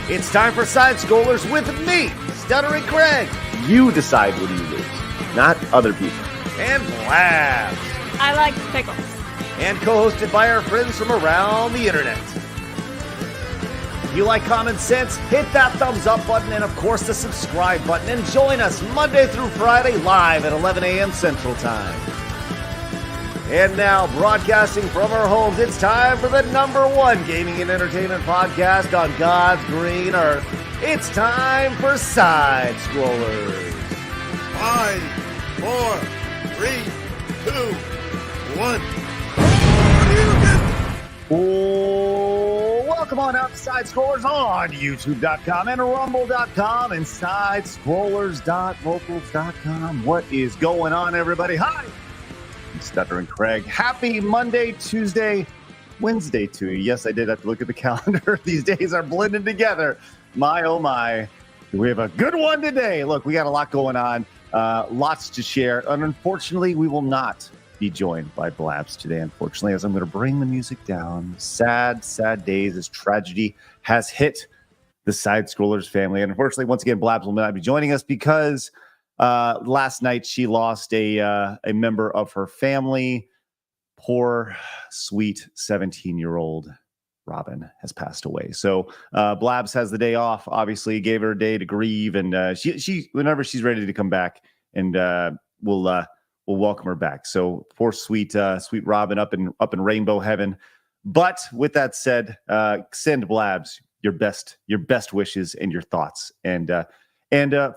It's time for Side Scrollers with me, Stuttering Craig. You decide when you lose, not other people. And Blabs. I like pickles. And co-hosted by our friends from around the internet. If you like common sense, hit that thumbs up button and, of course, the subscribe button. And join us Monday through Friday live at 11 a.m. Central Time. And now, broadcasting from our homes, it's time for the #1 gaming and entertainment podcast on God's green earth. It's time for Side Scrollers. 5, 4, 3, 2, 1. Oh, welcome on out to Side Scrollers on YouTube.com and Rumble.com and SideScrollers.locals.com. What is going on, everybody? Hi! Stuttering Craig. Happy Monday, Tuesday, Wednesday to you. Yes, I did have to look at the calendar. These days are blending together. My, oh my. We have a good one today. Look, we got a lot going on. Lots to share. And unfortunately, we will not be joined by Blabs today, unfortunately, as I'm going to bring the music down. Sad, sad days as tragedy has hit the Side Scrollers family. And unfortunately, once again, Blabs will not be joining us because last night she lost a member of her family. Poor, sweet 17-year-old Robin has passed away. So Blabs has the day off. Obviously, gave her a day to grieve, and she whenever she's ready to come back, and we'll welcome her back. So poor sweet Robin up in rainbow heaven. But with that said, send Blabs your best wishes and your thoughts, and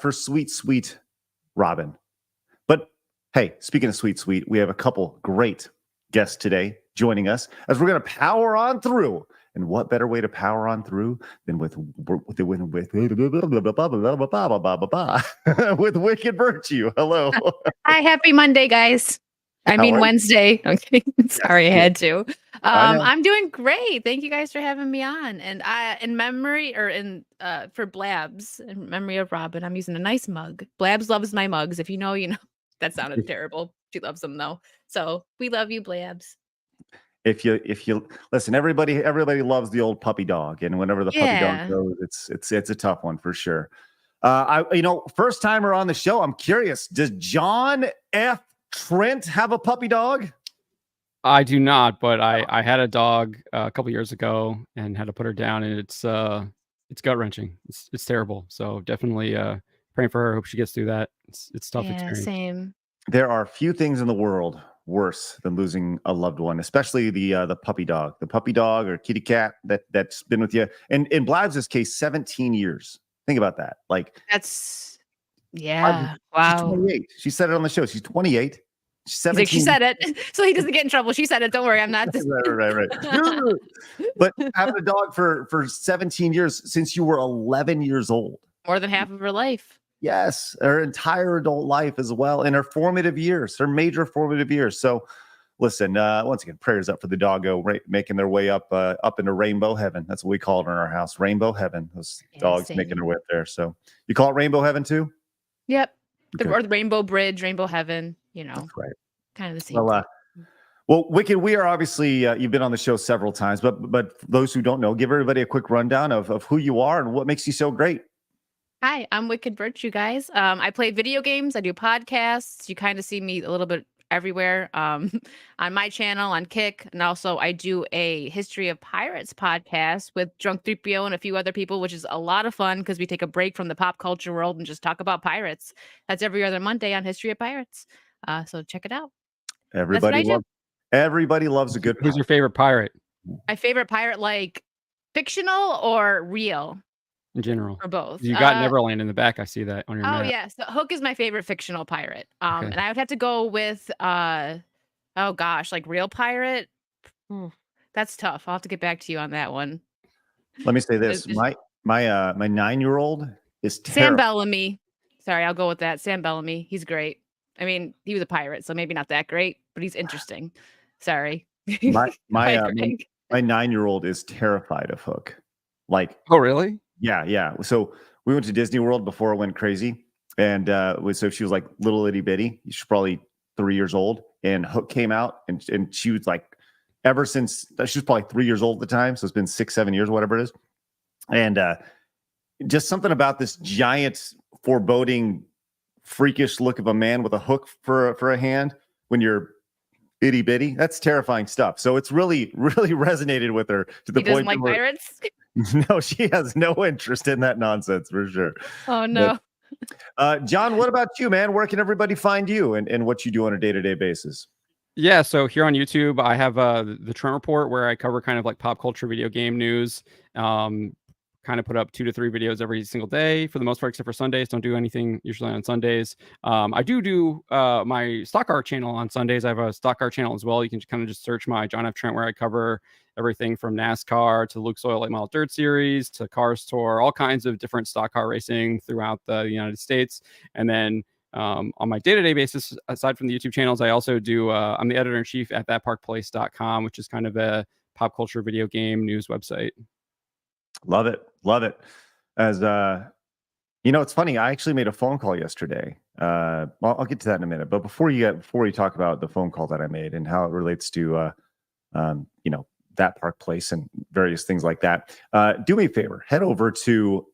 for sweet Robin. But hey, speaking of sweet, we have a couple great guests today joining us as we're going to power on through. And what better way to power on through than with Wicked Virtue. Hello. Hi, happy Monday, guys. Wednesday. Okay, sorry, I had to. I'm doing great. Thank you guys for having me on. And for Blabs, in memory of Robin, I'm using a nice mug. Blabs loves my mugs. If you know, you know. That sounded terrible. She loves them though. So we love you, Blabs. If you listen, everybody loves the old puppy dog, and whenever the puppy dog goes, it's a tough one for sure. First timer on the show. I'm curious. Does John F. Trent have a puppy dog? I do not, but I had a dog a couple years ago and had to put her down, and it's gut wrenching. It's terrible. So definitely praying for her. Hope she gets through that. It's tough experience. Same. There are few things in the world worse than losing a loved one, especially the puppy dog, or kitty cat that's been with you. And in Blabs' case, 17 years. Think about that. Like that's wow. She's 28. She said it on the show. She's 28. She's 17. Like, she said it, so he doesn't get in trouble. She said it. Don't worry, I'm not. Right. But having a dog for 17 years since you were 11 years old. More than half of her life. Yes, her entire adult life as well, in her formative years, her major formative years. So, listen, once again, prayers up for the doggo making their way up into rainbow heaven. That's what we call it in our house, rainbow heaven. Those dogs making their way up there. So, you call it rainbow heaven too? Yep, okay. Or the rainbow bridge, rainbow heaven. You know, that's right. Kind of the same. Well, Wicked, we are obviously you've been on the show several times, but for those who don't know, give everybody a quick rundown of who you are and what makes you so great. Hi, I'm Wicked Virtue, guys. I play video games. I do podcasts. You kind of see me a little bit everywhere on my channel, on Kick. And also I do a History of Pirates podcast with Drunk 3PO and a few other people, which is a lot of fun because we take a break from the pop culture world and just talk about pirates. That's every other Monday on History of Pirates. So check it out. Everybody loves a good. Who's your favorite pirate? My favorite pirate, like fictional or real? In general, or both. You got Neverland in the back. I see that on your map. Oh yes, Hook is my favorite fictional pirate. And I would have to go with like real pirate. That's tough. I'll have to get back to you on that one. Let me say this: my 9-year-old is Sam Bellamy. Sorry, I'll go with that. Sam Bellamy. He's great. I mean, he was a pirate, so maybe not that great, but he's interesting. Sorry. My 9-year-old is terrified of Hook. Like, oh really? Yeah. So we went to Disney World before it went crazy. And so she was like little itty bitty. She's probably 3 years old. And Hook came out and she was like ever since she was probably 3 years old at the time. So it's been 6-7 years, whatever it is. And just something about this giant, foreboding, freakish look of a man with a hook for a hand when you're itty bitty. That's terrifying stuff. So it's really, really resonated with her to the He doesn't point like pirates. no, she has no interest in that nonsense for sure. Oh no. But, John, what about you, man? Where can everybody find you and what you do on a day-to-day basis? Yeah, so here on YouTube, I have the Trent Report where I cover kind of like pop culture video game news. Kind of put up 2 to 3 videos every single day for the most part, except for Sundays. Don't do anything usually on Sundays. I do my stock art channel on Sundays. I have a stock art channel as well. You can kind of just search my John F. Trent where I cover everything from NASCAR to Luke's Oil Late Model Dirt Series to Cars Tour, all kinds of different stock car racing throughout the United States. And then on my day-to-day basis, aside from the YouTube channels, I also do, I'm the editor-in-chief at thatparkplace.com, which is kind of a pop culture video game news website. Love it. Love it. As it's funny. I actually made a phone call yesterday. I'll get to that in a minute. But before we talk about the phone call that I made and how it relates to, that Park Place and various things like that, do me a favor. Head over to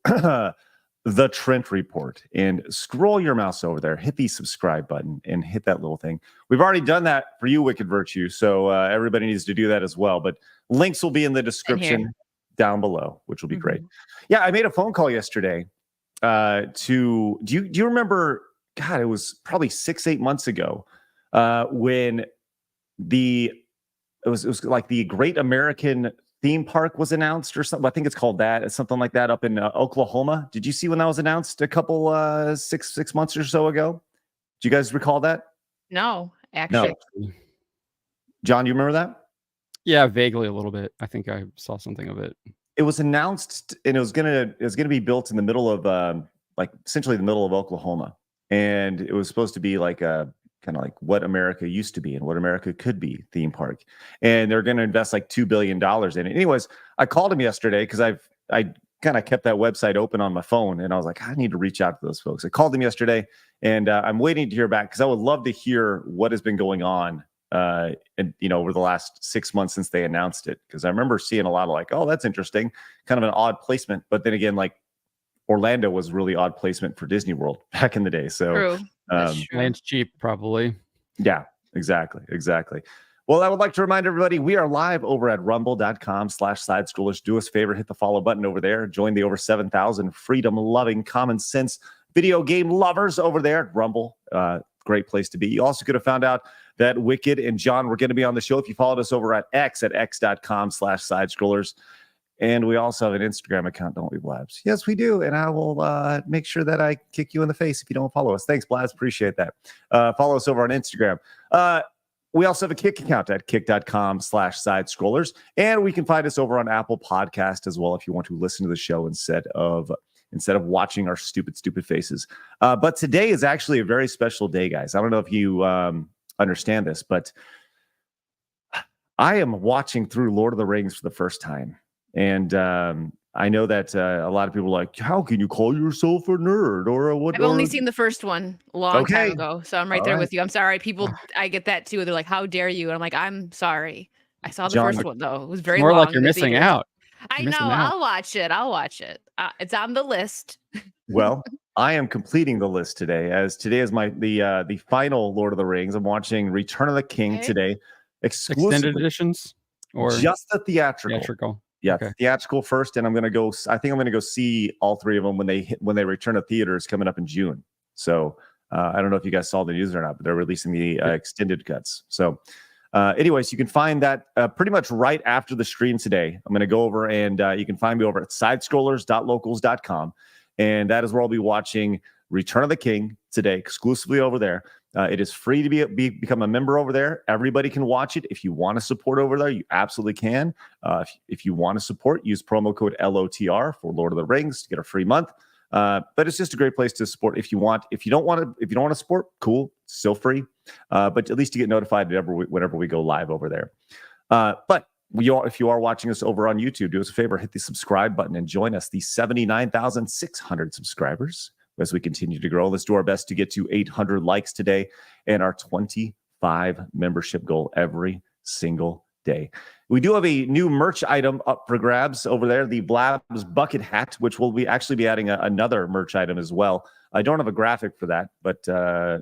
the Trent Report and scroll your mouse over there. Hit the subscribe button and hit that little thing. We've already done that for you, Wicked Virtue. So everybody needs to do that as well. But links will be in the description down below, which will be great. Yeah, I made a phone call yesterday do you remember, God, it was probably 6-8 months ago when it was like the Great American Theme Park was announced or something. I think it's called that. It's something like that up in Oklahoma. Did you see when that was announced a couple six months or so ago? Do you guys recall that? No, actually. No. John, do you remember that? Yeah, vaguely a little bit. I think I saw something of it. It was announced, and it was gonna be built in the middle of essentially the middle of Oklahoma, and it was supposed to be like a kind of like what America used to be and what America could be theme park, and they're going to invest like $2 billion in it. Anyways, I called him yesterday because I kind of kept that website open on my phone, and I was like, I need to reach out to those folks. I called them yesterday, and I'm waiting to hear back because I would love to hear what has been going on. Over the last 6 months since they announced it, because I remember seeing a lot of like, oh, that's interesting, kind of an odd placement. But then again, like Orlando was really odd placement for Disney World back in the day. So True. Land's cheap, probably. Yeah, exactly. Well, I would like to remind everybody we are live over at rumble.com/sidescrollers. Do us a favor, hit the follow button over there. Join the over 7,000 freedom-loving, common sense video game lovers over there at Rumble. Great place to be. You also could have found out that Wicked and John were going to be on the show if you followed us over at x.com/sidescrollers. And we also have an Instagram account, don't we, Blabs? Yes, we do. And I will make sure that I kick you in the face if you don't follow us. Thanks, Blabs. Appreciate that. Follow us over on Instagram. We also have a Kick account at kick.com/sidescrollers. And we can find us over on Apple Podcast as well if you want to listen to the show instead of watching our stupid faces. But today is actually a very special day, guys. I don't know if you understand this, but I am watching through Lord of the Rings for the first time. And I know that a lot of people are like, how can you call yourself a nerd or what? I've only seen the first one a long time ago. So I'm right there with you. I'm sorry. People, I get that too. They're like, how dare you? And I'm like, I'm sorry. I saw the first one though. It was very more long. like you're missing out. I know. I'll watch it. It's on the list. Well, I am completing the list today, as today is the final Lord of the Rings. I'm watching Return of the King today. Extended editions or just the theatrical? Yeah, okay. Theatrical first, and I think I'm going to go see all three of them when they return to theaters coming up in June. So I don't know if you guys saw the news or not, but they're releasing the extended cuts. So anyways, you can find that pretty much right after the stream today. I'm going to go over and you can find me over at sidescrollers.locals.com. And that is where I'll be watching Return of the King today, exclusively over there. It is free to become a member over there. Everybody can watch it. If you want to support over there, you absolutely can. If you want to support, use promo code LOTR for Lord of the Rings to get a free month. But it's just a great place to support if you want. If you don't want to support, cool, still free. But at least you get notified whenever we go live over there. But if you are watching us over on YouTube, do us a favor, hit the subscribe button and join us, the 79,600 subscribers, as we continue to grow. Let's do our best to get to 800 likes today and our 25 membership goal every single day. We do have a new merch item up for grabs over there, the Blabs bucket hat, which will be actually be adding another merch item as well. I don't have a graphic for that, but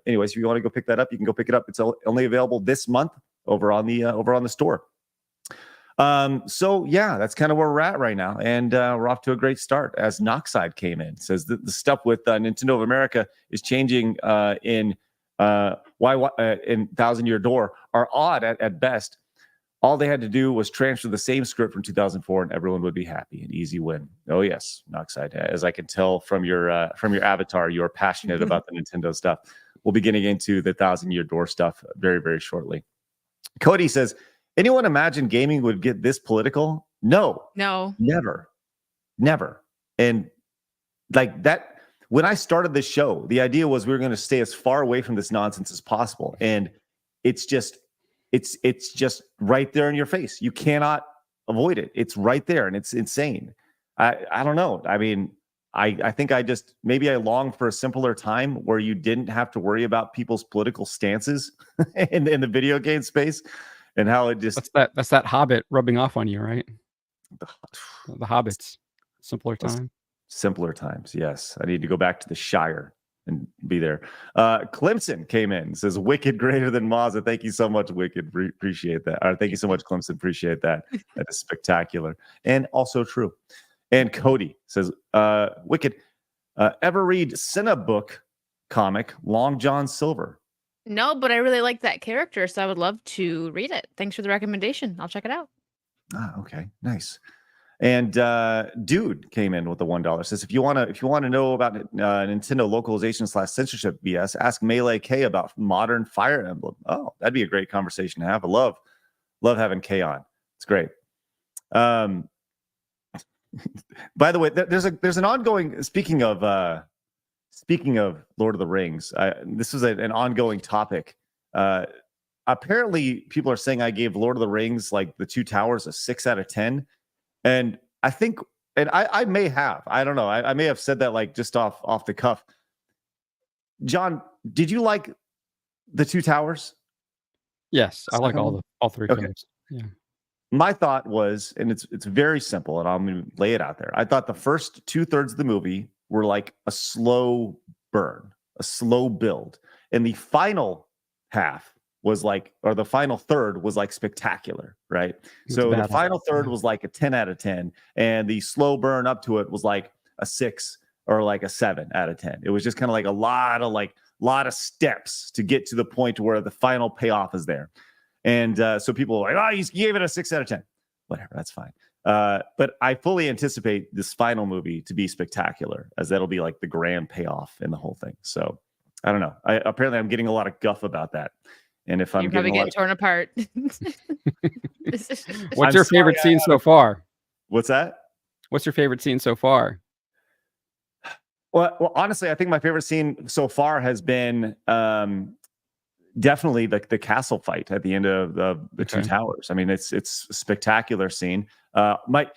anyways, if you want to go pick that up, you can go pick it up. It's only available this month over on the store. So yeah, that's kind of where we're at right now, and we're off to a great start. As Noxide came in, says that the stuff with Nintendo of America is changing in Thousand Year Door are odd at best. All they had to do was transfer the same script from 2004, and everyone would be happy. An easy win. Oh yes, Noxide. As I can tell from your avatar, you are passionate about the Nintendo stuff. We'll be getting into the Thousand Year Door stuff very, very shortly. Cody says, anyone imagine gaming would get this political? No, never. And like that, when I started this show, the idea was we were going to stay as far away from this nonsense as possible. And it's just right there in your face. You cannot avoid it. It's right there, and it's insane. I don't know. I mean, I think maybe I long for a simpler time where you didn't have to worry about people's political stances in the video game space and how it just... That's that Hobbit rubbing off on you, right? The Hobbits. Simpler time. Simpler times, yes. I need to go back to the Shire and be there. Clemson came in, says Wicked greater than Mazza. Thank you so much, Wicked. Appreciate that. Thank you so much, Clemson. Appreciate that. That is spectacular and also true. And Cody says, Wicked, ever read Cinnabook comic Long John Silver? No, but I really like that character, so I would love to read it. Thanks for the recommendation. I'll check it out. Okay, nice. And Dude came in with the $1. Says if you want to know about Nintendo localization / censorship BS, ask Melee K about modern Fire Emblem. Oh, that'd be a great conversation to have. I love having K on. It's great. By the way, there's an ongoing. Speaking of Lord of the Rings, this is an ongoing topic. Apparently, people are saying I gave Lord of the Rings, like the Two Towers, a 6 out of 10. And I think, and I may have, I don't know, I may have said that like just off the cuff. John, did you like the Two Towers? Yes, I like all three films. Yeah. My thought was, and it's very simple, and I'm going to lay it out there. I thought the first 2/3 of the movie were like a slow burn, a slow build, and the final half was like, or the final third was like spectacular, right? So the final third was like a 10 out of 10, and the slow burn up to it was like a 6 or like a 7 out of 10. It was just kind of like a lot of steps to get to the point where the final payoff is there. And so people are like, oh, you gave it a 6 out of 10. Whatever, that's fine. But I fully anticipate this final movie to be spectacular, as that'll be like the grand payoff in the whole thing. So I don't know. Apparently I'm getting a lot of guff about that. And if I'm probably getting torn apart. What's your favorite scene so far? What's that? What's your favorite scene so far? Well, honestly, I think my favorite scene so far has been definitely the castle fight at the end of the Two Towers. I mean, it's a spectacular scene. My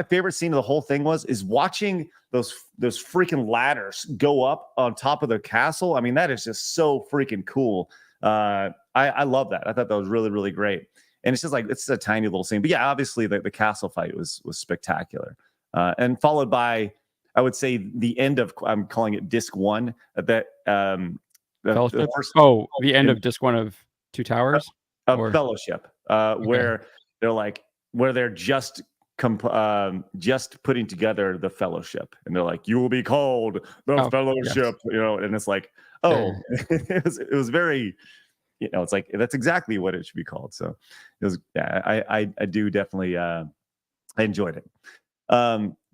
favorite scene of the whole thing is watching those freaking ladders go up on top of the castle. I mean, that is just so freaking cool. I love that. I thought that was really, really great. And it's just like, it's a tiny little scene, but yeah, obviously the castle fight was spectacular. And followed by, I would say, the end of, I'm calling it disc 1, the end of disc 1 of Two Towers of Fellowship, where they're just putting together the Fellowship, and they're like, you will be called the Fellowship, yes. And it's like, it was very, it's like, that's exactly what it should be called. So it was, I do definitely, I enjoyed it.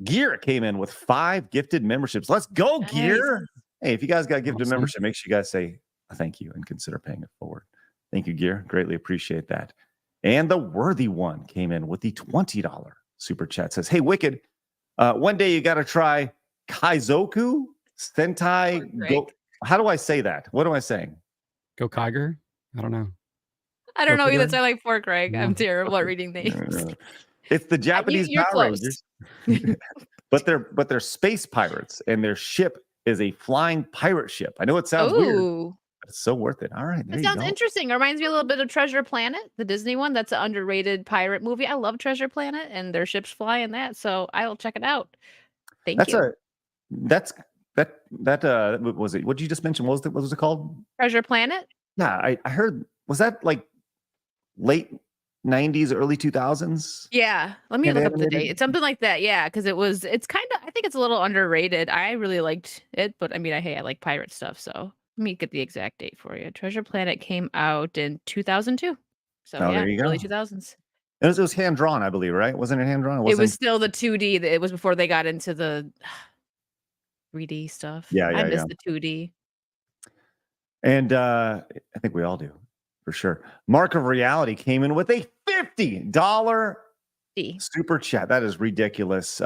Gear came in with 5 gifted memberships. Let's go, nice. Gear. Hey, if you guys got a gifted membership, make sure you guys say thank you and consider paying it forward. Thank you, Gear. Greatly appreciate that. And the Worthy One came in with the $20 super chat. Says, hey, Wicked, one day you got to try Kaizoku Sentai Go. How do I say that? What am I saying? Go Kiger? I don't know. I don't know either. So I like for Greg. I'm terrible at reading names. It's the Japanese Power Rangers. but they're space pirates, and their ship is a flying pirate ship. I know it sounds weird. It's so worth it. All right, there It you sounds go. interesting. It reminds me a little bit of Treasure Planet, the Disney one. That's an underrated pirate movie. I love Treasure Planet, and their ships fly in that, so I will check it out. Thank That's you. what was it? What did you just mention? What was it called? Treasure Planet? Yeah, I heard. Was that like late 90s, early 2000s? Yeah. Let me And look up the date. animated? It's something like that. Yeah, because it's kind of, I think it's a little underrated. I really liked it, but I mean, I like pirate stuff, so let me get the exact date for you. Treasure Planet came out in 2002. So Oh, yeah, there you go. early 2000s. It was hand drawn, I believe, right? Wasn't it hand drawn? It was still the 2D. It was before they got into the 3D stuff. Yeah, I yeah, miss yeah. the 2D. And I think we all do, for sure. Mark of Reality came in with a $50 super chat. That is ridiculous.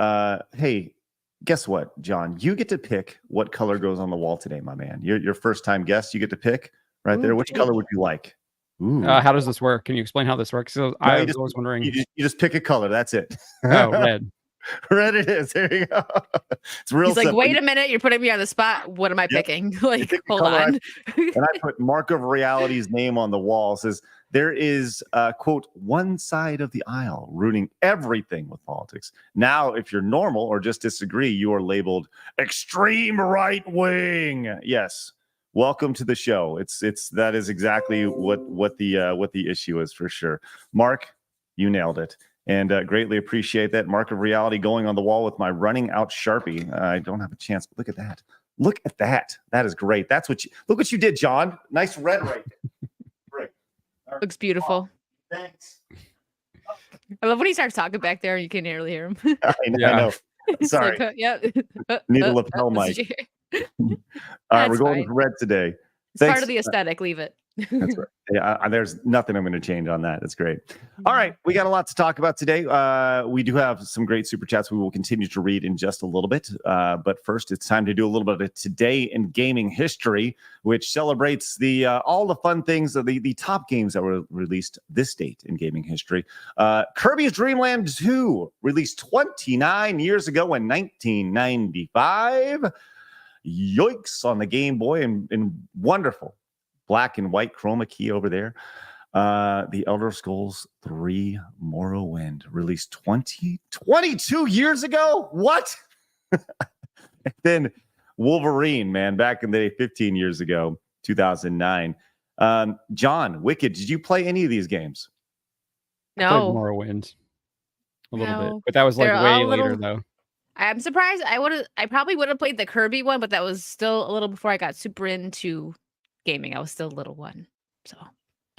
Hey, guess what, John? You get to pick what color goes on the wall today, my man. Your first time guest. You get to pick right there. Which color would you like? Ooh. How does this work? Can you explain how this works? So I was always wondering. You just pick a color. That's it. Oh, red. Red it is. There you go. It's real. He's like, simple. wait a minute, you're putting me on the spot. What am I picking? Like, hold on. And I put Mark of Reality's name on the wall. It says there is quote one side of the aisle rooting everything with politics. Now, if you're normal or just disagree, you are labeled extreme right wing. Yes. Welcome to the show. That is exactly what the issue is for sure. Mark, you nailed it. And greatly appreciate that. Mark of Reality going on the wall with my running out Sharpie. I don't have a chance, but look at that. Look at that. That is great. Look what you did, John. Nice red right there. Great. Right. Looks beautiful. Thanks. I love when he starts talking back there and you can barely hear him. I know. Sorry. Like, yeah. Need a lapel mic. All right, we're going with red today. It's part of the aesthetic. Leave it. That's right. Yeah, there's nothing I'm going to change on that. That's great. All right, we got a lot to talk about today. We do have some great super chats we will continue to read in just a little bit. But first, it's time to do a little bit of Today in Gaming History, which celebrates all the fun things of the top games that were released this date in gaming history. Kirby's Dream Land 2, released 29 years ago in 1995. Yoinks on the Game Boy and wonderful black and white chroma key over there. The Elder Scrolls 3 Morrowind, released 22 years ago. What? And then Wolverine, man, back in the day, 15 years ago, 2009. John, Wicked, did you play any of these games? I played Morrowind a little bit, but that was like way later though. I'm surprised. I probably would have played the Kirby one, but that was still a little before I got super into gaming. I was still a little one. So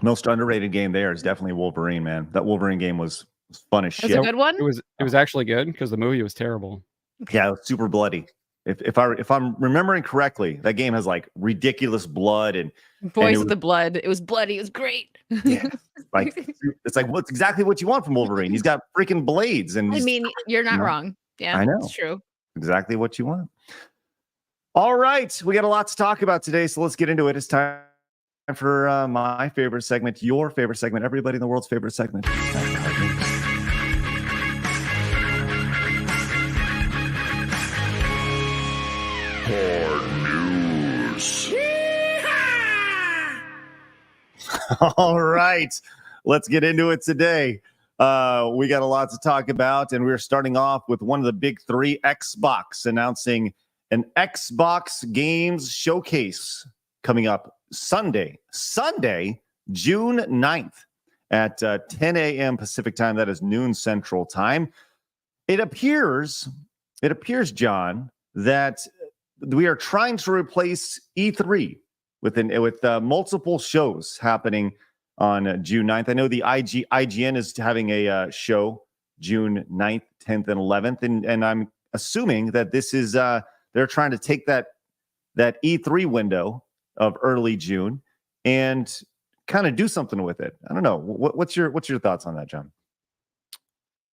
most underrated game there is definitely Wolverine, man. That Wolverine game was fun as shit. It was a good one. It was actually good because the movie was terrible. Yeah, it was super bloody. If I'm remembering correctly, that game has like ridiculous blood and Voice of the Blood. It was bloody. It was great. Yeah, it's like what's exactly what you want from Wolverine. He's got freaking blades, and I mean, you're not wrong. Yeah, I know. It's true. Exactly what you want. All right, we got a lot to talk about today, so let's get into it. It's time for my favorite segment, your favorite segment, everybody in the world's favorite segment. Hard news. All right, let's get into it today. We got a lot to talk about, and we're starting off with one of the big three, Xbox, announcing an Xbox Games Showcase coming up Sunday, June 9th at 10 a.m. Pacific time. That is noon Central time. It appears, John, that we are trying to replace E3 with multiple shows happening on June 9th. I know the IGN is having a show June 9th, 10th, and 11th. And I'm assuming that this is they're trying to take that E3 window of early June and kind of do something with it. I don't know. What's your thoughts on that, John?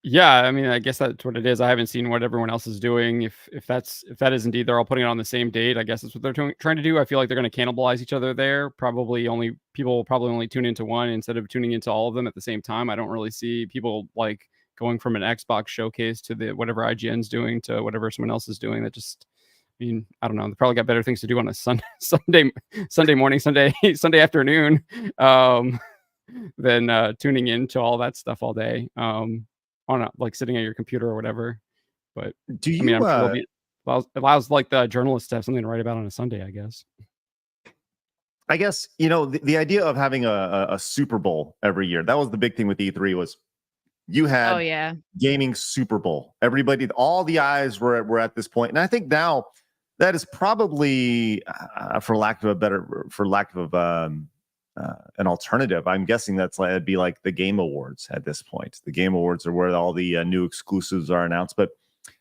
Yeah, I mean, I guess that's what it is. I haven't seen what everyone else is doing. If that is indeed they're all putting it on the same date, I guess that's what they're trying to do. I feel like they're going to cannibalize each other there. People will probably only tune into one instead of tuning into all of them at the same time. I don't really see people like going from an Xbox showcase to whatever IGN's doing to whatever someone else is doing. That just mean, I don't know. They probably got better things to do on a Sunday morning, Sunday afternoon, than tuning into all that stuff all day, like sitting at your computer or whatever. But Do you? I mean, I'm sure allows like the journalists to have something to write about on a Sunday, I guess. I guess, the idea of having a Super Bowl every year, that was the big thing with E3 was you had gaming Super Bowl. Everybody, all the eyes were at this point. And I think now that is probably, for lack of an alternative, I'm guessing it'd be like the Game Awards at this point. The Game Awards are where all the new exclusives are announced. But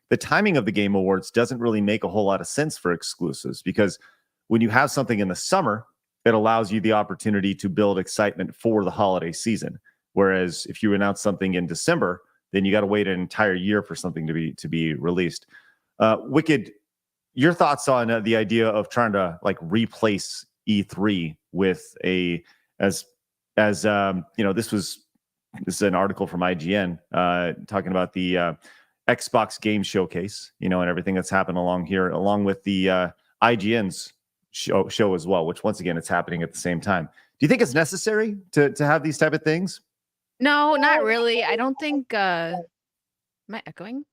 the timing of the Game Awards doesn't really make a whole lot of sense for exclusives, because when you have something in the summer, it allows you the opportunity to build excitement for the holiday season. Whereas if you announce something in December, then you got to wait an entire year for something to be released. Wicked, your thoughts on the idea of trying to like replace E3 with this is an article from IGN talking about the Xbox Game Showcase, and everything that's happened along here, along with the IGN's show as well, which once again, it's happening at the same time. Do you think it's necessary to have these type of things? No, not really. I don't think am I echoing?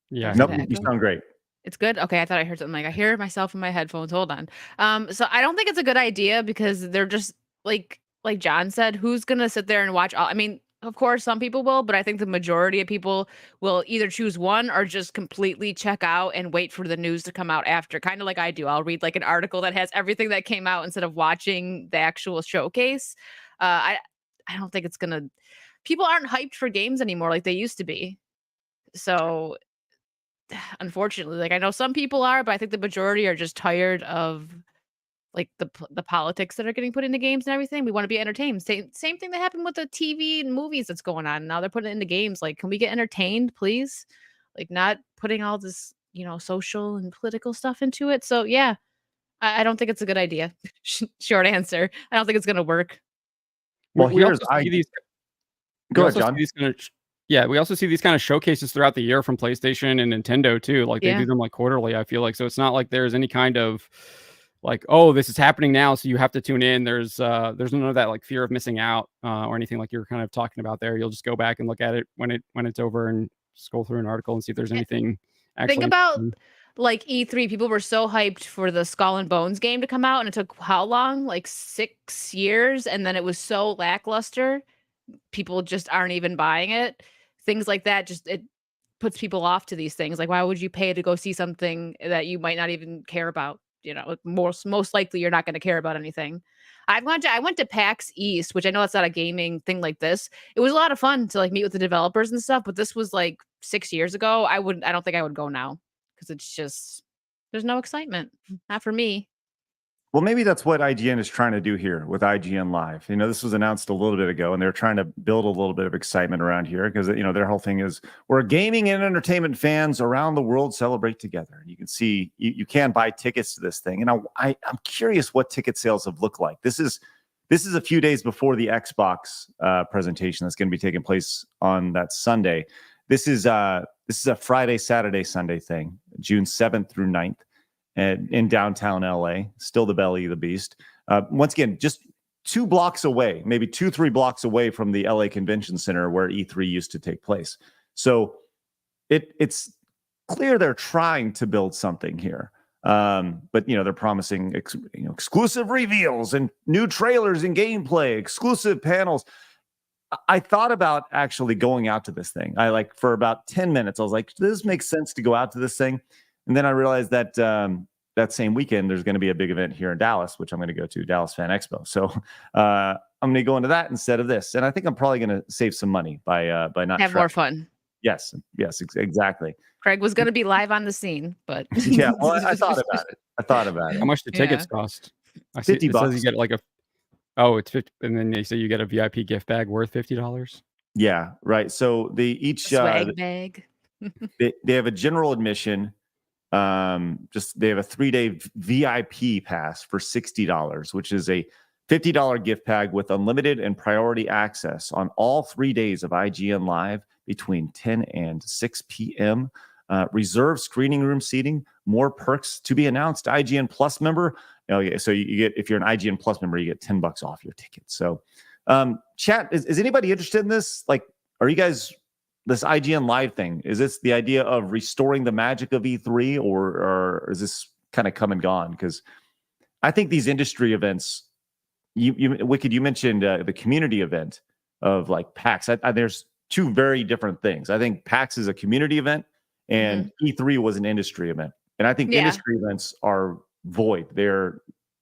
Yeah. Nope, you sound great. It's good. Okay, I thought I heard something. Like I hear myself in my headphones. Hold on. So I don't think it's a good idea, because they're just like John said, who's gonna sit there and watch all? I mean, of course, some people will, but I think the majority of people will either choose one or just completely check out and wait for the news to come out after. Kind of like I do. I'll read like an article that has everything that came out instead of watching the actual showcase. I don't think it's gonna. People aren't hyped for games anymore like they used to be. So, unfortunately, like I know some people are, but I think the majority are just tired of like the politics that are getting put into games and everything. We want to be entertained. Same thing that happened with the TV and movies that's going on. Now they're putting it into games. Like, can we get entertained, please? Like, not putting all this, social and political stuff into it. So yeah, I don't think it's a good idea. Short answer. I don't think it's gonna work. Well, we also see these. Go ahead, John. We also see these kind of showcases throughout the year from PlayStation and Nintendo too. Like they do them like quarterly, I feel like. So it's not like there's any kind of like, oh, this is happening now, so you have to tune in. There's none of that like fear of missing out or anything like you're kind of talking about there. You'll just go back and look at it when it's over and scroll through an article and see if there's anything actually. Think about like E3. People were so hyped for the Skull and Bones game to come out, and it took how long? Like 6 years, and then it was so lackluster. People just aren't even buying it. Things like that, it puts people off to these things. Like, why would you pay to go see something that you might not even care about? Most likely you're not going to care about anything. I went to PAX East, which I know that's not a gaming thing like this. It was a lot of fun to like meet with the developers and stuff, but this was like 6 years ago. I don't think I would go now, because it's just, there's no excitement. Not for me. Well, maybe that's what IGN is trying to do here with IGN Live. This was announced a little bit ago, and they're trying to build a little bit of excitement around here because, their whole thing is where gaming and entertainment fans around the world celebrate together. You can see you can buy tickets to this thing. And I'm curious what ticket sales have looked like. This is a few days before the Xbox presentation that's going to be taking place on that Sunday. This is a Friday, Saturday, Sunday thing, June 7th through 9th. In downtown LA, still the belly of the beast. Once again, just 2 blocks away, maybe 2-3 blocks away from the LA Convention Center where E3 used to take place. So it's clear they're trying to build something here. But they're promising exclusive reveals and new trailers and gameplay, exclusive panels. I thought about actually going out to this thing. For about 10 minutes, I was like, this makes sense to go out to this thing. And then I realized that that same weekend, there's going to be a big event here in Dallas, which I'm going to go to, Dallas Fan Expo. So I'm going to go into that instead of this. And I think I'm probably going to save some money by not have more fun. Yes, exactly. Craig was going to be live on the scene, but yeah, well, I thought about it. How much do tickets cost? I see, $50. It says you get it's 50, and then they say you get a VIP gift bag worth $50. Yeah, right. So they each swag bag. they have a general admission. They have a 3-day VIP pass for $60, which is a $50 gift bag with unlimited and priority access on all 3 days of IGN Live between 10 and 6 p.m. reserve screening room seating, more perks to be announced. IGN Plus member. Oh yeah, so you get, if you're an IGN Plus member, you get $10 off your ticket. So, chat, is anybody interested in this? Like, are you guys, this IGN Live thing? Is this the idea of restoring the magic of E3, or is this kind of come and gone? Because I think these industry events, Wicked, you mentioned the community event of like PAX. There's two very different things. I think PAX is a community event, and E3 was an industry event. And I think industry events are void. They're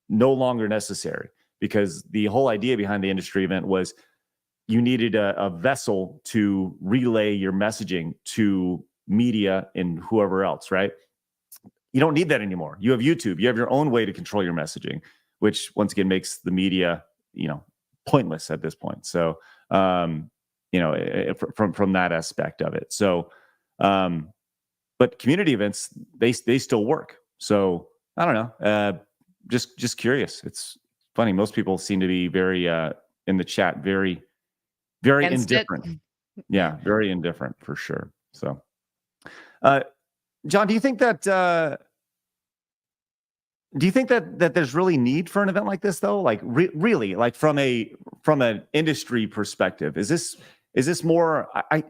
no longer necessary, because the whole idea behind the industry event was you needed a vessel to relay your messaging to media and whoever else, right? You don't need that anymore. You have YouTube. You have your own way to control your messaging, which once again makes the media, pointless at this point. So, from that aspect of it. So, but community events, they still work. So I don't know. Just curious. It's funny. Most people seem to be very in the chat, very indifferent. Yeah, very indifferent for sure. So, John, do you think that there's really need for an event like this, though? Like, really, like from an industry perspective, is this more? I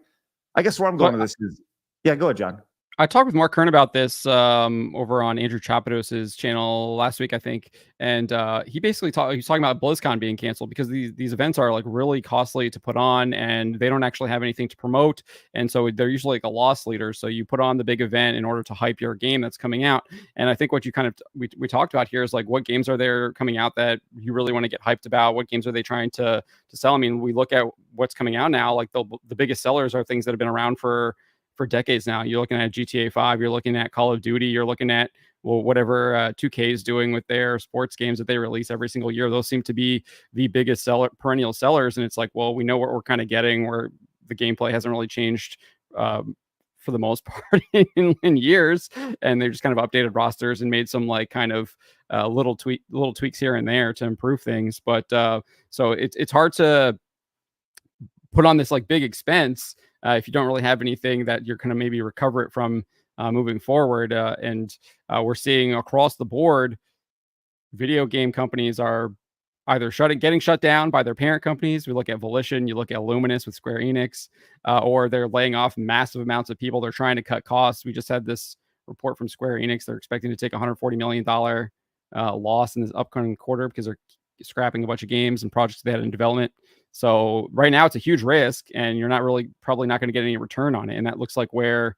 guess where I'm going with this is, yeah, go ahead, John. I talked with Mark Kern about this over on Andrew Chapados's channel last week, I think, and he basically he was talking about BlizzCon being canceled because these events are like really costly to put on, and they don't actually have anything to promote, and so they're usually like a loss leader. So you put on the big event in order to hype your game that's coming out. And I think what you kind of we talked about here is like, what games are there coming out that you really want to get hyped about? What games are they trying to sell? I mean, we look at what's coming out now, like the biggest sellers are things that have been around for decades now. You're looking at GTA 5, you're looking at Call of Duty, you're looking at whatever 2K is doing with their sports games that they release every single year. Those seem to be the biggest perennial sellers. And it's like, well, we know what we're kind of getting, where the gameplay hasn't really changed for the most part in years, and they've just kind of updated rosters and made some like kind of little tweaks here and there to improve things. But so it's hard to put on this like big expense if you don't really have anything that you're going to maybe recover it from moving forward. And we're seeing across the board, video game companies are either getting shut down by their parent companies. We look at Volition, you look at Luminous with Square Enix, or they're laying off massive amounts of people. They're trying to cut costs. We just had this report from Square Enix. They're expecting to take $140 million loss in this upcoming quarter because they're scrapping a bunch of games and projects they had in development. So right now it's a huge risk, and you're probably not going to get any return on it. And that looks like where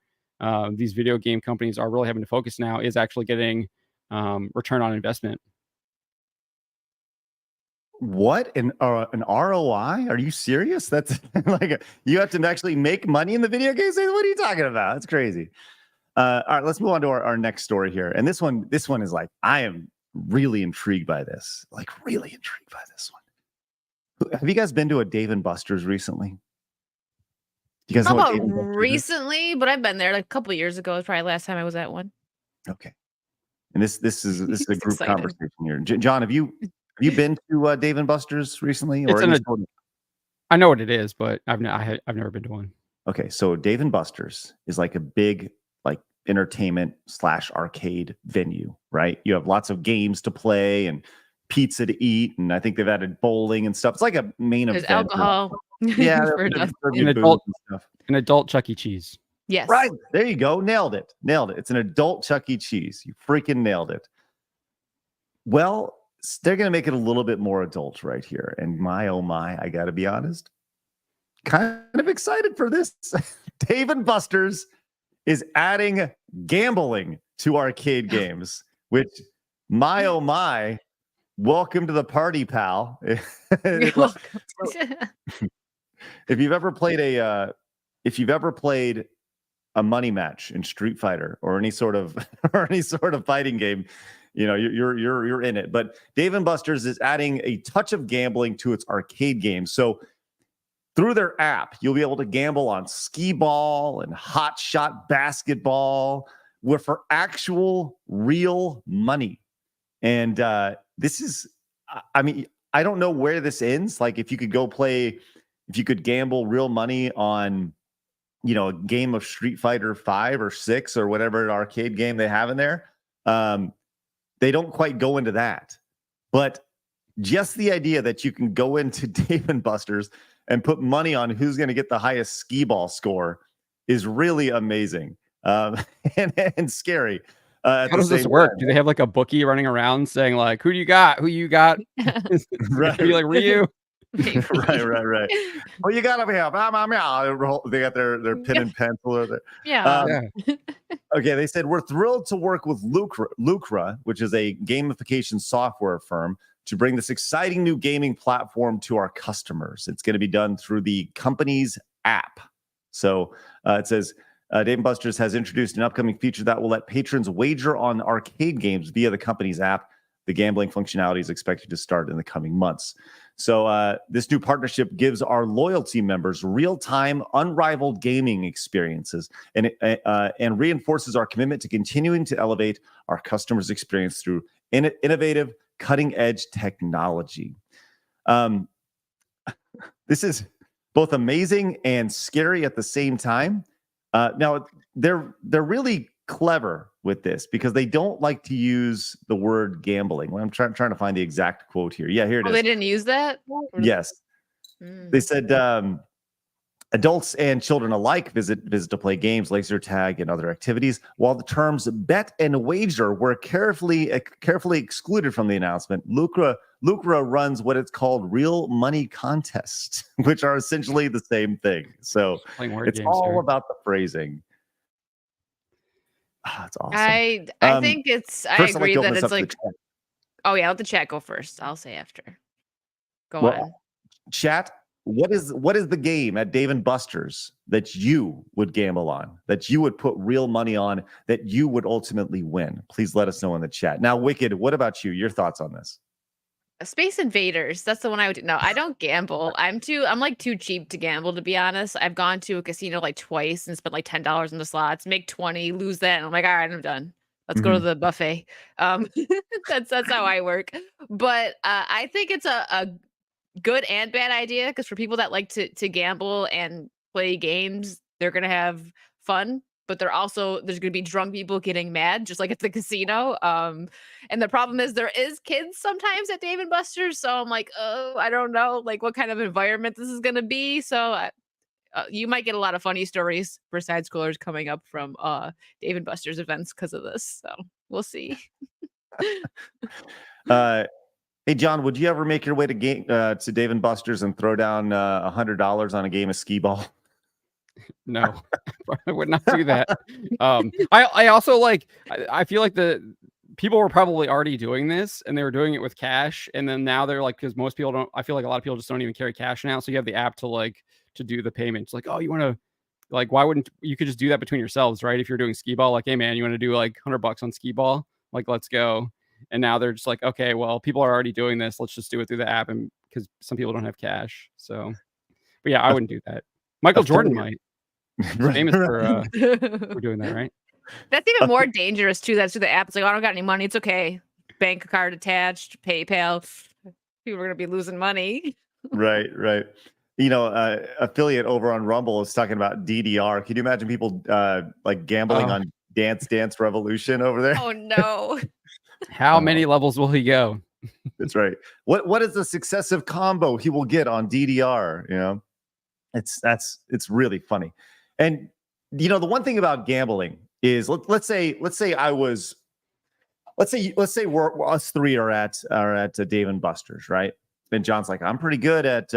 these video game companies are really having to focus now, is actually getting return on investment. What, an ROI? Are you serious? That's like you have to actually make money in the video games? What are you talking about? That's crazy. All right, let's move on to our next story here. And this one is like, I am really intrigued by this. Like, really intrigued by this one. Have you guys been to a Dave & Buster's recently? You guys know what Dave & Buster's recently, but I've been there like a couple of years ago. It's probably last time I was at one. Okay. And this is a group conversation here. John, have you been to Dave & Buster's recently? Or I know what it is, but I've never been to one. Okay, so Dave & Buster's is like a big like entertainment / arcade venue, right? You have lots of games to play and pizza to eat, and I think they've added bowling and stuff. It's like a main event. There's alcohol. Yeah, an adult Chuck E. Cheese. Yes. Right. There you go. Nailed it. It's an adult Chuck E. Cheese. You freaking nailed it. Well, they're going to make it a little bit more adult right here. And my, oh my, I got to be honest, kind of excited for this. Dave & Buster's is adding gambling to arcade games, which, my, oh my, welcome to the party, pal. If you've ever played a money match in Street Fighter or any sort of fighting game, you know, you're in it. But Dave & Buster's is adding a touch of gambling to its arcade games. So through their app, you'll be able to gamble on skee ball and hot shot basketball for actual real money. And this is, I mean, I don't know where this ends. Like if you could gamble real money on a game of Street Fighter 5 or 6 or whatever arcade game they have in there. They don't quite go into that. But just the idea that you can go into Dave & Buster's and put money on who's going to get the highest skee ball score is really amazing and scary. How does this work? Do they have like a bookie running around saying like, "Who do you got? Who you got?" Right. Be like Ryu. right. Well, you got over here. They got their pen and pencil. Or Yeah. Okay, they said, we're thrilled to work with Lucra, which is a gamification software firm, to bring this exciting new gaming platform to our customers. It's going to be done through the company's app. So it says, Dave & Buster's has introduced an upcoming feature that will let patrons wager on arcade games via the company's app. The gambling functionality is expected to start in the coming months. So this new partnership gives our loyalty members real-time, unrivaled gaming experiences and reinforces our commitment to continuing to elevate our customers' experience through innovative, cutting-edge technology. This is both amazing and scary at the same time. Now, they're really clever with this because they don't like to use the word gambling. I'm trying to find the exact quote here. Yeah, here it is. They didn't use that? Yes. They said adults and children alike visit to play games, laser tag, and other activities, while the terms bet and wager were carefully excluded from the announcement. Lucra runs what it's called real money contests, which are essentially the same thing. So it's all about the phrasing. That's awesome. I think it's. I agree that it's like. Oh yeah, let the chat go first. I'll say after. Go on. Chat. What is the game at Dave & Buster's that you would gamble on, that you would put real money on, that you would ultimately win? Please let us know in the chat. Now, Wicked, what about you? Your thoughts on this? Space Invaders. That's the one I would. No, I don't gamble. I'm like too cheap to gamble, to be honest. I've gone to a casino like twice and spent like $10 in the slots, make 20, lose that, and I'm like, all right, I'm done. Let's go to the buffet. That's how I work. But I think it's a good and bad idea, because for people that like to gamble and play games, they're gonna have fun. But there's going to be drunk people getting mad, just like at the casino. And the problem is there is kids sometimes at Dave & Buster's. So I'm like, oh, I don't know, like what kind of environment this is going to be. So you might get a lot of funny stories for side scrollers coming up from Dave & Buster's events because of this. So we'll see. Hey, John, would you ever make your way to Dave & Buster's and throw down $100 on a game of skee ball? No, I would not do that. I also like, I feel like the people were probably already doing this and they were doing it with cash. And then now they're like, because most people don't, I feel like a lot of people just don't even carry cash now. So you have the app to do the payments. Like, oh, you want to, like, why wouldn't you could just do that between yourselves, right? If you're doing skee ball, like, hey man, you want to do like $100 on skee ball? Like, let's go. And now they're just like, okay, well, people are already doing this. Let's just do it through the app. And because some people don't have cash. So, but yeah, I wouldn't do that. Michael Jordan might. He's famous for doing that, right? That's even more dangerous too. That's through the app. It's like, oh, I don't got any money. It's okay. Bank card attached, PayPal. People are gonna be losing money. Right. Affiliate over on Rumble is talking about DDR. Can you imagine people like gambling on Dance Revolution over there? Oh no. How many levels will he go? That's right. What is the successive combo he will get on DDR? You know, it's really funny. And the one thing about gambling is let's say we're us three are at Dave & Buster's, right? And John's like, I'm pretty good at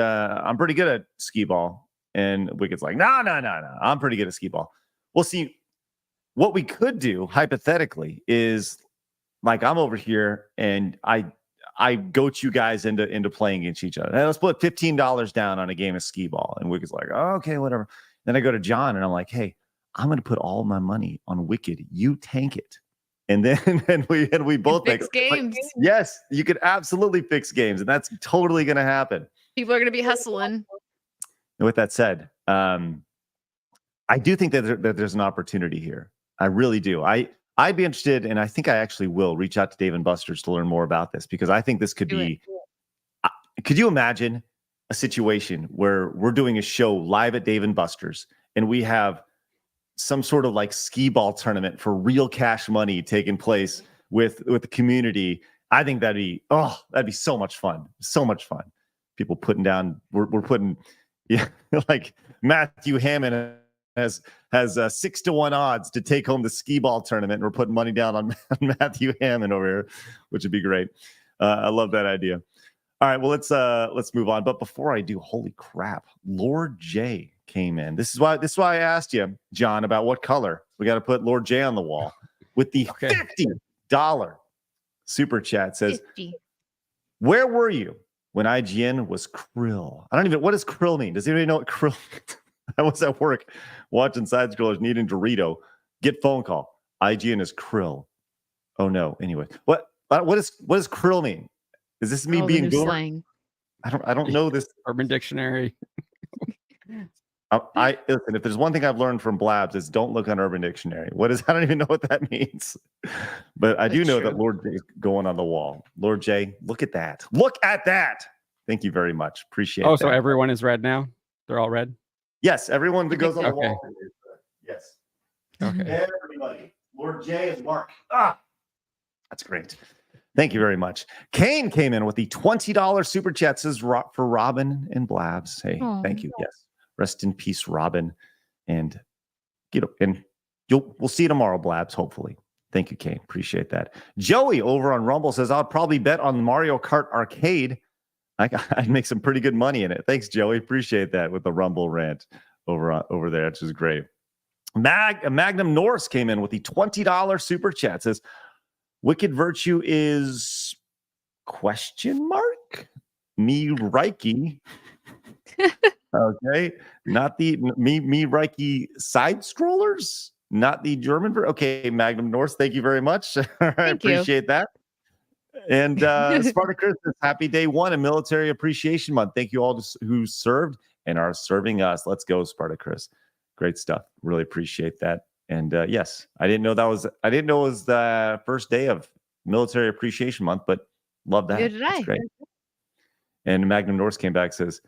skee ball, and Wicked's like, no, I'm pretty good at skee ball. Well, see, what we could do hypothetically is, like, I'm over here and I goat you guys into playing against each other. Hey, let's put $15 down on a game of skee ball. And Wicked's like, oh, okay, whatever. Then I go to John and I'm like, hey, I'm going to put all my money on Wicked. You tank it. And then we both fix games. Like, yes, you could absolutely fix games. And that's totally going to happen. People are going to be hustling. And with that said, I do think that there's an opportunity here. I really do. I'd be interested, and I think I actually will reach out to Dave & Buster's to learn more about this, because I think this could be. Could you imagine a situation where we're doing a show live at Dave & Buster's and we have some sort of like skee ball tournament for real cash money taking place with the community, I think that'd be so much fun. So much fun. People putting down, we're putting, yeah, like Matthew Hammond has 6-1 odds to take home the skee ball tournament, and we're putting money down on Matthew Hammond over here, which would be great. I love that idea. All right, well, let's move on. But before I do, holy crap, Lord J came in. This is why I asked you, John, about what color. We got to put Lord J on the wall with the $50 super chat. Says, 50. Where were you when IGN was Krill? What does Krill mean? Does anybody know what Krill means? I was at work watching side scrollers needing Dorito. Get phone call. IGN is Krill. Oh no. Anyway, what does Krill mean? Is this me being good? I don't know this. Urban Dictionary. Listen, if there's one thing I've learned from Blabs, is don't look on Urban Dictionary. I don't even know what that means. But I do know that Lord J is going on the wall. Lord J, look at that. Look at that. Thank you very much. Appreciate it. Oh, so everyone is red now? They're all red? Yes, everyone that goes on the wall. Yes. Okay. Everybody. Lord J is Mark. That's great. Thank you very much. Kane came in with the $20 super chat, says for Robin and Blabs. Hey, thank you. Yes. Rest in peace, Robin. And we'll see you tomorrow, Blabs, hopefully. Thank you, Kane. Appreciate that. Joey over on Rumble says, I'll probably bet on Mario Kart Arcade. I'd make some pretty good money in it. Thanks, Joey. Appreciate that with the Rumble rant over there, which is great. Magnum Norse came in with the $20 super chat. Says, Wicked Virtue is ? Me Reiki. Okay. Not the me Reiki side scrollers. Not the German. Okay, Magnum Norse. Thank you very much. I appreciate that. And Spartacus says, happy day one in Military Appreciation Month. Thank you all who served and are serving us. Let's go, Spartacus. Great stuff. Really appreciate that. And yes, I didn't know it was the first day of Military Appreciation Month, but love that. That's great. And Magnum Norse came back, says,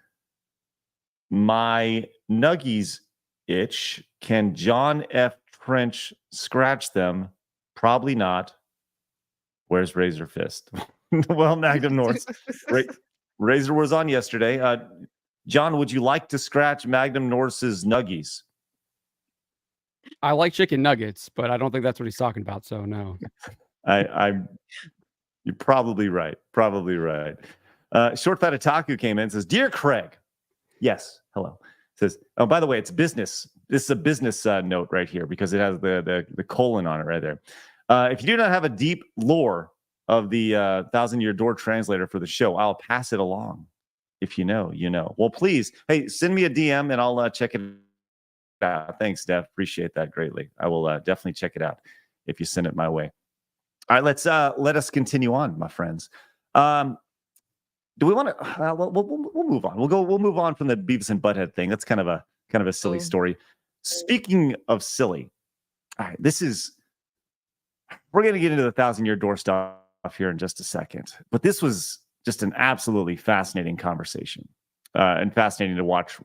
my nuggies itch. Can John F. Trench scratch them? Probably not. Where's Razor Fist? Well, Magnum Norse. Razor was on yesterday. John, would you like to scratch Magnum Norse's nuggies? I like chicken nuggets, but I don't think that's what he's talking about. So no. You're probably right. Probably right. Short Fat Otaku came in and says, Dear Craig. Yes. Hello. Says, oh, by the way, it's business. This is a business note right here because it has the colon on it right there. If you do not have a deep lore of the 1,000-Year Door translator for the show, I'll pass it along. If you know, you know. Well, please, hey, send me a DM and I'll check it out. Thanks, Steph. Appreciate that greatly. I will definitely check it out if you send it my way. All right, let us continue on, my friends. Do we want to? We'll move on. We'll move on from the Beavis and Butthead thing. That's kind of a silly story. Speaking of silly, all right, we're going to get into the 1,000-Year Door stuff here in just a second. But this was just an absolutely fascinating conversation and fascinating to watch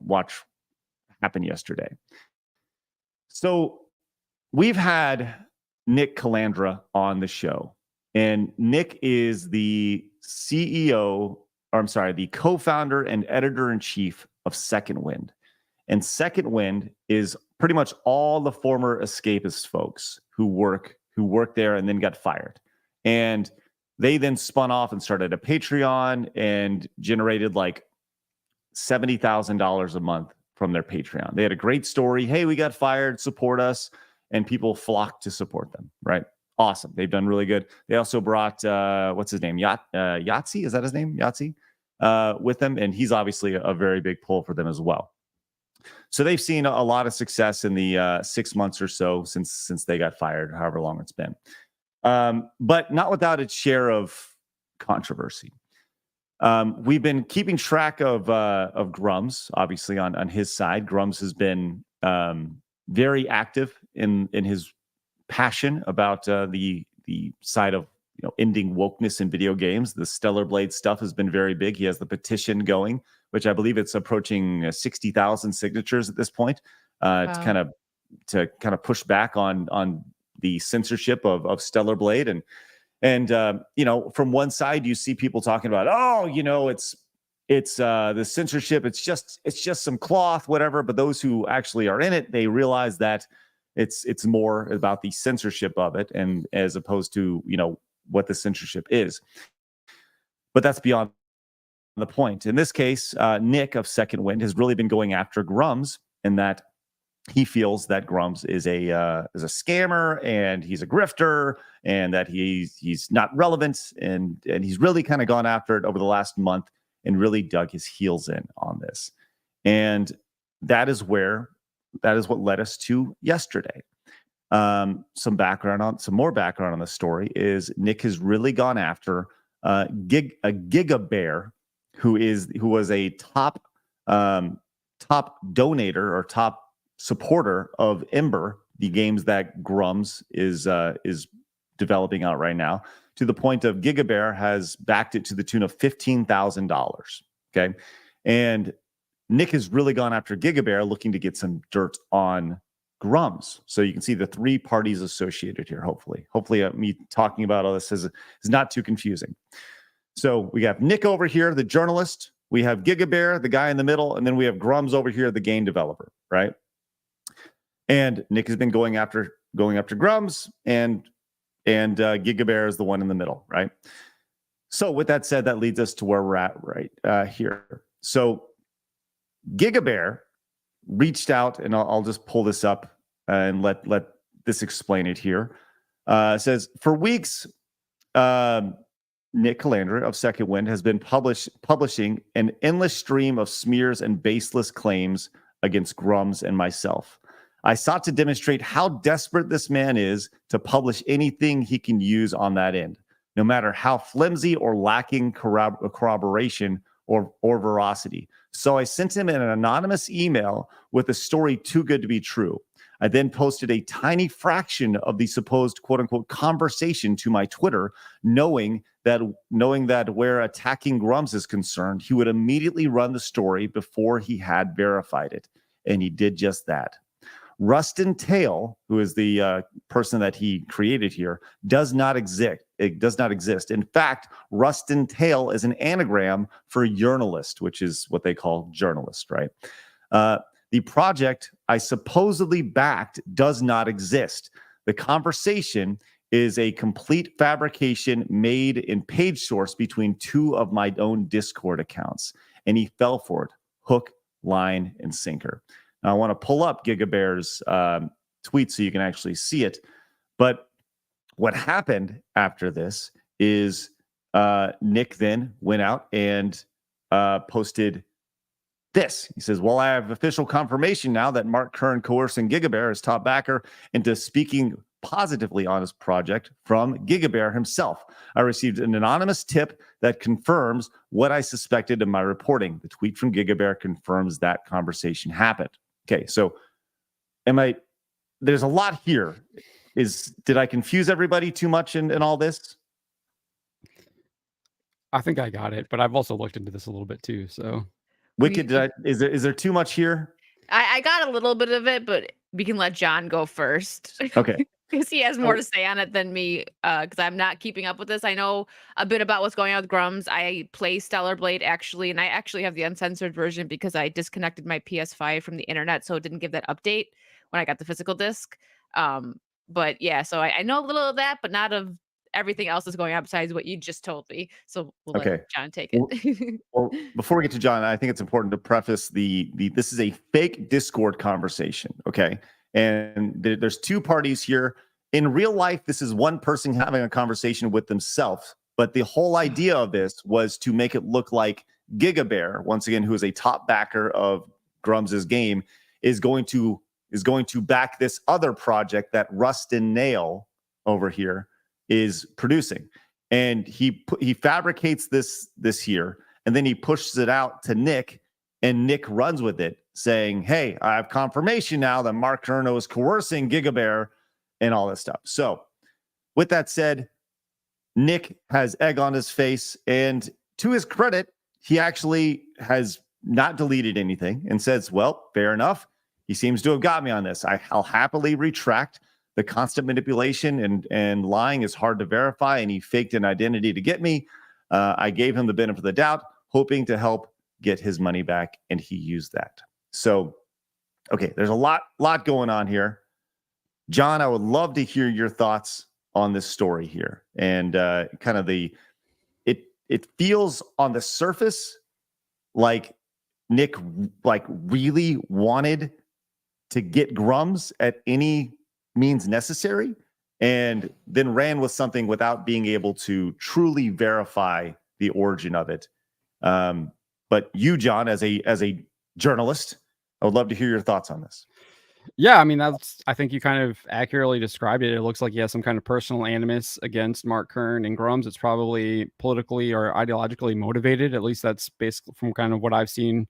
happen yesterday. So we've had Nick Calandra on the show, and Nick is the the co-founder and editor-in-chief of Second Wind. And Second Wind is pretty much all the former escapist folks who work there and then got fired. And they then spun off and started a Patreon and generated like $70,000 a month from their Patreon. They had a great story. Hey, we got fired, support us. And people flocked to support them, right? Awesome. They've done really good. They also brought, what's his name? Yahtzee? Is that his name? Yahtzee? With them. And he's obviously a very big pull for them as well. So they've seen a lot of success in the 6 months or so since they got fired, however long it's been. But not without its share of controversy. We've been keeping track of Grummz, obviously on his side. Grummz has been very active in his passion about the side of ending wokeness in video games. The Stellar Blade stuff has been very big. He has the petition going, which I believe it's approaching 60,000 signatures at this point. to kind of push back on the censorship of Stellar Blade. And from one side you see people talking about, it's the censorship, it's just some cloth, whatever. But those who actually are in it, they realize that it's more about the censorship of it, and as opposed to what the censorship is. But that's beyond the point. In this case, Nick of Second Wind has really been going after Grummz, in that he feels that Grummz is a scammer, and he's a grifter, and that he's not relevant, and he's really kind of gone after it over the last month and really dug his heels in on this. And that is what led us to yesterday. Some more background on the story is Nick has really gone after a Gigabear, who was a top donator or top supporter of Ember, the games that Grummz is developing out right now, to the point of Gigabear has backed it to the tune of $15,000. Okay, and Nick has really gone after Gigabear, looking to get some dirt on Grummz. So you can see the three parties associated here. Hopefully, me talking about all this is not too confusing. So we have Nick over here, the journalist. We have Gigabear, the guy in the middle, and then we have Grummz over here, the game developer, right? And Nick has been going after Grummz, and Gigabear is the one in the middle, right? So with that said, that leads us to where we're at right here. So Gigabear reached out, and I'll just pull this up and let this explain it here. It says, for weeks, Nick Calandra of Second Wind has been publishing an endless stream of smears and baseless claims against Grummz and myself. I sought to demonstrate how desperate this man is to publish anything he can use on that end, no matter how flimsy or lacking corroboration or veracity. So I sent him an anonymous email with a story too good to be true. I then posted a tiny fraction of the supposed quote-unquote conversation to my Twitter, knowing that where attacking Grummz is concerned, he would immediately run the story before he had verified it. And he did just that. Rustin Tail, who is the person that he created here, does not exist. It does not exist. In fact, Rustin Tail is an anagram for journalist, which is what they call journalist, right? The project I supposedly backed does not exist. The conversation is a complete fabrication made in page source between two of my own Discord accounts, and he fell for it, hook, line, and sinker. Now, I want to pull up Gigabear's tweet so you can actually see it. But what happened after this is Nick then went out and posted this. He says, well, I have official confirmation now that Mark Kern coercing Gigabear as top backer into speaking positively on his project from Gigabear himself. I received an anonymous tip that confirms what I suspected in my reporting. The tweet from Gigabear confirms that conversation happened. Okay, so there's a lot here. Did I confuse everybody too much in all this? I think I got it, but I've also looked into this a little bit too. So Wicked, is there too much here? I got a little bit of it, but we can let John go first. Okay. Because he has more to say on it than me, because I'm not keeping up with this. I know a bit about what's going on with Grummz. I play Stellar Blade, actually, and I actually have the uncensored version because I disconnected my PS5 from the internet, so it didn't give that update when I got the physical disc. But yeah, so I know a little of that, but not of everything else that's going on besides what you just told me. So we'll let John take it. Well, before we get to John, I think it's important to preface this is a fake Discord conversation, okay? And there's two parties here. In real life, this is one person having a conversation with themselves. But the whole idea of this was to make it look like Gigabear, once again, who is a top backer of Grummz's game, is going to back this other project that Rustin Nail over here is producing. And he fabricates this here, and then he pushes it out to Nick, and Nick runs with it, saying, hey, I have confirmation now that Mark Kerno is coercing Gigabear and all this stuff. So with that said, Nick has egg on his face, and to his credit, he actually has not deleted anything and says, well, fair enough. He seems to have got me on this. I'll happily retract. The constant manipulation and lying is hard to verify, and he faked an identity to get me. I gave him the benefit of the doubt, hoping to help get his money back, and he used that. So, okay, there's a lot going on here. John, I would love to hear your thoughts on this story here, and kind of it feels on the surface like Nick really wanted to get Grummz at any means necessary, and then ran with something without being able to truly verify the origin of it. But you, John, as a journalist, I would love to hear your thoughts on this. Yeah, I mean, I think you kind of accurately described it. It looks like he has some kind of personal animus against Mark Kern and Grummz. It's probably politically or ideologically motivated. At least that's basically from kind of what I've seen.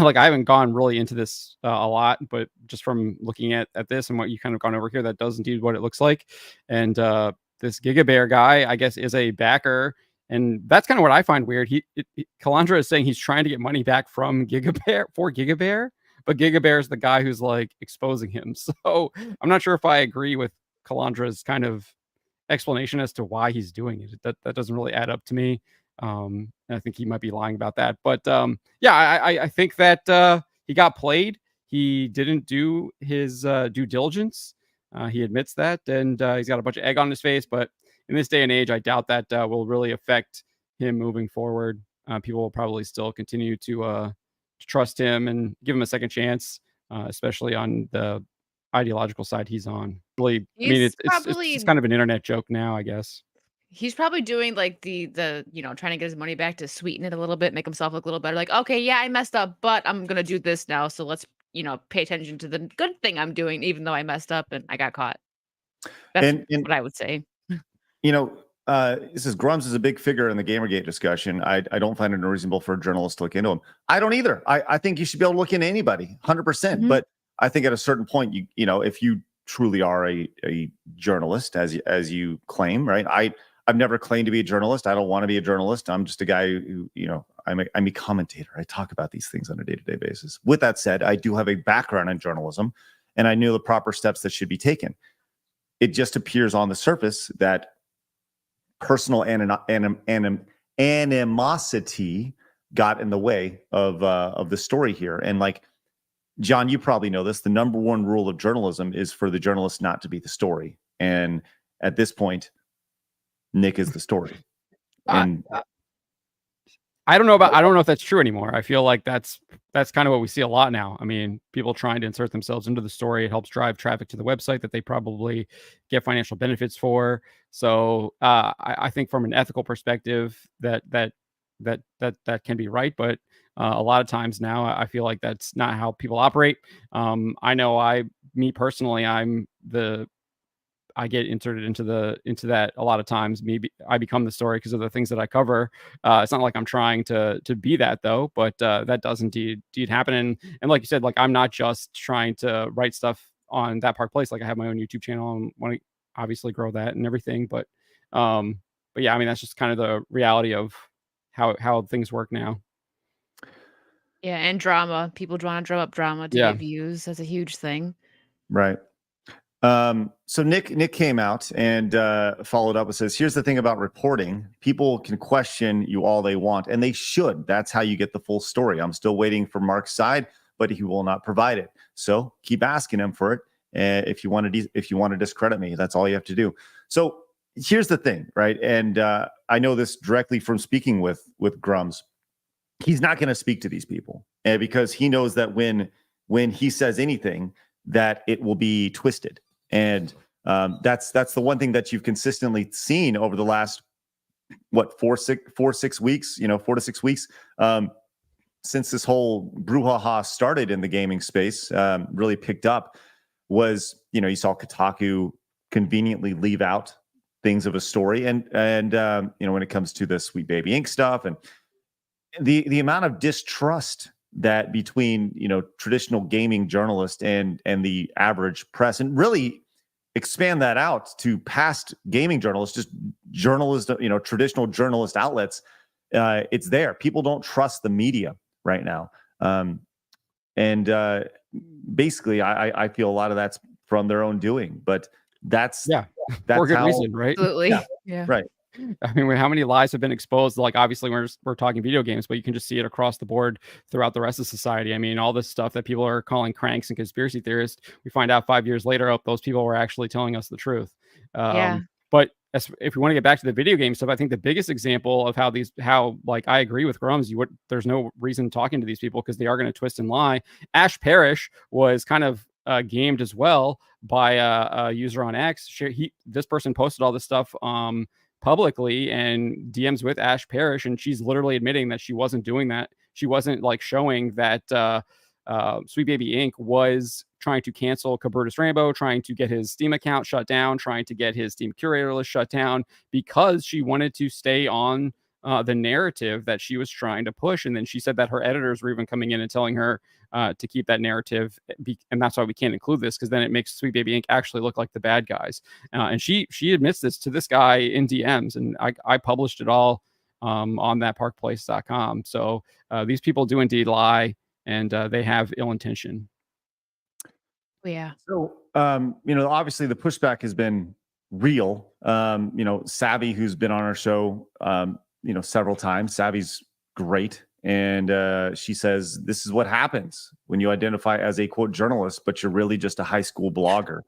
Like, I haven't gone really into this a lot, but just from looking at this and what you kind of gone over here, that does indeed what it looks like. And this GigaBear guy, I guess, is a backer. And that's kind of what I find weird. Calandra is saying he's trying to get money back from GigaBear for GigaBear. But GigaBear is the guy who's like exposing him. So I'm not sure if I agree with Calandra's kind of explanation as to why he's doing it. That doesn't really add up to me. And I think he might be lying about that. But yeah, I think that he got played. He didn't do his due diligence. He admits that, and he's got a bunch of egg on his face. But in this day and age, I doubt that will really affect him moving forward. People will probably still continue to trust him and give him a second chance, especially on the ideological side he's on. Really, I mean, it's kind of an internet joke now, I guess. He's probably doing like the trying to get his money back to sweeten it a little bit, make himself look a little better. Like, okay, yeah, I messed up, but I'm gonna do this now. So let's pay attention to the good thing I'm doing, even though I messed up and I got caught. That's what I would say. This is Grummz is a big figure in the Gamergate discussion. I don't find it unreasonable for a journalist to look into him. I don't either. I think you should be able to look into anybody, 100%. Mm-hmm. But I think at a certain point, if you truly are a journalist, as you claim, right? I've never claimed to be a journalist. I don't want to be a journalist. I'm just a guy who, I'm a commentator. I talk about these things on a day-to-day basis. With that said, I do have a background in journalism, and I knew the proper steps that should be taken. It just appears on the surface that personal animosity got in the way of the story here. And like, John, you probably know this, the number one rule of journalism is for the journalist not to be the story. And at this point, Nick is the story. And I don't know if that's true anymore. I feel like that's kind of what we see a lot now. I mean, people trying to insert themselves into the story. It helps drive traffic to the website that they probably get financial benefits for. So I think from an ethical perspective that can be right, but a lot of times now I feel like that's not how people operate. I know me personally, I get inserted into that a lot of times. Maybe I become the story because of the things that I cover. It's not like I'm trying to be that though, but that does indeed happen. And like you said, like, I'm not just trying to write stuff on That Park Place. Like, I have my own YouTube channel and want to obviously grow that and everything. But yeah, I mean, that's just kind of the reality of how things work now. Yeah, and drama. People want to drum up drama to get views. That's a huge thing. Right. So Nick came out and followed up and says, here's the thing about reporting. People can question you all they want, and they should. That's how you get the full story. I'm still waiting for Mark's side, but he will not provide it. So keep asking him for it. If you want to discredit me, that's all you have to do. So here's the thing, right? And I know this directly from speaking with Grummz. He's not going to speak to these people because he knows that when he says anything, that it will be twisted. And that's the one thing that you've consistently seen over the last 4 to 6 weeks, since this whole brouhaha started in the gaming space, really picked up, was, you saw Kotaku conveniently leave out things of a story, and when it comes to the Sweet Baby Inc. stuff, and the amount of distrust that between traditional gaming journalists and the average press, and really expand that out to past gaming journalists, just journalists, traditional journalist outlets. It's there. People don't trust the media right now, and basically, I feel a lot of that's from their own doing, but that's for good how, reason, right? Absolutely. Yeah. Yeah. right. I mean, how many lies have been exposed? Like, obviously, we're talking video games, but you can just see it across the board throughout the rest of society. I mean, all this stuff that people are calling cranks and conspiracy theorists, we find out 5 years later, oh, those people were actually telling us the truth. Yeah. But if we want to get back to the video game stuff, I think the biggest example of how like I agree with Grummz, there's no reason talking to these people because they are going to twist and lie. Ash Parrish was kind of gamed as well by a user on X. This person posted all this stuff publicly and DMs with Ash Parrish, and she's literally admitting that she wasn't doing that. She wasn't like showing that Sweet Baby Inc. was trying to cancel Cabertus Rainbow, trying to get his Steam account shut down, trying to get his Steam curator list shut down because she wanted to stay on the narrative that she was trying to push. And then she said that her editors were even coming in and telling her to keep that narrative. And that's why we can't include this, because then it makes Sweet Baby Inc. actually look like the bad guys. And she admits this to this guy in DMs. And I published it all on thatparkplace.com. So these people do indeed lie, and they have ill intention. Yeah. So, obviously the pushback has been real. Savvy, who's been on our show, several times. Savvy's great. And she says, this is what happens when you identify as a quote journalist, but you're really just a high school blogger.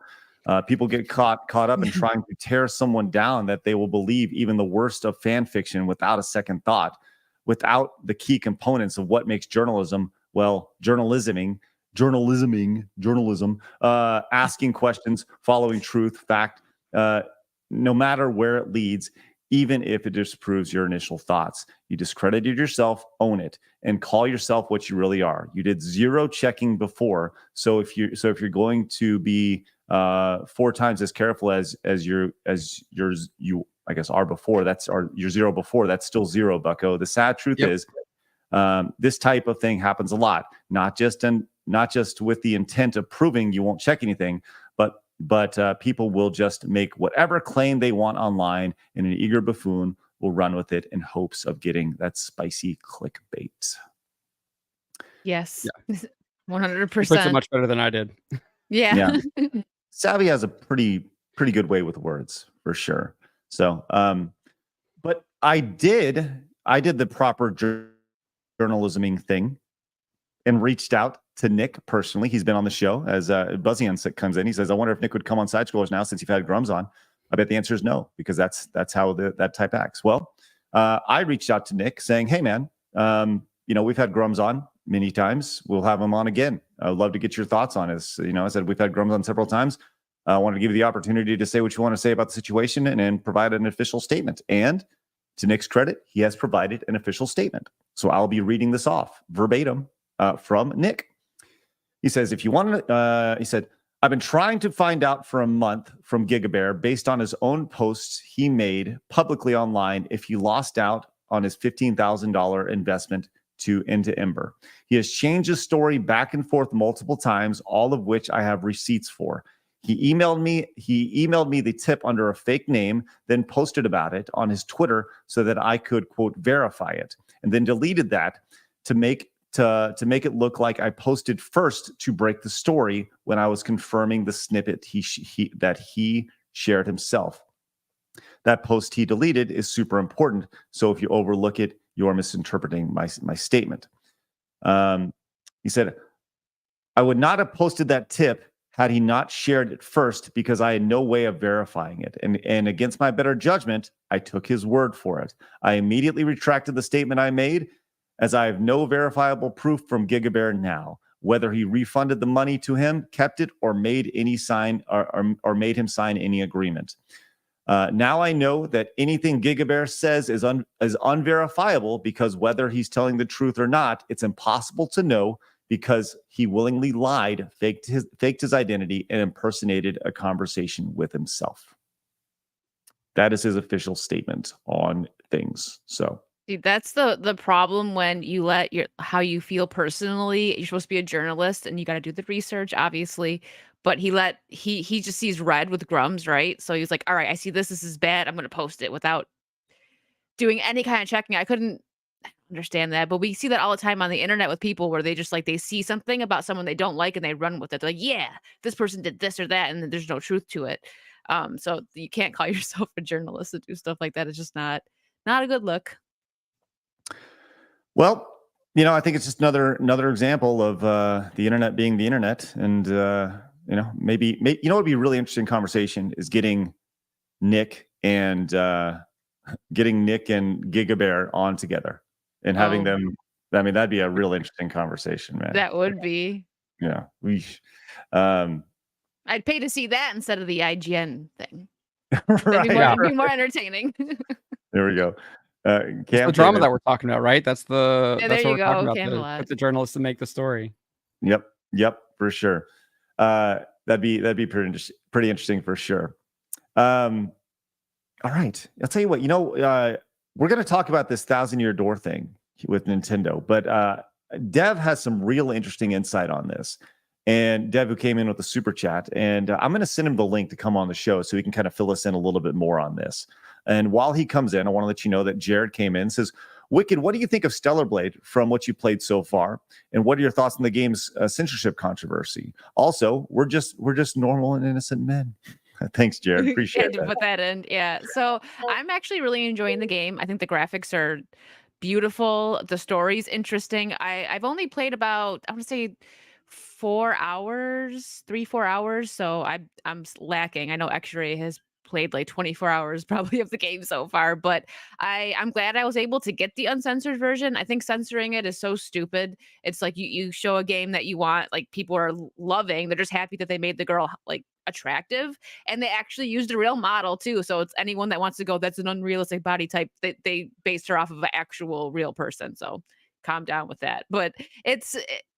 People get caught up in trying to tear someone down that they will believe even the worst of fan fiction without a second thought, without the key components of what makes journalism, journalism, asking questions, following truth, fact, no matter where it leads, even if it disproves your initial thoughts. You discredited yourself, own it, and call yourself what you really are. You did zero checking before. So if you're going to be 4 times as careful as you I guess are before, you're zero before, that's still zero, bucko. The sad truth is this type of thing happens a lot, not just with the intent of proving you won't check anything, but people will just make whatever claim they want online, and an eager buffoon will run with it in hopes of getting that spicy clickbait. Yes. Yeah. 100%. He puts it much better than I did. Yeah. Savvy has a pretty good way with words, for sure. So, but I did the proper journalisming thing and reached out to Nick personally. He's been on the show as Buzzy on comes in. He says, I wonder if Nick would come on Side Scrollers now since you've had Grummz on. I bet the answer is no, because that's how that type acts. Well, I reached out to Nick saying, hey man, we've had Grummz on many times. We'll have him on again. I would love to get your thoughts on this. I said, we've had Grummz on several times. I wanted to give you the opportunity to say what you want to say about the situation and provide an official statement. And to Nick's credit, he has provided an official statement. So I'll be reading this off verbatim from Nick. He says, if you want to, he said, I've been trying to find out for a month from Gigabear based on his own posts he made publicly online if he lost out on his $15,000 investment into Ember. He has changed his story back and forth multiple times, all of which I have receipts for. He emailed me the tip under a fake name, then posted about it on his Twitter so that I could, quote, verify it, and then deleted that to make it look like I posted first to break the story when I was confirming the snippet that he shared himself. That post he deleted is super important, so if you overlook it, you're misinterpreting my statement. He said, I would not have posted that tip had he not shared it first because I had no way of verifying it. And against my better judgment, I took his word for it. I immediately retracted the statement I made, as I have no verifiable proof from Gigabear now, whether he refunded the money to him, kept it, or made him sign any agreement. Now I know that anything Gigabear says is unverifiable, because whether he's telling the truth or not, it's impossible to know, because he willingly lied, faked his identity, and impersonated a conversation with himself. That is his official statement on things. So. Dude, that's the problem when you let how you feel personally. You're supposed to be a journalist and you got to do the research, obviously. But he just sees red with Grummz, right? So he was like, all right, I see this is bad. I'm going to post it without doing any kind of checking. understand that. But we see that all the time on the internet with people where they just like they see something about someone they don't like and they run with it. They're like, yeah, this person did this or that, and then there's no truth to it. So you can't call yourself a journalist to do stuff like that. It's just not a good look. Well, I think it's just another example of the internet being the internet, and maybe what'd be a really interesting conversation is getting Nick and Gigabear on together and having them. I mean, that'd be a real interesting conversation, man. That would be. Yeah, I'd pay to see that instead of the IGN thing. Right. It'd be more entertaining. There we go. It's the drama that we're talking about, right? That's what there we're you talking go, about. Camelot. The journalists to make the story. Yep, for sure. That'd be pretty interesting for sure. All right, I'll tell you what. We're going to talk about this 1,000-year door thing with Nintendo, but Dev has some real interesting insight on this. And Dev, who came in with a super chat, and I'm going to send him the link to come on the show so he can kind of fill us in a little bit more on this. And while he comes in, I want to let you know that Jared came in and says, Wicked, what do you think of Stellar Blade from what you played so far? And what are your thoughts on the game's censorship controversy? Also, we're just normal and innocent men. Thanks, Jared. Appreciate to put that in. Yeah. So I'm actually really enjoying the game. I think the graphics are beautiful. The story's interesting. I've only played about, I want to say 4 hours, 3-4 hours. So I'm lacking. I know X-Ray has played like 24 hours probably of the game so far, but I'm glad I was able to get the uncensored version. I think censoring it is so stupid. It's like you show a game that you want, like people are loving. They're just happy that they made the girl like attractive, and they actually used a real model too. So it's anyone that wants to go, that's an unrealistic body type, they based her off of an actual real person. So calm down with that. But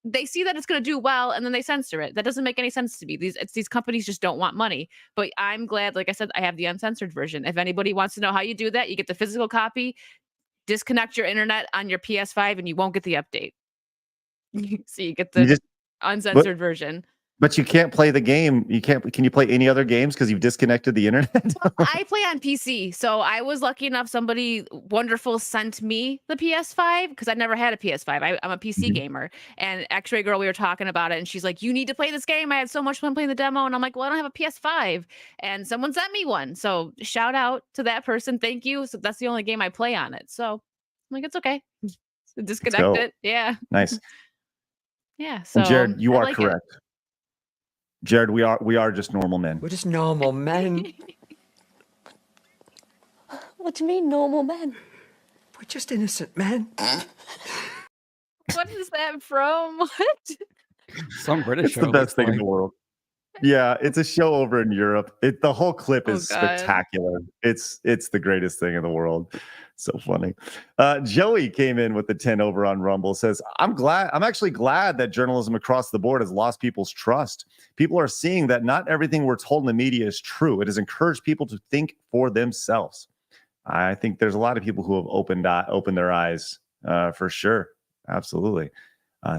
they see that it's going to do well, and then they censor it. That doesn't make any sense to me. These companies just don't want money. But I'm glad, like I said, I have the uncensored version. If anybody wants to know how you do that, you get the physical copy, disconnect your internet on your PS5, and you won't get the update. So you get the uncensored version. But you can't play the game. Can you play any other games because you've disconnected the internet? I play on PC. So I was lucky enough, somebody wonderful sent me the PS5 because I never had a PS5. I'm a PC gamer. And X-Ray Girl, we were talking about it, and she's like, you need to play this game. I had so much fun playing the demo. And I'm like, well, I don't have a PS5. And someone sent me one. So shout out to that person. Thank you. So that's the only game I play on it. So I'm like, it's okay. So disconnect it. Yeah. Nice. Yeah. So and Jared, you are like correct. Jared, we are just normal men. We're just normal men. What do you mean, normal men? We're just innocent men. What is that from? What? Some British It's show. the best thing in the world. Yeah, it's a show over in Europe. The whole clip is spectacular. It's the greatest thing in the world. So funny. Joey came in with the 10 over on Rumble, says, I'm actually glad that journalism across the board has lost people's trust. People are seeing that not everything we're told in the media is true. It has encouraged people to think for themselves. I think there's a lot of people who have opened their eyes for sure. Absolutely.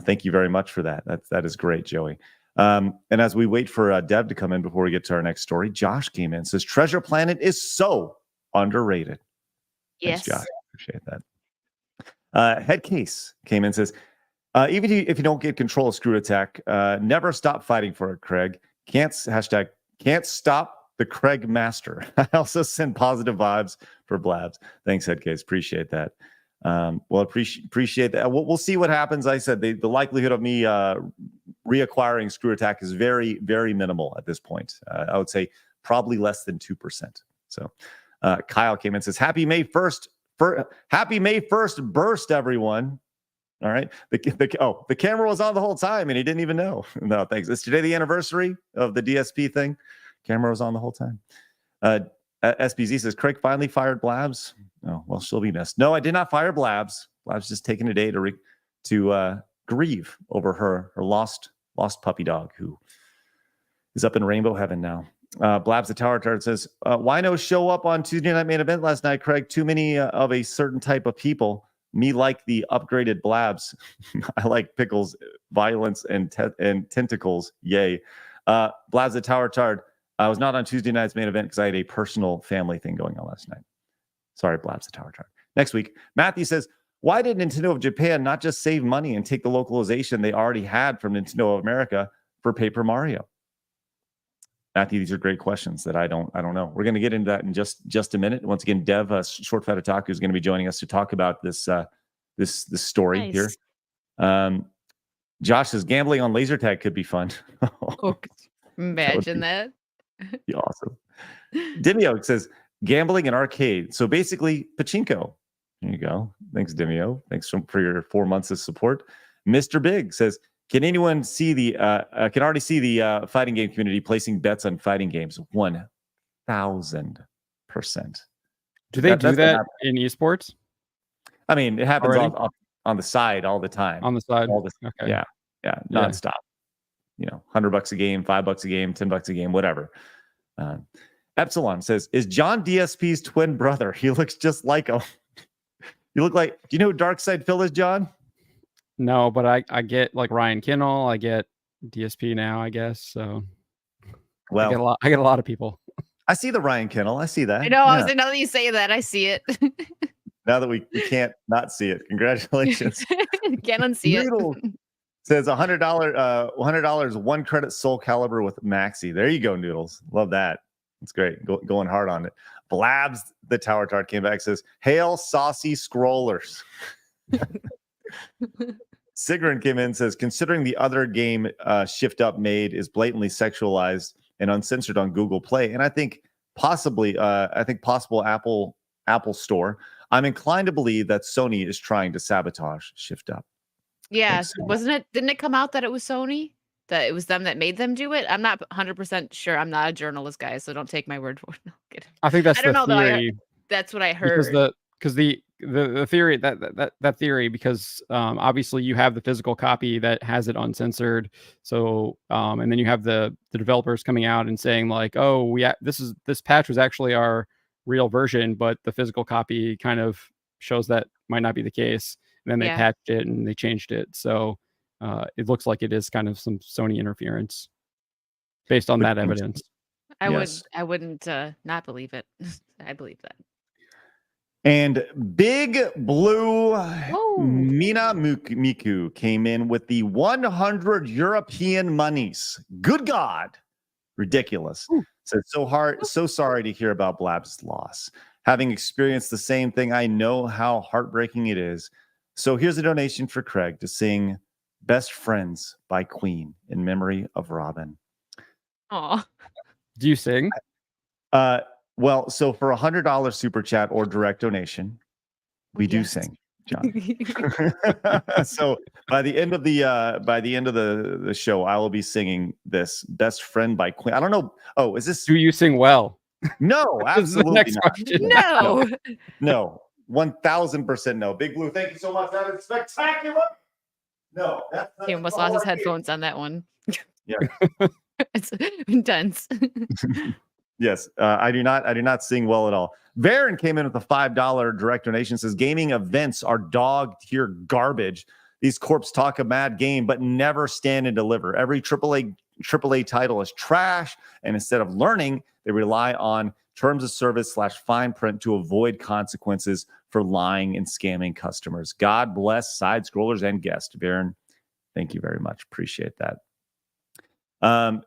Thank you very much for that. That is great, Joey. And as we wait for Deb to come in before we get to our next story, Josh came in and says, Treasure Planet is so underrated. Yes. Thanks, Josh. Appreciate that. Headcase came in and says, even if you don't get control of Screw Attack, never stop fighting for it, Craig. Can't stop the Craig Master. I also send positive vibes for Blabs. Thanks, Headcase. Appreciate that. Well, appreciate that. We'll see what happens. I said the likelihood of me reacquiring Screw Attack is very, very minimal at this point. I would say probably less than 2%. So Kyle came in and says, Happy May 1st. Happy May 1st burst, everyone. All right. The camera was on the whole time and he didn't even know. No, thanks. It's today the anniversary of the DSP thing. Camera was on the whole time. SBZ says, Craig finally fired Blabs. Oh, well, she'll be missed. No, I did not fire Blabs. Blabs just taking a day to grieve over her lost puppy dog who is up in rainbow heaven now. Blabs the Tower Tart says, why no show up on Tuesday Night Main Event last night, Craig? Too many of a certain type of people. Me like the upgraded Blabs. I like pickles, violence, and tentacles. Yay. Blabs the Tower Tart. I was not on Tuesday night's main event because I had a personal family thing going on last night. Sorry, Blabs the Tower Tart. Next week, Matthew says, Why did Nintendo of Japan not just save money and take the localization they already had from Nintendo of America for Paper Mario? Matthew, these are great questions that I don't know. We're going to get into that in just a minute. Once again, Dev, Short Fat Otaku, is going to be joining us to talk about this story here. Josh says gambling on laser tag could be fun. Oh, imagine that. Be awesome. Demio says gambling and arcade. So basically, pachinko. There you go. Thanks, Demio. Thanks for your 4 months of support. Mr. Big says, can anyone see can already see the fighting game community placing bets on fighting games? 1,000%. Do they do that in esports? I mean, it happens on the side all the time. On the side? Okay. Yeah, nonstop. You know, $100 a game, $5 a game, $10 a game, whatever. Epsilon says, is John DSP's twin brother? He looks just like him. You look like, do you know who Darkside Phil is, John? No, but I get like Ryan Kinnell. I get DSP now, I guess. So well, I get a lot of people. I see the Ryan Kinnell. I see that. I know. I was now that you say that, I see it. Now that we can't not see it. Congratulations. Can't unsee Noodle it. Says $100, 1 credit Soul Calibur with Maxi. There you go, Noodles. Love that. It's great. Going hard on it. Blabs, the Tower Tart, came back, says, hail saucy scrollers. Sigrun came in, says, considering the other game Shift Up made is blatantly sexualized and uncensored on Google Play, and I think possible Apple Store, I'm inclined to believe that Sony is trying to sabotage Shift Up. Yeah, wasn't it? Didn't it come out that it was Sony? That it was them that made them do it? I'm not 100% sure. I'm not a journalist, guy, so don't take my word for it. No, I think that's I don't the know, theory. That's what I heard. Because the theory that theory, because obviously you have the physical copy that has it uncensored. So and then you have the developers coming out and saying like, oh, this patch was actually our real version, but the physical copy kind of shows that might not be the case. And then they patched it and they changed it. So it looks like it is kind of some Sony interference based on that evidence. I wouldn't not believe it. I believe that. And Big Blue Mina Miku came in with the 100 European monies. Good God. Ridiculous. Said, so sorry to hear about Blabs' loss. Having experienced the same thing, I know how heartbreaking it is. So here's a donation for Craig to sing Best Friends by Queen in memory of Robin. Aw. Do you sing? Well, so for $100 super chat or direct donation, we do sing, John. So by the end of the show, I will be singing this Best Friend by Queen. I don't know. Oh, is this? Do you sing well? No, absolutely not. No, 1,000% no. Big Blue, thank you so much. That is spectacular. No, that's He almost lost his headphones on that one. Yeah, it's intense. Yes, I do not sing well at all. Varen came in with a $5 direct donation. Says gaming events are dog tier garbage. These corps talk a mad game, but never stand and deliver. Every AAA title is trash, and instead of learning, they rely on terms of service / fine print to avoid consequences for lying and scamming customers. God bless side scrollers and guests. Varen, thank you very much. Appreciate that.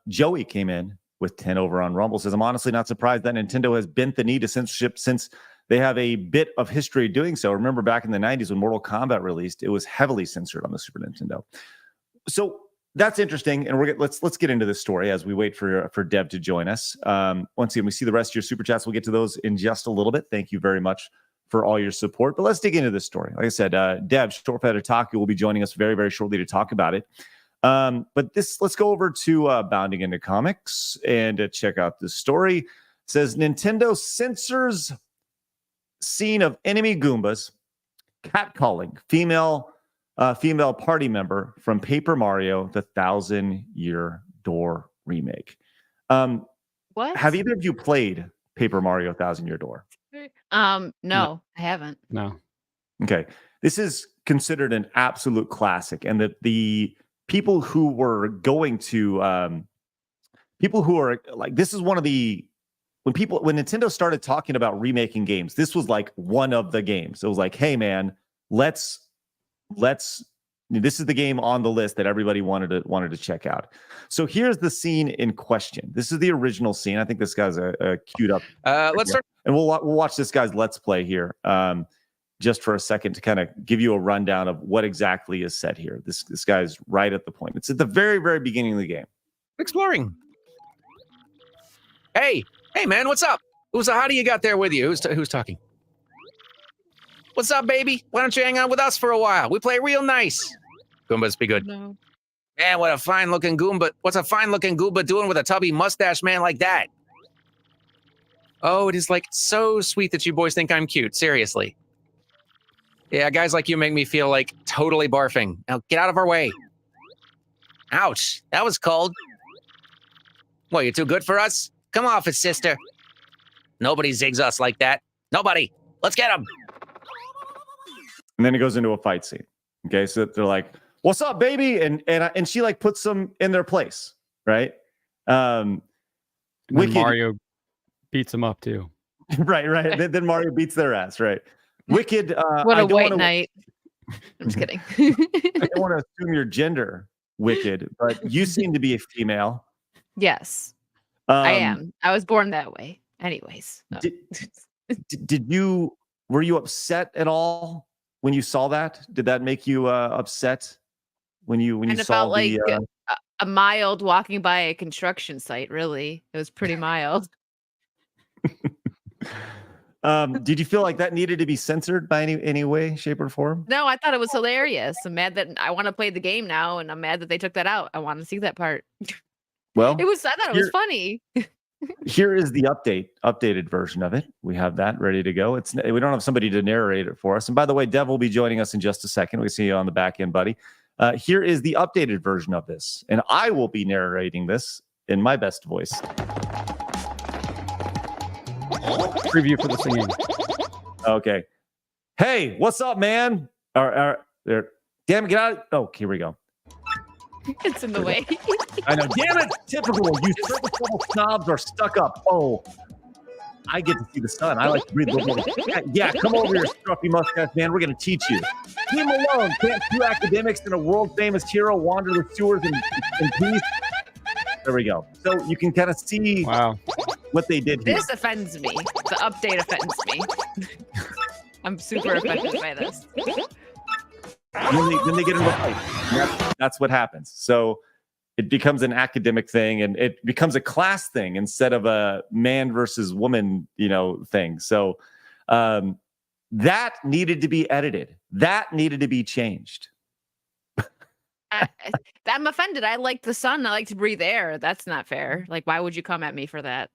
Joey came in with 10 over on Rumble. Says, I'm honestly not surprised that Nintendo has bent the knee to censorship since they have a bit of history doing so. Remember back in the 90s when Mortal Kombat released, it was heavily censored on the Super Nintendo. So that's interesting. And let's get into this story as we wait for Dev to join us. Once again, we see the rest of your super chats. We'll get to those in just a little bit. Thank you very much for all your support. But let's dig into this story. Like I said, Dev, Short Fat Otaku, will be joining us very, very shortly to talk about it. But let's go over to Bounding into Comics and check out this story. It says Nintendo censors scene of enemy Goombas catcalling female party member from Paper Mario: The 1,000-Year Door remake. What? Have either of you played Paper Mario: 1,000-Year Door? No, I haven't. No. Okay, this is considered an absolute classic, and the people who were going to people who are like, this is one of the when Nintendo started talking about remaking games, this was like one of the games. It was like, hey man, let's this is the game on the list that everybody wanted to check out. So here's the scene in question. This is the original scene. I think this guy's queued up. Let's start. And we'll watch this guy's let's play here. Just for a second to kind of give you a rundown of what exactly is said here. This guy's right at the point. It's at the very, very beginning of the game. Exploring. Hey, man, what's up? How do you got there with you? Who's talking? What's up, baby? Why don't you hang out with us for a while? We play real nice. Goombas, be good. No. Man, what a fine-looking Goomba. What's a fine-looking Goomba doing with a tubby mustache man like that? Oh, it is like so sweet that you boys think I'm cute. Seriously. Yeah, guys like you make me feel like totally barfing. Now get out of our way. Ouch, that was cold. What, you're too good for us? Come off it, sister. Nobody zigs us like that. Nobody. Let's get him. And then it goes into a fight scene. Okay, so they're like, "What's up, baby?" And she like puts them in their place, right? And then Mario beats him up too. right. Then Mario beats their ass, right? Wicked. What a white knight. I'm just kidding. I don't want to assume your gender, Wicked, but you seem to be a female. Yes, I am. I was born that way. Anyways. Were you upset at all when you saw that? Did that make you upset when you and it saw felt like a mild walking by a construction site, really. It was pretty mild. Did you feel like that needed to be censored by any way, shape, or form? No, I thought it was hilarious. I'm mad that I want to play the game now, and I'm mad that they took that out. I want to see that part. Well, I thought it was funny. Here is the updated version of it. We have that ready to go. We don't have somebody to narrate it for us. And by the way, Dev will be joining us in just a second. We see you on the back end, buddy. Here is the updated version of this, and I will be narrating this in my best voice. Preview for the singing. Okay. Hey, what's up, man? There. Damn it, get out. Oh, here we go. It's in the way. I know. Damn it. Typical. You surface level snobs are stuck up. Oh, I get to see the sun. I like to breathe a little. Yeah, come over here, scruffy mustache man. We're going to teach you. Leave him alone. Can't two academics and a world-famous hero wander the sewers in peace? There we go. So you can kind of see what they did here. This offends me. The update offends me. I'm super offended by this. Then they get into a fight. That's what happens. So it becomes an academic thing, and it becomes a class thing instead of a man versus woman, thing. So that needed to be edited. That needed to be changed. I'm offended. I like the sun. I like to breathe air. That's not fair. Like, why would you come at me for that?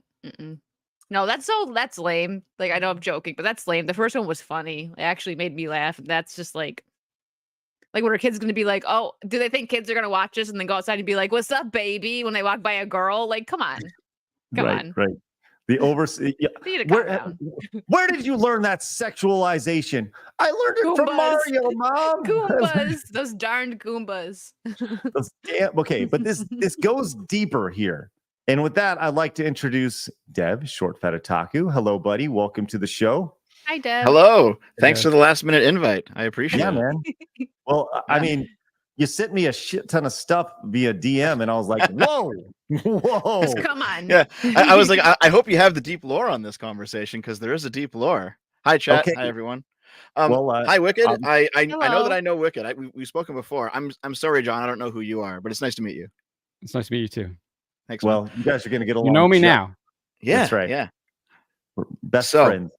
No, that's lame. Like, I know I'm joking, but that's lame. The first one was funny. It actually made me laugh. That's just like what are kids going to be like? Oh, do they think kids are going to watch this and then go outside and be like, "What's up, baby?" when they walk by a girl? Like, come on. Right. The where did you learn that sexualization? I learned it from Mario, Mom. Goombas, those darned Goombas. Okay, but this goes deeper here. And with that, I'd like to introduce Dev, Short Fat Otaku. Hello, buddy. Welcome to the show. Hi, Dev. Hello. Thanks for the last minute invite. I appreciate it. Yeah, man. Well, I mean, you sent me a shit ton of stuff via DM, and I was like, whoa. Just come on. Yeah, I was like, I hope you have the deep lore on this conversation, because there is a deep lore. Hi, chat. Okay. Hi, everyone. Hi, Wicked. I know that I know Wicked. We've spoken before. I'm sorry, John. I don't know who you are, but it's nice to meet you. It's nice to meet you too. Thanks. Well, you guys are going to get along. You know me now. Yeah, that's right. Yeah, we're best friends.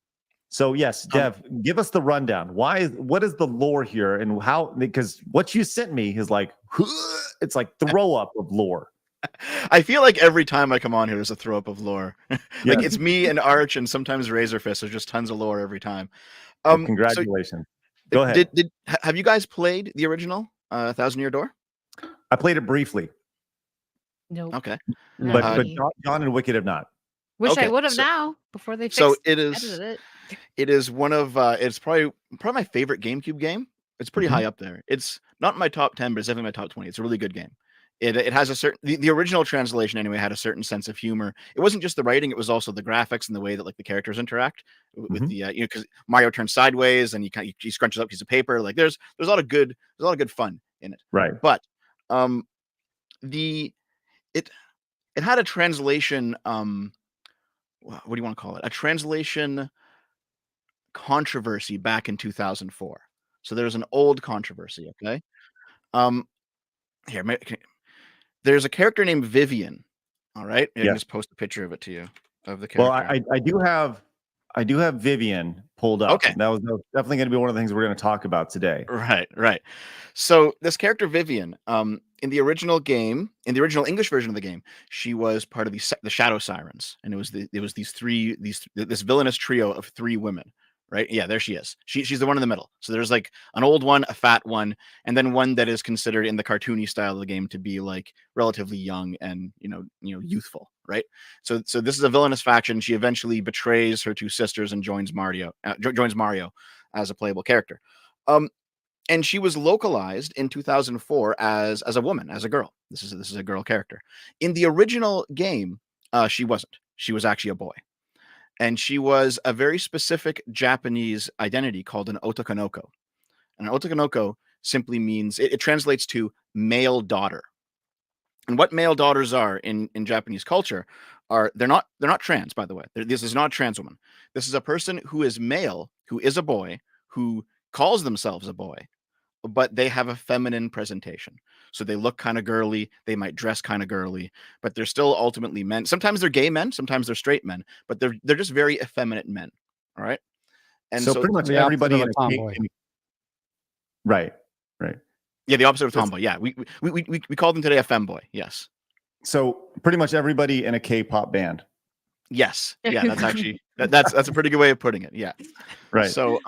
So yes, Dev, give us the rundown. What is the lore here, and how? Because what you sent me is like, it's like throw up of lore. I feel like every time I come on here, there's a throw up of lore. Like it's me and Arch, and sometimes Razorfist. There's just tons of lore every time. Well, congratulations. Go ahead. Have you guys played the original Thousand Year Door? I played it briefly. No. Okay. But John and Wicked have not. Wish I would have now before they fixed it. It is one of it's probably my favorite GameCube game. It's pretty high up there. It's not in my top 10, but it's definitely my top 20. It's a really good game. it has a certain the original translation anyway had a certain sense of humor. It wasn't just the writing; it was also the graphics and the way that like the characters interact with the because Mario turns sideways and he scrunches up a piece of paper. Like there's a lot of good fun in it. Right. But it had a translation. What do you want to call it? A translation controversy back in 2004. So there's an old controversy. Okay. Here. There's a character named Vivian. All right. I can just post a picture of it to you of the character. Well, I do have Vivian pulled up. Okay. That was definitely going to be one of the things we're going to talk about today. Right. So this character Vivian, in the original game, in the original English version of the game, she was part of the Shadow Sirens, and it was this villainous trio of 3 women. Right? Yeah, there she is. She's the one in the middle. So there's like an old one, a fat one, and then one that is considered in the cartoony style of the game to be like relatively young and youthful, right? So this is a villainous faction. She eventually betrays her 2 sisters and joins Mario as a playable character. And she was localized in 2004 as a woman, as a girl. This is a girl character. In the original game, she wasn't. She was actually a boy. And she was a very specific Japanese identity called an otokonoko. And an otokonoko simply means, it translates to male daughter. And what male daughters are in Japanese culture are, they're not trans, by the way. This is not a trans woman. This is a person who is male, who is a boy, who calls themselves a boy, but they have a feminine presentation. So they look kind of girly. They might dress kind of girly, but they're still ultimately men. Sometimes they're gay men. Sometimes they're straight men, but they're just very effeminate men. All right. And so pretty much everybody in a tomboy. Right. Yeah, the opposite of tomboy. Yeah, we call them today a femboy. Yes. So pretty much everybody in a K-pop band. Yes. Yeah, that's actually that's a pretty good way of putting it. Yeah. Right. So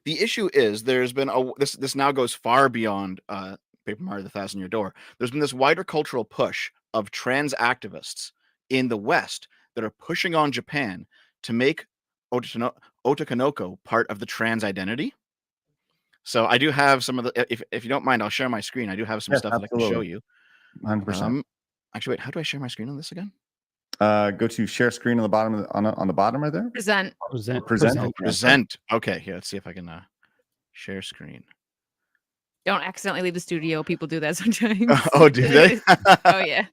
the issue is there's been this now goes far beyond Paper Mario: The Thousand-Year Door. There's been this wider cultural push of trans activists in the West that are pushing on Japan to make otokonoko part of the trans identity. So I do have some of the. If you don't mind, I'll share my screen. I do have some stuff that I can show you. 100%. Actually, wait. How do I share my screen on this again? Go to share screen on the bottom on the bottom right there. Present. Okay, here. Let's see if I can share screen. Don't accidentally leave the studio. People do that sometimes. Oh, do they? Oh yeah.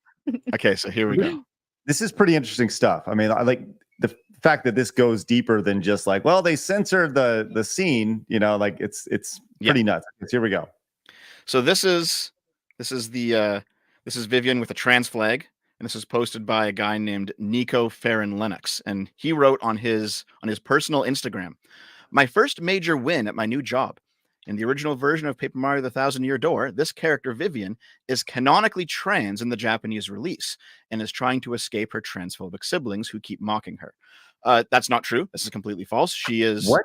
Okay, so here we go. This is pretty interesting stuff. I mean, I like the fact that this goes deeper than just like, well, they censored the scene. Like it's pretty nuts. Here we go. So this is Vivian with a trans flag. And this is posted by a guy named Nico Farron Lennox. And he wrote on his personal Instagram, "My first major win at my new job. In the original version of Paper Mario: The Thousand-Year Door, this character, Vivian, is canonically trans in the Japanese release and is trying to escape her transphobic siblings who keep mocking her." That's not true. This is completely false. She is what?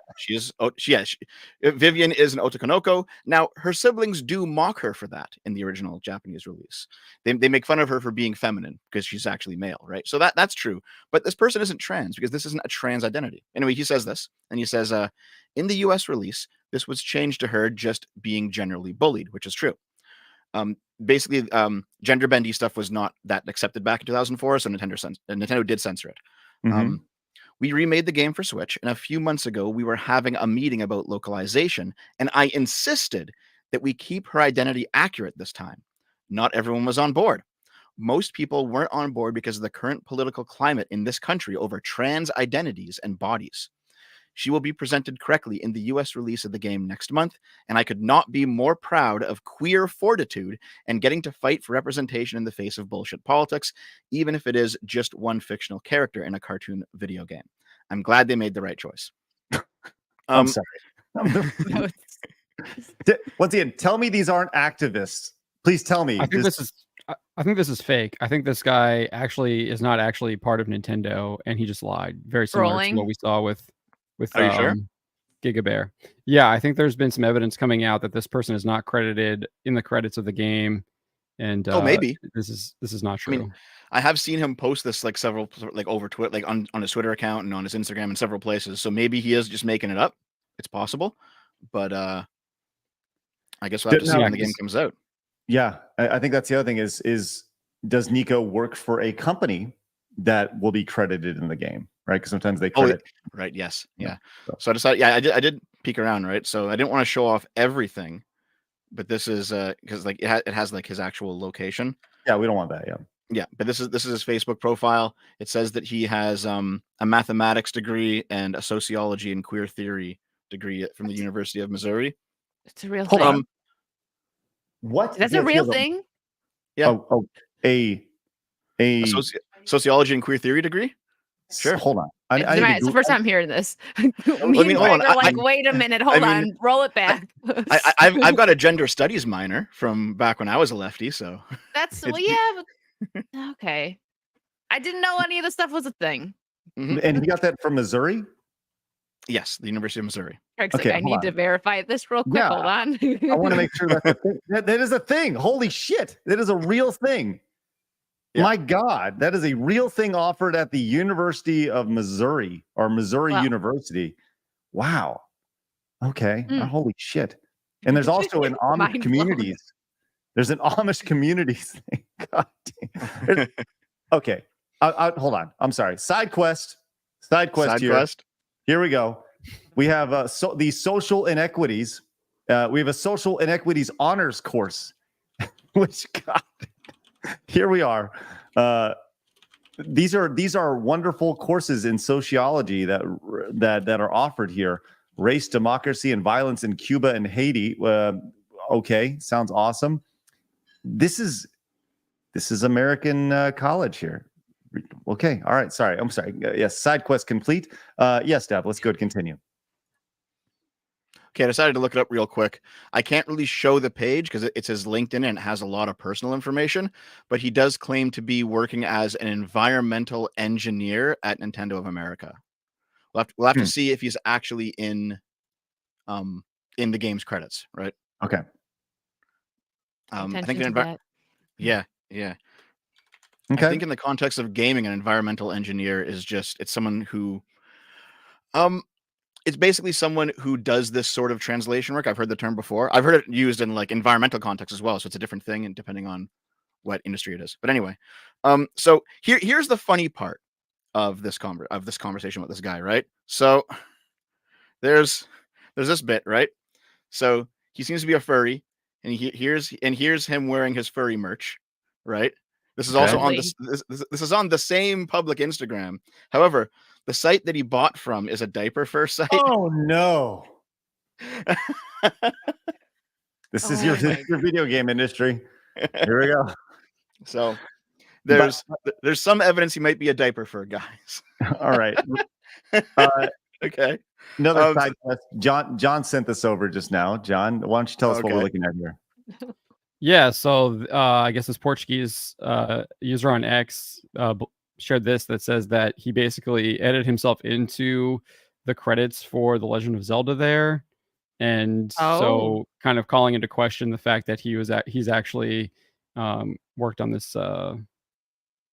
Vivian is an otokonoko. Now, her siblings do mock her for that in the original Japanese release. They make fun of her for being feminine because she's actually male, right? So that's true. But this person isn't trans because this isn't a trans identity. Anyway, he says this, and he says, in the US release, this was changed to her just being generally bullied, which is true. Basically, gender bendy stuff was not that accepted back in 2004, so Nintendo did censor it. Mm-hmm. We remade the game for Switch, and a few months ago, we were having a meeting about localization, and I insisted that we keep her identity accurate this time. Not everyone was on board. Most people weren't on board because of the current political climate in this country over trans identities and bodies. She will be presented correctly in the US release of the game next month, and I could not be more proud of queer fortitude and getting to fight for representation in the face of bullshit politics, even if it is just one fictional character in a cartoon video game. I'm glad they made the right choice. I'm sorry. Once again, tell me these aren't activists. Please tell me. I think this is fake. I think this guy actually is not actually part of Nintendo, and he just lied. Very similar to what we saw with Are you sure? Giga Bear. Yeah, I think there's been some evidence coming out that this person is not credited in the credits of the game, and maybe this is not true. I mean, I have seen him post this over Twitter, like on his Twitter account and on his Instagram and several places. So maybe he is just making it up. It's possible, but I guess we'll have to see when the game comes out. Yeah, I think that's the other thing is does Nico work for a company that will be credited in the game, right? Because sometimes they credit. Right. Yes. Yeah. So I decided. Yeah, I did peek around, right? So I didn't want to show off everything, but this is because like it has like his actual location. Yeah, we don't want that. Yeah. Yeah, but this is his Facebook profile. It says that he has a mathematics degree and a sociology and queer theory degree from the University of Missouri. It's a real thing. What? That's a real thing. Yeah. A sociology and queer theory degree. Sure. Hold on. It's the first time I'm hearing this. Hold on. Wait a minute. Hold on. Roll it back. I've got a gender studies minor from back when I was a lefty, so that's but, okay. I didn't know any of this stuff was a thing. Mm-hmm. And you got that from Missouri? Yes, the University of Missouri. Craig's like, I need to verify this real quick. Yeah. Hold on. I want to make sure that's a thing. That is a thing. Holy shit. That is a real thing. Yeah. My God, that is a real thing offered at the University of Missouri or Missouri University. Wow. Okay. Holy shit. And there's also an Amish communities. There's an Amish communities thing. God damn. Okay. Hold on. I'm sorry. Side quest here. Here we go. We have these social inequities. We have a social inequities honors course, which God. Here we are. These are wonderful courses in sociology that are offered here. Race, democracy, and violence in Cuba and Haiti. Okay, sounds awesome. This is American college here. Okay, all right. Sorry, I'm sorry. Yes, side quest complete. Yes, Dev. Let's go. Continue. Okay, I decided to look it up real quick. I can't really show the page because it says LinkedIn and it has a lot of personal information, but he does claim to be working as an environmental engineer at Nintendo of America. We'll have to see if he's actually in the game's credits, right? Okay. I think yeah. Okay. I think in the context of gaming, an environmental engineer is it's someone who it's basically someone who does this sort of translation work. I've heard the term before. I've heard it used in like environmental context as well. So it's a different thing and depending on what industry it is. But anyway, so here's the funny part of this conversation with this guy, right? So there's this bit, right? So he seems to be a furry, and here's him wearing his furry merch, right? This is also on this is on the same public Instagram. However, the site that he bought from is a diaper fur site. Oh no! This is your video game industry. Here we go. So there's some evidence he might be a diaper fur, guys. All right. Okay. Another side quest. John sent this over just now. John, why don't you tell us what we're looking at here? Yeah, so I guess this Portuguese user on X shared this that says that he basically edited himself into the credits for The Legend of Zelda there, and so kind of calling into question the fact that he's actually worked on this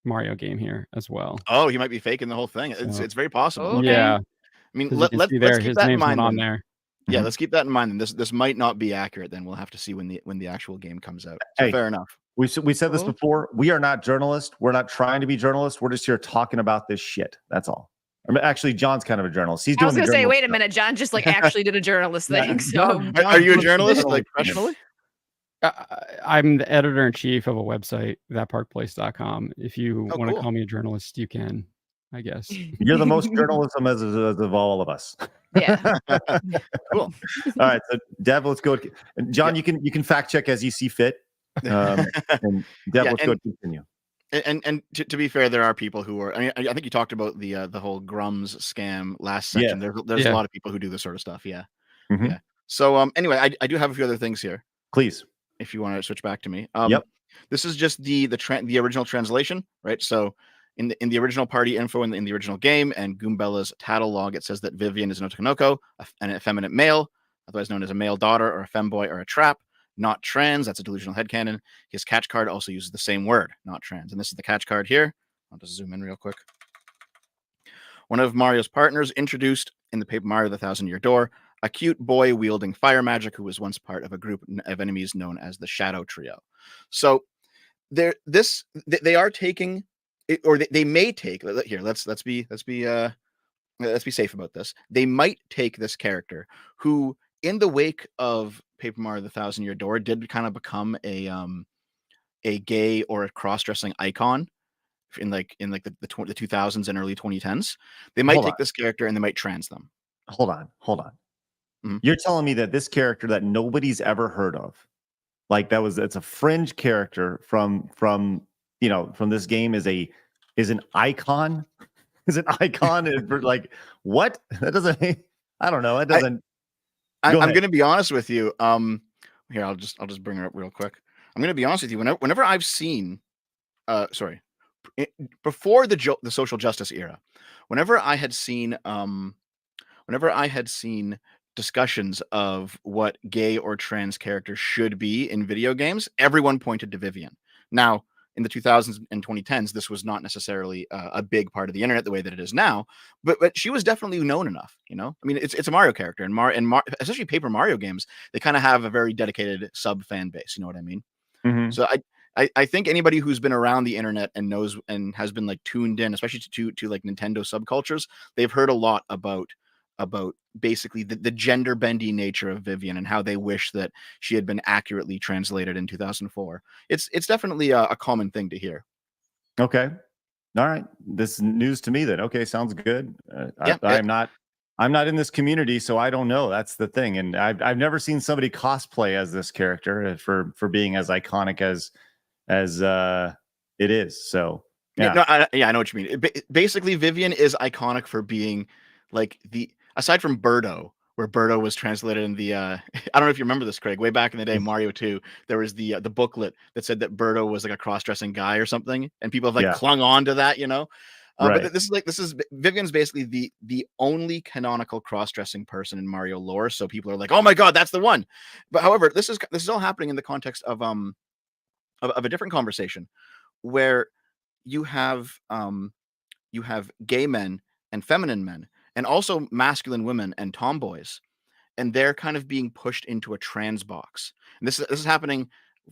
Mario game here as well. Oh, he might be faking the whole thing. It's very possible. Okay. Yeah, I mean, let's keep that in mind. On there. Yeah, let's keep that in mind. And this might not be accurate. Then we'll have to see when the actual game comes out. So fair enough. We said this before. We are not journalists. We're not trying to be journalists. We're just here talking about this shit. That's all. I mean, actually, John's kind of a journalist. I was going to say, wait a minute. John just like actually did a journalist thing. So are you a journalist, like professionally? I'm the editor in chief of a website, thatparkplace.com. If you want to call me a journalist, you can. I guess you're the most journalism as of all of us. Yeah. Cool. All right, so Dev, let's go. John, you can fact check as you see fit. And Dev, let's go continue. And to be fair, there are people who are. I mean, I think you talked about the whole Grummz scam last section. Yeah. There's a lot of people who do this sort of stuff. Yeah. Mm-hmm. Yeah. So anyway, I do have a few other things here. Please, if you want to switch back to me. Yep. This is just the original translation, right? So. In the original party info in the original game and Goombella's tattle log, it says that Vivian is an Otokonoko, an effeminate male, otherwise known as a male daughter or a femboy or a trap, not trans. That's a delusional headcanon. His catch card also uses the same word, not trans. And this is the catch card here. I'll just zoom in real quick. One of Mario's partners introduced in the Paper Mario: The Thousand Year Door, a cute boy wielding fire magic who was once part of a group of enemies known as the Shadow Trio. So they are taking it, or they may take here. Let's be safe about this. They might take this character who, in the wake of Paper Mario: The Thousand-Year Door, did kind of become a gay or a cross-dressing icon in the 2000s and early 2010s. They might take this character and they might trans them. Hold on. Mm-hmm. You're telling me that this character that nobody's ever heard of, like it's a fringe character from this game, is an icon? Is an icon? Like, what? That doesn't. I don't know. It doesn't. I'm going to be honest with you. Here, I'll just bring her up real quick. I'm going to be honest with you. Whenever I've seen, before the social justice era, whenever I had seen discussions of what gay or trans characters should be in video games, everyone pointed to Vivian. Now, in the 2000s and 2010s, this was not necessarily a big part of the internet the way that it is now, but she was definitely known enough. I mean, it's a Mario character, and especially Paper Mario games, they kind of have a very dedicated sub fan base. You know what I mean? Mm-hmm. So I think anybody who's been around the internet and knows and has been like tuned in, especially to like Nintendo subcultures, they've heard a lot about basically the gender bendy nature of Vivian and how they wish that she had been accurately translated in 2004. It's definitely a common thing to hear. Okay. All right. This is news to me then. Okay. Sounds good. I'm not in this community, so I don't know. That's the thing. And I've never seen somebody cosplay as this character for being as iconic as it is. So yeah. I know what you mean. Basically, Vivian is iconic for being like aside from Birdo, where Birdo was translated in the I don't know if you remember this, Craig, way back in the day, Mario 2, there was the booklet that said that Birdo was like a cross-dressing guy or something, and people have clung on to that, Right. But this is Vivian's basically the only canonical cross-dressing person in Mario lore, so people are like, oh my god, that's the one. But however, this is all happening in the context of a different conversation, where you have gay men and feminine men, and also masculine women and tomboys, and they're kind of being pushed into a trans box. And this is happening.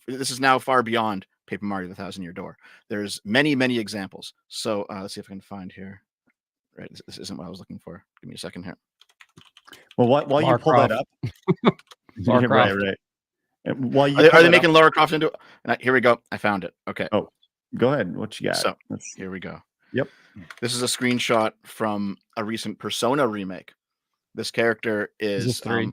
This is now far beyond Paper Mario: The Thousand-Year Door. There's many examples. So let's see if I can find here. Right, this isn't what I was looking for. Give me a second here. Well, while you pull that up, right. While you are they making Lara Croft into? Here we go. I found it. Okay. Oh, go ahead. What you got? So here we go. Yep. This is a screenshot from a recent Persona remake. This character is Persona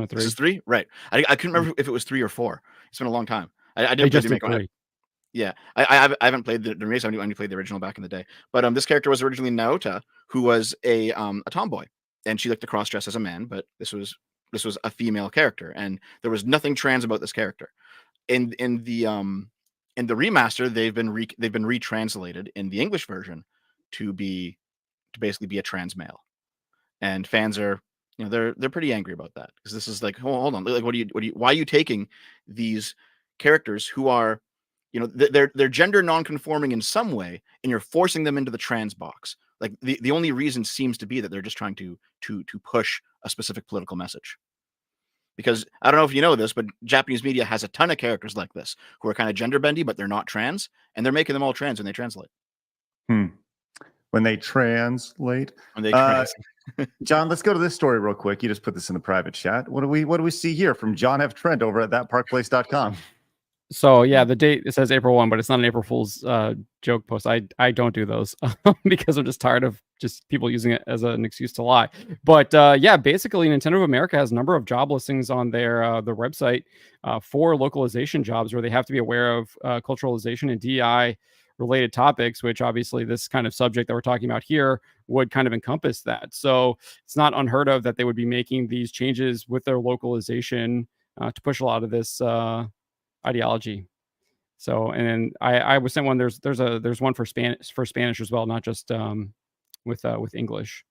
3. This is 3, right? I couldn't remember if it was 3 or 4. It's been a long time. I didn't play the remake on it. Yeah, I haven't played the remake. I only played the original back in the day. But this character was originally Naota, who was a tomboy, and she liked to cross dress as a man. But this was a female character, and there was nothing trans about this character. In the remaster, they've been retranslated in the English version to basically be a trans male, and fans are they're pretty angry about that, because this is like, hold on, like why are you taking these characters who are they're gender non-conforming in some way, and you're forcing them into the trans box? Like the only reason seems to be that they're just trying to push a specific political message. Because I don't know if you know this, but Japanese media has a ton of characters like this who are kind of gender bendy, but they're not trans, and they're making them all trans when they translate. When they translate. John, let's go to this story real quick. You just put this in the private chat. What do we see here from John F. Trent over at thatparkplace.com? So yeah, the date, it says April 1, but it's not an April Fool's joke post. I don't do those because I'm just tired of just people using it as an excuse to lie. But yeah, basically Nintendo of America has a number of job listings on their website for localization jobs, where they have to be aware of culturalization and DEI related topics, which obviously this kind of subject that we're talking about here would kind of encompass that. So it's not unheard of that they would be making these changes with their localization to push a lot of this ideology. So, and then I was sent one. There's one for Spanish as well, not just with English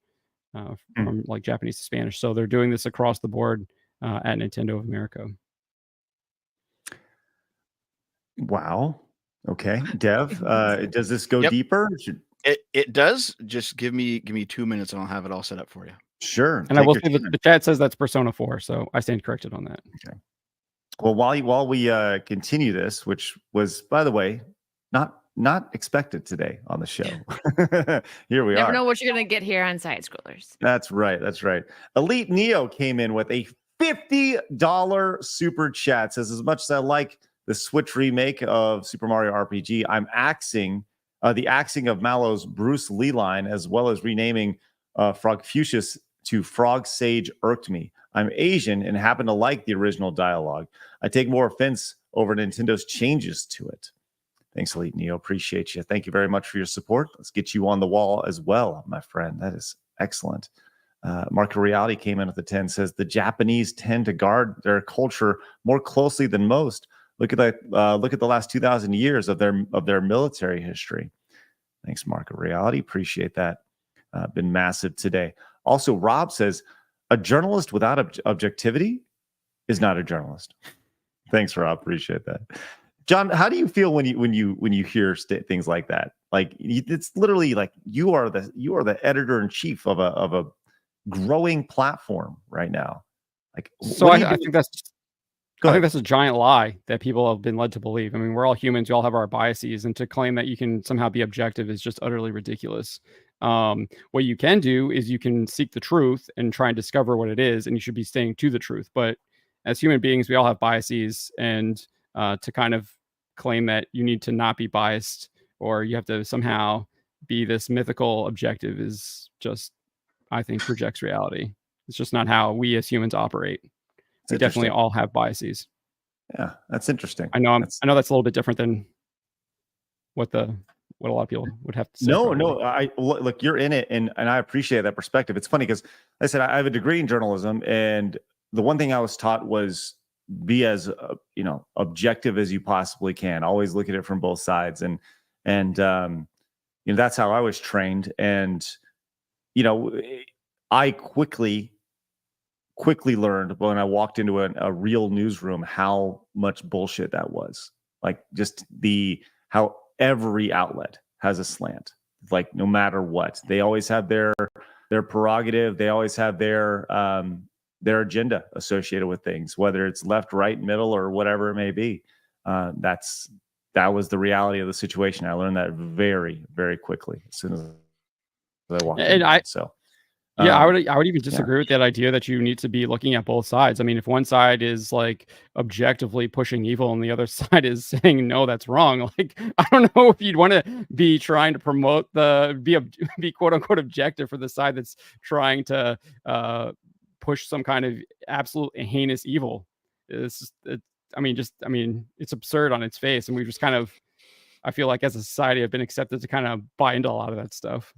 from like Japanese to Spanish. So they're doing this across the board at Nintendo of America. Wow. Okay, Dev, does this go deeper? It does. Just give me 2 minutes and I'll have it all set up for you. Sure. And I will say that the chat says that's Persona 4, so I stand corrected on that. Okay. Well, while we continue this, which was, by the way, not expected today on the show. Here we are. Never know what you're gonna get here on Side Scrollers. That's right. That's right. Elite Neo came in with a $50 super chat. Says, as much as I like the Switch remake of Super Mario RPG, I'm axing the axing of Mallow's Bruce Lee line, as well as renaming Frogfucius to Frog Sage irked me. I'm Asian and happen to like the original dialogue. I take more offense over Nintendo's changes to it. Thanks, Elite Neo. Appreciate you. Thank you very much for your support. Let's get you on the wall as well, my friend. That is excellent. Market Reality came in with the 10, says the Japanese tend to guard their culture more closely than most. Look at that. Look at the last 2,000 years of their military history. Thanks, Market Reality. Appreciate that. Been massive today. Also, Rob says a journalist without objectivity is not a journalist. Thanks, Rob. Appreciate that. John, how do you feel when you hear things like that? Like, it's literally like you are the editor in chief of a growing platform right now. Like, so I think that's a giant lie that people have been led to believe. I mean, we're all humans. We all have our biases, and to claim that you can somehow be objective is just utterly ridiculous. What you can do is you can seek the truth and try and discover what it is, and you should be staying to the truth. But as human beings, we all have biases, and to kind of claim that you need to not be biased or you have to somehow be this mythical objective is just, I think, projects reality. It's just not how we as humans operate. We definitely all have biases. Yeah, that's interesting. I know that's a little bit different than what a lot of people would have to say. No, look, you're in it, and I appreciate that perspective. It's funny because I said I have a degree in journalism, and the one thing I was taught was be as objective as you possibly can. Always look at it from both sides, and that's how I was trained. And I quickly learned when I walked into a real newsroom how much bullshit that was. Like, just how every outlet has a slant. Like, no matter what, they always have their prerogative. They always have their agenda associated with things, whether it's left, right, middle, or whatever it may be. That was the reality of the situation. I learned that very, very quickly as soon as I walked in. I would even disagree with that idea that you need to be looking at both sides. I mean, if one side is like objectively pushing evil and the other side is saying no, that's wrong. Like, I don't know if you'd want to be trying to promote be quote unquote objective for the side that's trying to push some kind of absolute heinous evil. It's absurd on its face, and we've just kind of, I feel like as a society, have been accepted to kind of buy into a lot of that stuff.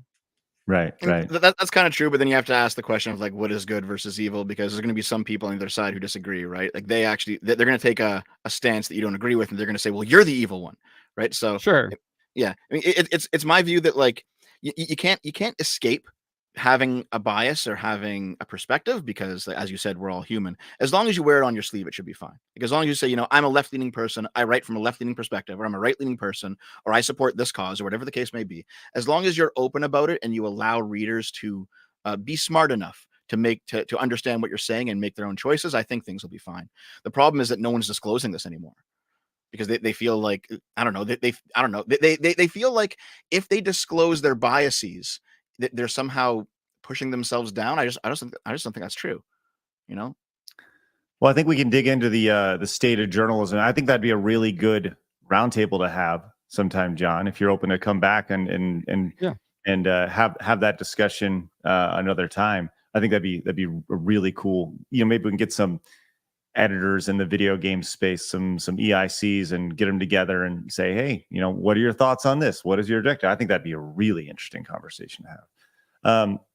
Right. That's kind of true, but then you have to ask the question of like, what is good versus evil? Because there's going to be some people on the other side who disagree, right? Like they're going to take a stance that you don't agree with, and they're going to say, well, you're the evil one, right? So sure, yeah. I mean, it's my view that like you can't escape having a bias or having a perspective, because as you said, we're all human. As long as you wear it on your sleeve, it should be fine. Like, as long as you say, I'm a left-leaning person, I write from a left-leaning perspective, or I'm a right-leaning person, or I support this cause, or whatever the case may be, as long as you're open about it and you allow readers to be smart enough to understand what you're saying and make their own choices, I think things will be fine. The problem is that no one's disclosing this anymore, because they feel like, I don't know, they feel like if they disclose their biases, they're somehow pushing themselves down. I just don't think that's true. Well, I think we can dig into the state of journalism. I think that'd be a really good roundtable to have sometime, John, if you're open to come back and have that discussion another time. I think that'd be really cool. Maybe we can get some editors in the video game space, some EICs, and get them together and say, hey, what are your thoughts on this? What is your objective? I think that'd be a really interesting conversation to have.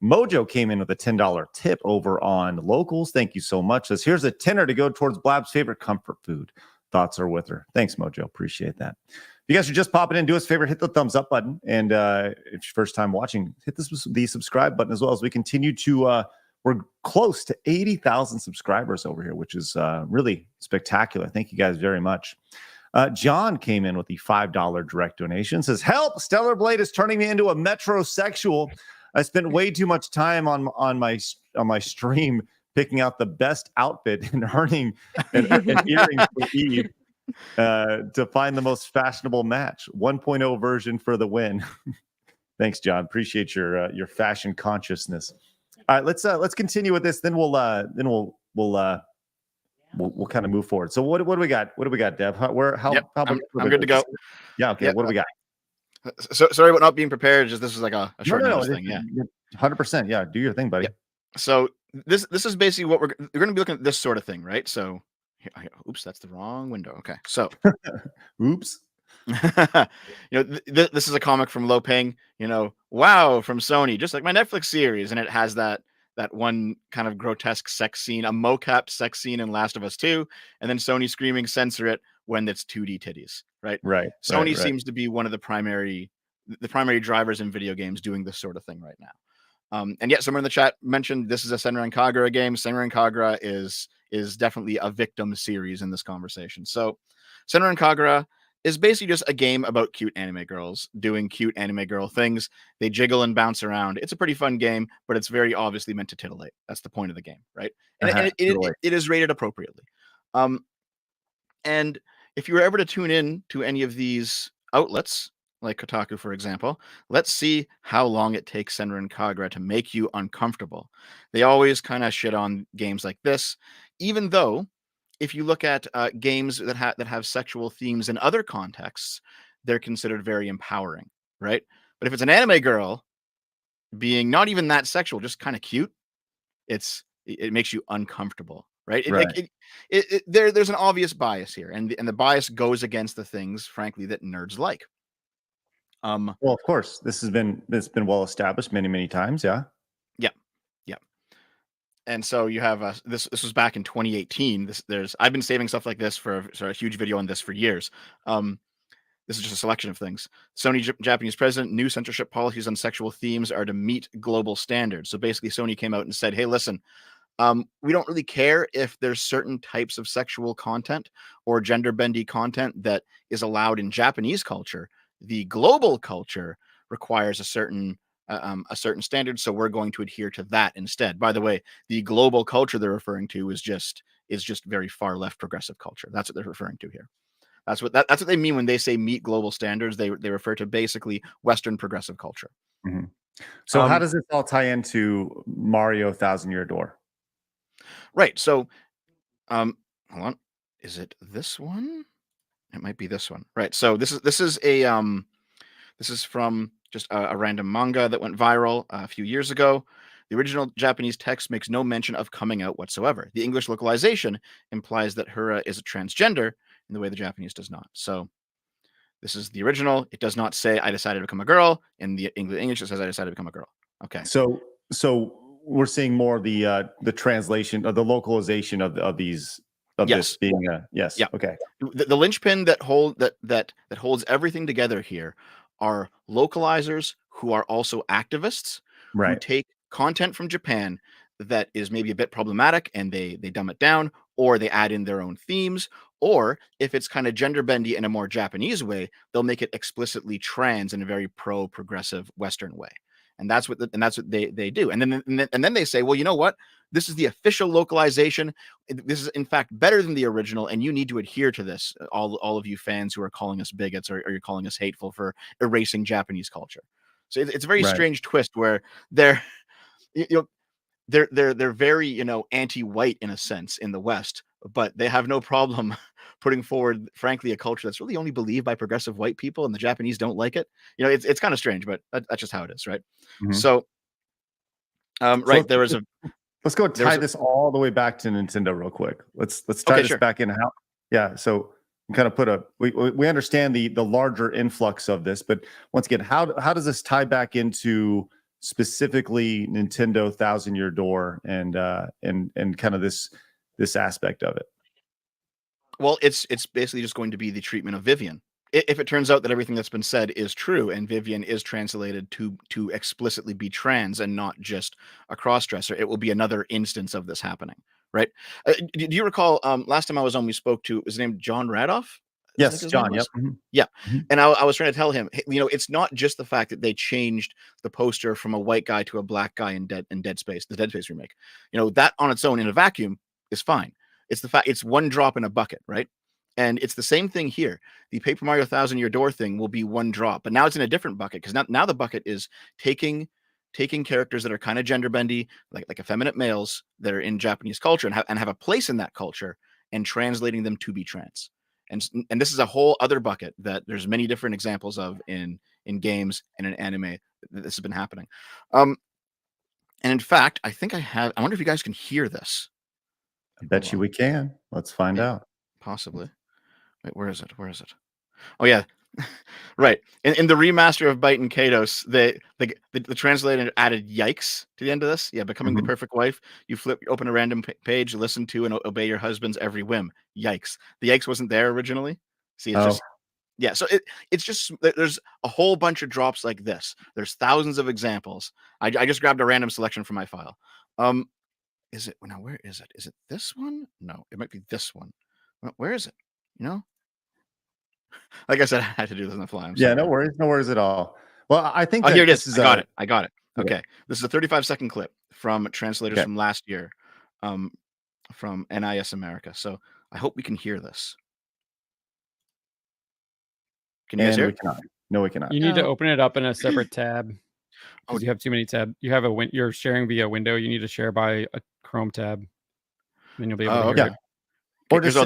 Mojo came in with a $10 tip over on Locals. Thank you so much. Says, here's a tenner to go towards Blabs' favorite comfort food. Thoughts are with her. Thanks, Mojo. Appreciate that. If you guys are just popping in, do us a favor, hit the thumbs up button. And if it's your first time watching, hit the subscribe button as well, as we continue to, we're close to 80,000 subscribers over here, which is really spectacular. Thank you guys very much. John came in with the $5 direct donation. Says, help, Stellar Blade is turning me into a metrosexual. I spent way too much time on my stream picking out the best outfit and earning an earrings for Eve to find the most fashionable match. 1.0 version for the win. Thanks, John. Appreciate your fashion consciousness. All right, let's continue with this. Then we'll kind of move forward. So what do we got? What do we got, Dev? I'm good to go. Yeah. Okay. What do we got? So sorry about not being prepared. Just this is like a short notice thing. Yeah. 100%. Yeah. Do your thing, buddy. Yep. So this is basically what we're going to be looking at, this sort of thing, right? So, oops, that's the wrong window. Okay. So, oops. This is a comic from Lo Ping. Wow, from Sony, just like my Netflix series, and it has that one kind of grotesque sex scene, a mocap sex scene in Last of Us 2, and then Sony screaming censor it when it's 2D titties, right? Right. Sony seems to be one of the primary drivers in video games doing this sort of thing right now. And yet someone in the chat mentioned this is a Senran Kagura game. Senran Kagura is definitely a victim series in this conversation. So Senran Kagura is basically just a game about cute anime girls doing cute anime girl things. They jiggle and bounce around. It's a pretty fun game, but it's very obviously meant to titillate. That's the point of the game, right? And it is rated appropriately. And if you were ever to tune in to any of these outlets, like Kotaku, for example, let's see how long it takes Senran Kagura to make you uncomfortable. They always kind of shit on games like this, even though if you look at games that have sexual themes in other contexts, they're considered very empowering, right? But if it's an anime girl being not even that sexual, just kind of cute, it makes you uncomfortable, right? There's an obvious bias here, and the bias goes against the things, frankly, that nerds like. Well, of course, it's been well established many times, yeah. And so you have this was back in 2018. I've been saving stuff like this for a huge video on this for years. This is just a selection of things. Sony Japanese president, new censorship policies on sexual themes are to meet global standards. So basically Sony came out and said, hey, listen, we don't really care if there's certain types of sexual content or gender bendy content that is allowed in Japanese culture. The global culture requires a certain standard, so we're going to adhere to that instead. By the way, the global culture they're referring to is just very far left progressive culture. That's what they're referring to here. That's what they mean when they say meet global standards. They refer to basically Western progressive culture. Mm-hmm. So how does this all tie into Mario Thousand Year Door? Right. So, hold on. Is it this one? It might be this one. Right. So this is from just a random manga that went viral a few years ago. The original Japanese text makes no mention of coming out whatsoever. The English localization implies that Hura is a transgender in the way the Japanese does not. So this is the original. It does not say I decided to become a girl. In the English, it says I decided to become a girl. Okay. So we're seeing more the translation of the localization of these. This being yes. Yeah. Okay. The linchpin that holds everything together here are localizers who are also activists, right, who take content from Japan that is maybe a bit problematic and they dumb it down, or they add in their own themes, or if it's kind of gender bendy in a more Japanese way, they'll make it explicitly trans in a very progressive Western way. And that's what they do. And then they say, well, you know what? This is the official localization. This is in fact better than the original, and you need to adhere to this. All of you fans who are calling us bigots or you're calling us hateful for erasing Japanese culture. So it's a very strange twist where they're very anti-white in a sense in the West, but they have no problem putting forward, frankly, a culture that's really only believed by progressive white people, and the Japanese don't like it. It's kind of strange, but that's just how it is, right? Mm-hmm. So, there was let's go tie this all the way back to Nintendo real quick. Let's tie this back in. So kind of we understand the larger influx of this, but once again, how does this tie back into specifically Nintendo Thousand Year Door and kind of this aspect of it? Well, it's basically just going to be the treatment of Vivian. If it turns out that everything that's been said is true and Vivian is translated to explicitly be trans and not just a cross-dresser, it will be another instance of this happening, right? Do you recall last time I was on, we spoke to, was his name John Radoff? Yes, John. Yep. Yeah. And I was trying to tell him, it's not just the fact that they changed the poster from a white guy to a black guy in Dead Space, the Dead Space remake. That on its own in a vacuum is fine. It's the fact it's one drop in a bucket, right? And it's the same thing here. The Paper Mario 1000-Year Door thing will be one drop, but now it's in a different bucket because now the bucket is taking characters that are kind of gender bendy, like effeminate males that are in Japanese culture and have a place in that culture and translating them to be trans. And this is a whole other bucket that there's many different examples of in games and in anime that this has been happening. And in fact, I wonder if you guys can hear this. I bet you we can. Let's find out. Possibly. Wait, where is it? Oh yeah. Right. In the remaster of Bite and Kados, the translator added yikes to the end of this. Yeah, becoming the perfect wife. You open a random page, listen to and obey your husband's every whim. Yikes. The yikes wasn't there originally. See, it's just so it's just there's a whole bunch of drops like this. There's thousands of examples. I just grabbed a random selection from my file. Is it now? Where is it? Is it this one? No, it might be this one. Where is it? Like I said, I had to do this on the fly. Yeah, no worries at all. Well, I think here it is. I got it. Okay, this is a 35-second clip from translators from last year, from NIS America. So I hope we can hear this. Can you guys hear it? No, we cannot. You need to open it up in a separate tab. Oh, you have too many tabs. You have you're sharing via window. You need to share by a Chrome tab. Then you'll be able to hear it. Or just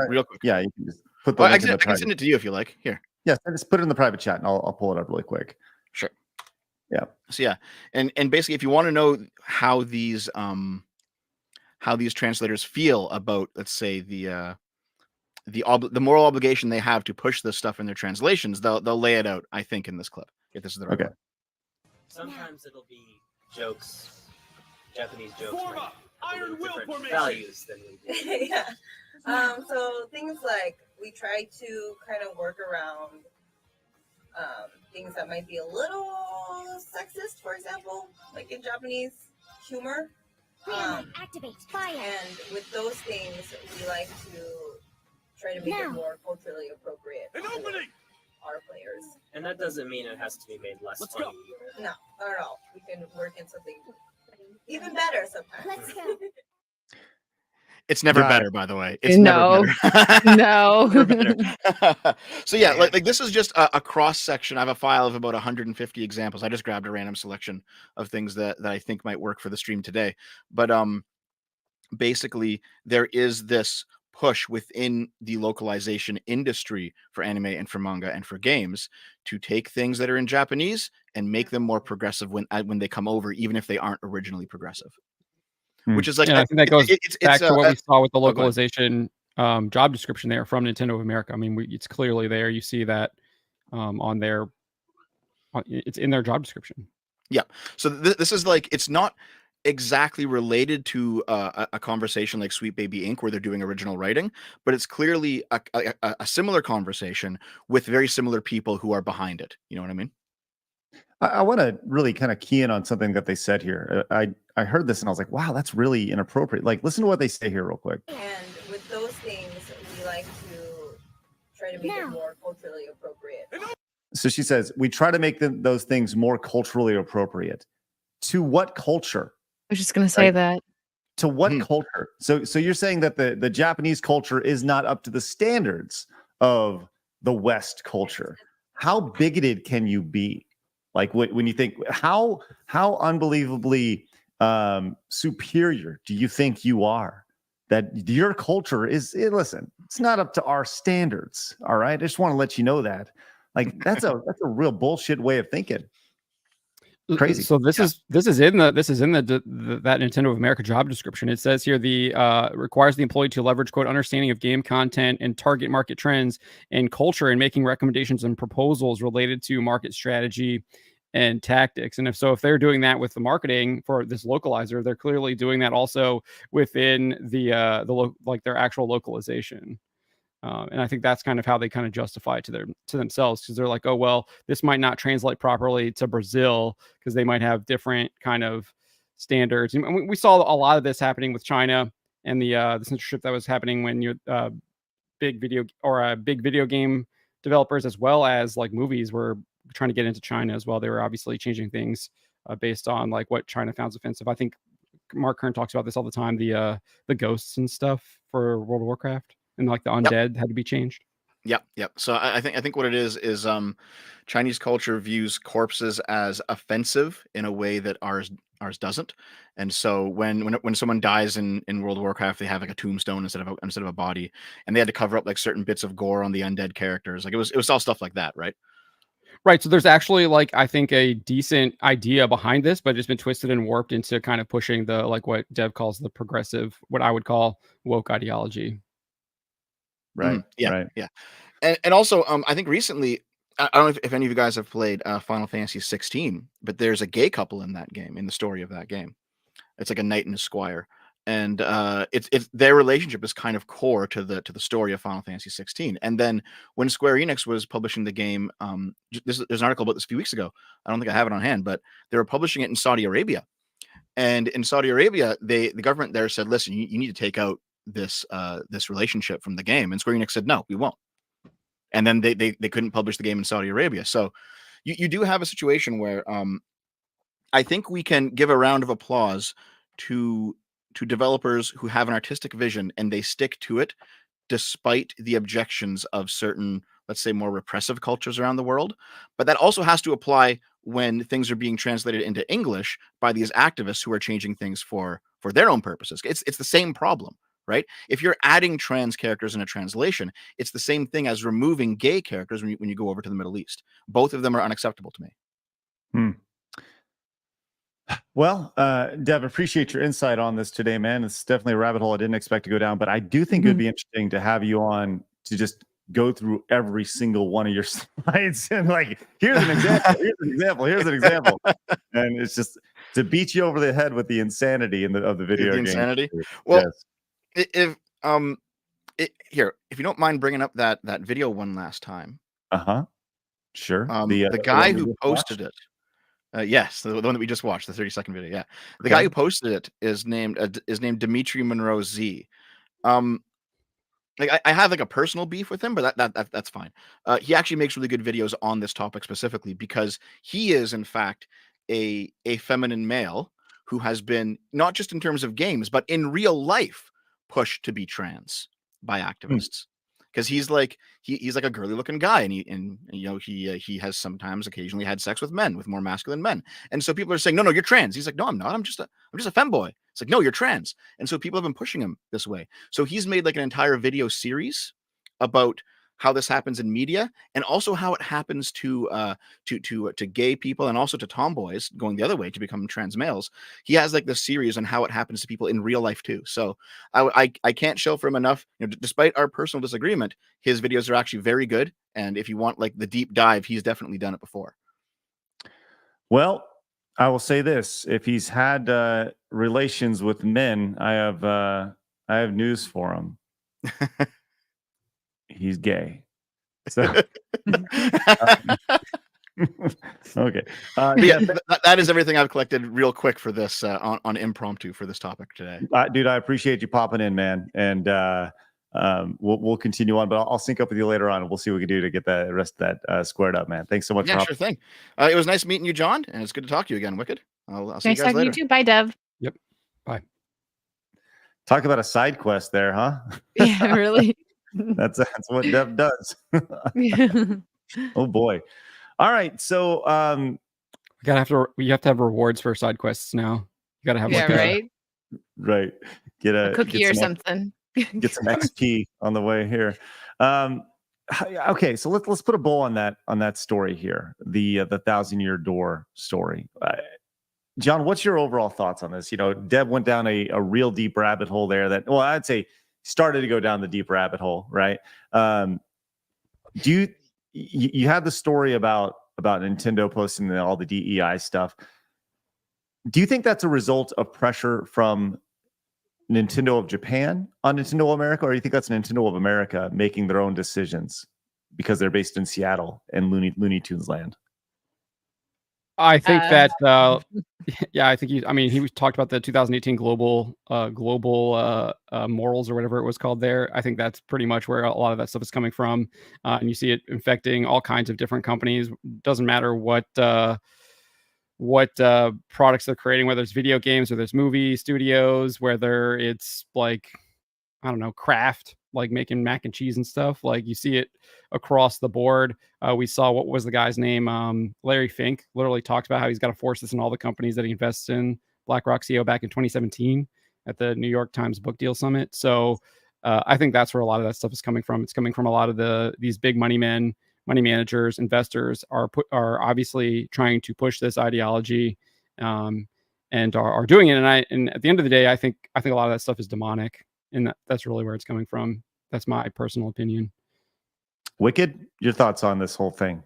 real quick. Yeah, you can just put the link in the private. I can send it to you if you like. Here. Yes, just put it in the private chat, and I'll pull it up really quick. Sure. Yeah. So yeah, and basically, if you want to know how these translators feel about, let's say, the moral obligation they have to push this stuff in their translations, they'll lay it out, I think, in this clip. If this is the right one. Sometimes it'll be jokes, Japanese jokes, iron will formation values than we do. Yeah. So things like we try to kind of work around things that might be a little sexist, for example, like in Japanese humor. Activate fire. And with those things, we like to try to make it more culturally appropriate. An opening! Our players. And that doesn't mean it has to be made less funny. No, not at all. We can work in something even better sometimes. Let's go. It's never better, by the way. It's never better. No. Never better. So yeah, like this is just a cross section. I have a file of about 150 examples. I just grabbed a random selection of things that I think might work for the stream today. But basically, there is this push within the localization industry for anime and for manga and for games to take things that are in Japanese and make them more progressive when they come over, even if they aren't originally progressive. Which is like, I think that goes back to what we saw with the localization job description there from Nintendo of America. I mean, it's clearly there. You see that on their, it's in their job description. Yeah. So this is like, it's not exactly related to a conversation like Sweet Baby Inc., where they're doing original writing, but it's clearly a similar conversation with very similar people who are behind it. You know what I mean? I want to really kind of key in on something that they said here. I heard this and I was like, wow, that's really inappropriate. Like, listen to what they say here real quick. And with those things, we like to try to make it more culturally appropriate. So she says, we try to make those things more culturally appropriate. To what culture? I was just going to say that. To what culture? So you're saying that the Japanese culture is not up to the standards of the West culture. How bigoted can you be? Like when you think, how unbelievably superior do you think you are? That your culture is, listen, it's not up to our standards. All right. I just want to let you know that. Like that's a real bullshit way of thinking. Crazy. So this is in the that Nintendo of America job description. It says here requires the employee to leverage quote understanding of game content and target market trends and culture in making recommendations and proposals related to market strategy and tactics. And if they're doing that with the marketing for this localizer, they're clearly doing that also within like their actual localization. And I think that's kind of how they kind of justify it to themselves, because they're like, oh, well, this might not translate properly to Brazil because they might have different kind of standards. And we saw a lot of this happening with China and the censorship that was happening when big video game developers, as well as like movies, were trying to get into China as well. They were obviously changing things based on like what China found offensive. I think Mark Kern talks about this all the time. The ghosts and stuff for World of Warcraft, and like the undead had to be changed. Yep. So I think what it is Chinese culture views corpses as offensive in a way that ours doesn't. And so when someone dies in World of Warcraft, they have like a tombstone instead of a body, and they had to cover up like certain bits of gore on the undead characters. Like it was all stuff like that, right? Right. So there's actually like, I think, a decent idea behind this, but it's been twisted and warped into kind of pushing the, like what Dev calls the progressive, what I would call woke ideology. Right. Yeah. And also, I think recently, I don't know if any of you guys have played Final Fantasy 16, but there's a gay couple in that game, in the story of that game. It's like a knight and a squire, and it's their relationship is kind of core to the story of Final Fantasy 16. And then when Square Enix was publishing the game, there's an article about this a few weeks ago. I don't think I have it on hand, but they were publishing it in Saudi Arabia. And in Saudi Arabia, the government there said, "Listen, you need to take out this relationship from the game." And Square Enix said, "No, we won't." And then they couldn't publish the game in Saudi Arabia. So you do have a situation where I think we can give a round of applause to developers who have an artistic vision and they stick to it despite the objections of certain, let's say, more repressive cultures around the world. But that also has to apply when things are being translated into English by these activists who are changing things for their own purposes. It's the same problem, right? If you're adding trans characters in a translation, it's the same thing as removing gay characters when you go over to the Middle East. Both of them are unacceptable to me. Well, Dev, appreciate your insight on this today, man. It's definitely a rabbit hole I didn't expect to go down, but I do think it would be interesting to have you on to just go through every single one of your slides and like, here's an example, and it's just to beat you over the head with the insanity of the video game. Insanity. Well, yes. If you don't mind bringing up that video one last time. Sure. The guy who posted it. Yes, the one that we just watched, the 30-second video. Yeah, the guy who posted it is named Dimitri Monroe Z. Like I have like a personal beef with him, but that's fine. He actually makes really good videos on this topic specifically because he is in fact a feminine male who has been, not just in terms of games, but in real life, pushed to be trans by activists. Because he's like a girly looking guy, and he has occasionally had sex with men, with more masculine men, and so people are saying, no, you're trans. He's like, no, I'm not. I'm just a femboy. It's like, no, you're trans, and so people have been pushing him this way. So he's made like an entire video series about how this happens in media, and also how it happens to gay people, and also to tomboys going the other way to become trans males. He has like this series on how it happens to people in real life too. So I can't show for him enough. Despite our personal disagreement, his videos are actually very good. And if you want like the deep dive, he's definitely done it before. Well, I will say this: if he's had relations with men, I have news for him. He's gay. So okay. That is everything I've collected real quick for this on impromptu for this topic today. Dude, I appreciate you popping in, man. And we'll continue on, but I'll sync up with you later on, and we'll see what we can do to get the rest of that squared up, man. Thanks so much. Yeah, sure thing. It was nice meeting you, John, and it's good to talk to you again, Wicked. I'll see you guys later. You too. Bye, Dev. Yep. Bye. Talk about a side quest there, huh? Yeah, really. That's what Dev does. Oh boy. All right. So you have to have rewards for side quests now. You gotta have right. Get a cookie or something. Get some XP on the way here. Okay, so let's put a bow on that story here. The 1,000-year door story. John, what's your overall thoughts on this? Deb went down a real deep rabbit hole there that, well, I'd say started to go down the deep rabbit hole, right? Do you had the story about Nintendo posting all the DEI stuff. Do you think that's a result of pressure from Nintendo of Japan on Nintendo of America, or do you think that's Nintendo of America making their own decisions because they're based in Seattle and Looney Tunes land? I think that yeah, I think he talked about the 2018 global morals or whatever it was called there. I think that's pretty much where a lot of that stuff is coming from. And you see it infecting all kinds of different companies. Doesn't matter what products they're creating, whether it's video games, whether it's movie studios, whether it's like, I don't know, craft, like making mac and cheese and stuff. Like you see it across the board. We saw, what was the guy's name? Larry Fink literally talks about how he's got to force this in all the companies that he invests in. BlackRock CEO back in 2017 at the New York Times Book Deal Summit. So I think that's where a lot of that stuff is coming from. It's coming from a lot of these big money men, money managers, investors are obviously trying to push this ideology, and are doing it. And at the end of the day, I think a lot of that stuff is demonic. And that's really where it's coming from. That's my personal opinion. Wicked, your thoughts on this whole thing?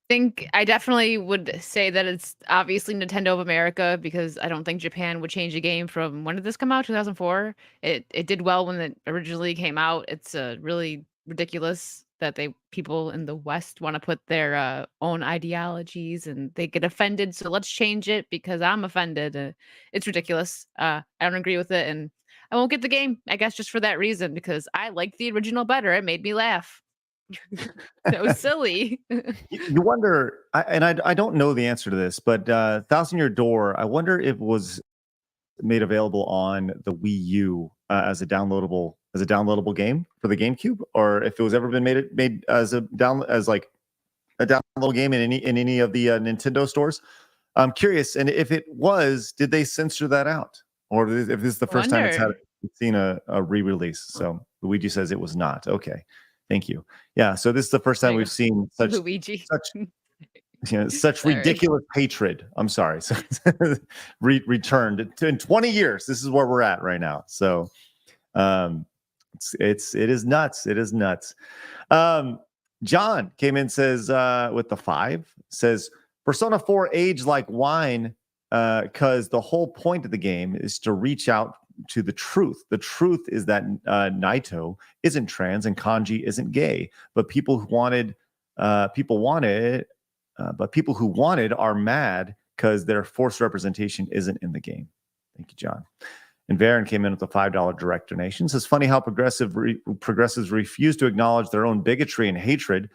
Think I definitely would say that it's obviously Nintendo of America, because I don't think Japan would change a game from, when did this come out? 2004. It did well when it originally came out. It's really ridiculous that people in the West want to put their own ideologies and they get offended. So let's change it because I'm offended. It's ridiculous. I don't agree with it, and I won't get the game, I guess, just for that reason, because I liked the original better. It made me laugh. That was silly. You wonder, I don't know the answer to this, but Thousand Year Door, I wonder if it was made available on the Wii U as a downloadable game for the GameCube, or if it was ever been made as a downloadable game in any of the Nintendo stores. I'm curious, and if it was, did they censor that out? Or if this is the first time it's seen a re-release. So Luigi says it was not. Okay, thank you. Yeah, so this is the first time we've seen such ridiculous hatred. I'm sorry, so returned in 20 years. This is where we're at right now. So it is nuts. It is nuts. John came in, says with the 5, says Persona 4 aged like wine. Because the whole point of the game is to reach out to the truth. The truth is that Naito isn't trans and Kanji isn't gay, but people who wanted are mad because their forced representation isn't in the game. Thank you, John. And Varen came in with a $5 direct donation. Says, funny how progressives refuse to acknowledge their own bigotry and hatred.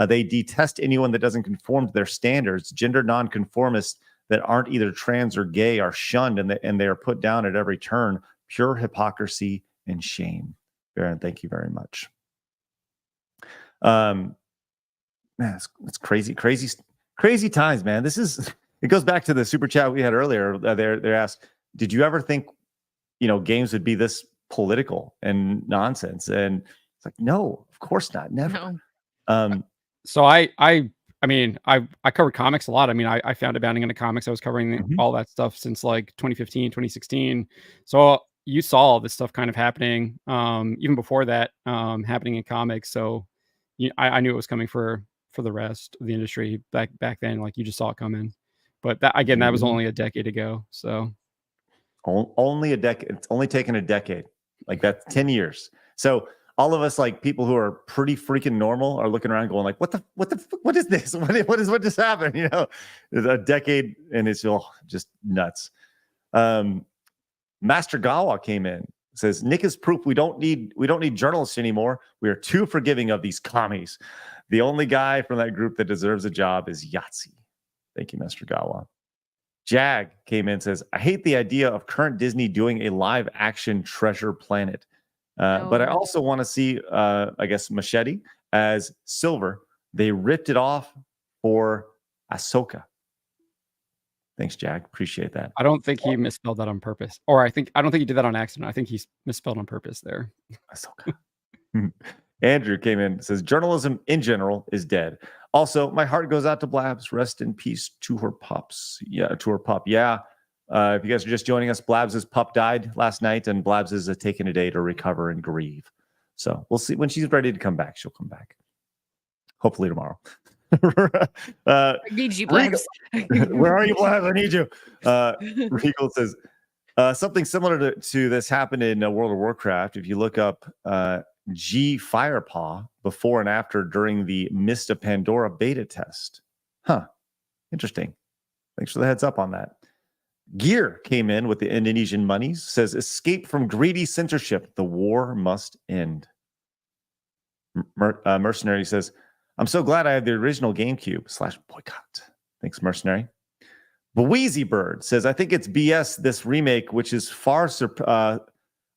They detest anyone that doesn't conform to their standards. Gender nonconformists that aren't either trans or gay are shunned, and they are put down at every turn. Pure hypocrisy and shame. Baron, thank you very much. Man, it's crazy times, man. It goes back to the super chat we had earlier. They asked, did you ever think, games would be this political and nonsense? And it's like, no, of course not, never. No. So I covered comics a lot. I found Abounding into Comics. I was covering all that stuff since like 2015, 2016. So you saw all this stuff kind of happening, even before that, happening in comics. So I knew it was coming for the rest of the industry back then. Like, you just saw it coming. But that was only a decade ago. So only a decade. It's only taken a decade. Like, that's 10 years. So all of us, like people who are pretty freaking normal, are looking around going like, what is this? What just happened? It's a decade, and it's all just nuts. Master Gawa came in, says, Nick is proof we don't need journalists anymore. We are too forgiving of these commies. The only guy from that group that deserves a job is Yahtzee. Thank you, Master Gawa. Jag came in, says, I hate the idea of current Disney doing a live action Treasure Planet. But I also want to see, I guess, Machete as Silver. They ripped it off for Ahsoka. Thanks, Jack. Appreciate that. I don't think he misspelled that on purpose. Or I don't think he did that on accident. I think he misspelled on purpose there. Ahsoka. Andrew came in and says, journalism in general is dead. Also, my heart goes out to Blabs. Rest in peace to her pups. Yeah, to her pup. Yeah. If you guys are just joining us, Blabs' pup died last night, and Blabs is taking a day to recover and grieve. So we'll see when she's ready to come back. She'll come back. Hopefully tomorrow. I need you, Blabs. Where are you, Blabs? I need you. Regal says, something similar to this happened in World of Warcraft. If you look up G Firepaw before and after during the Mist of Pandora beta test. Huh. Interesting. Thanks for the heads up on that. Gear came in with the Indonesian monies, says, escape from greedy censorship. The war must end. Mercenary says, I'm so glad I have the original GameCube /boycott. Thanks, Mercenary. Wheezy Bird says, I think it's BS this remake, which is far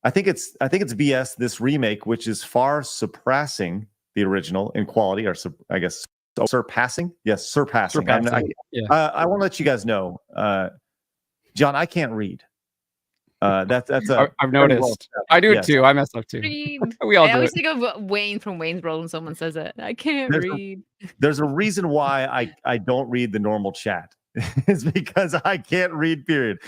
I think it's BS this remake, which is far surpassing the original in quality, or I guess surpassing. Yes, surpassing. I want to let you guys know, John, I can't read. That's I've noticed. I do it too. I mess up too. We all do. I always think of Wayne from Wayne's World when someone says it. I can't read. There's a reason why I don't read the normal chat. It's because I can't read, period.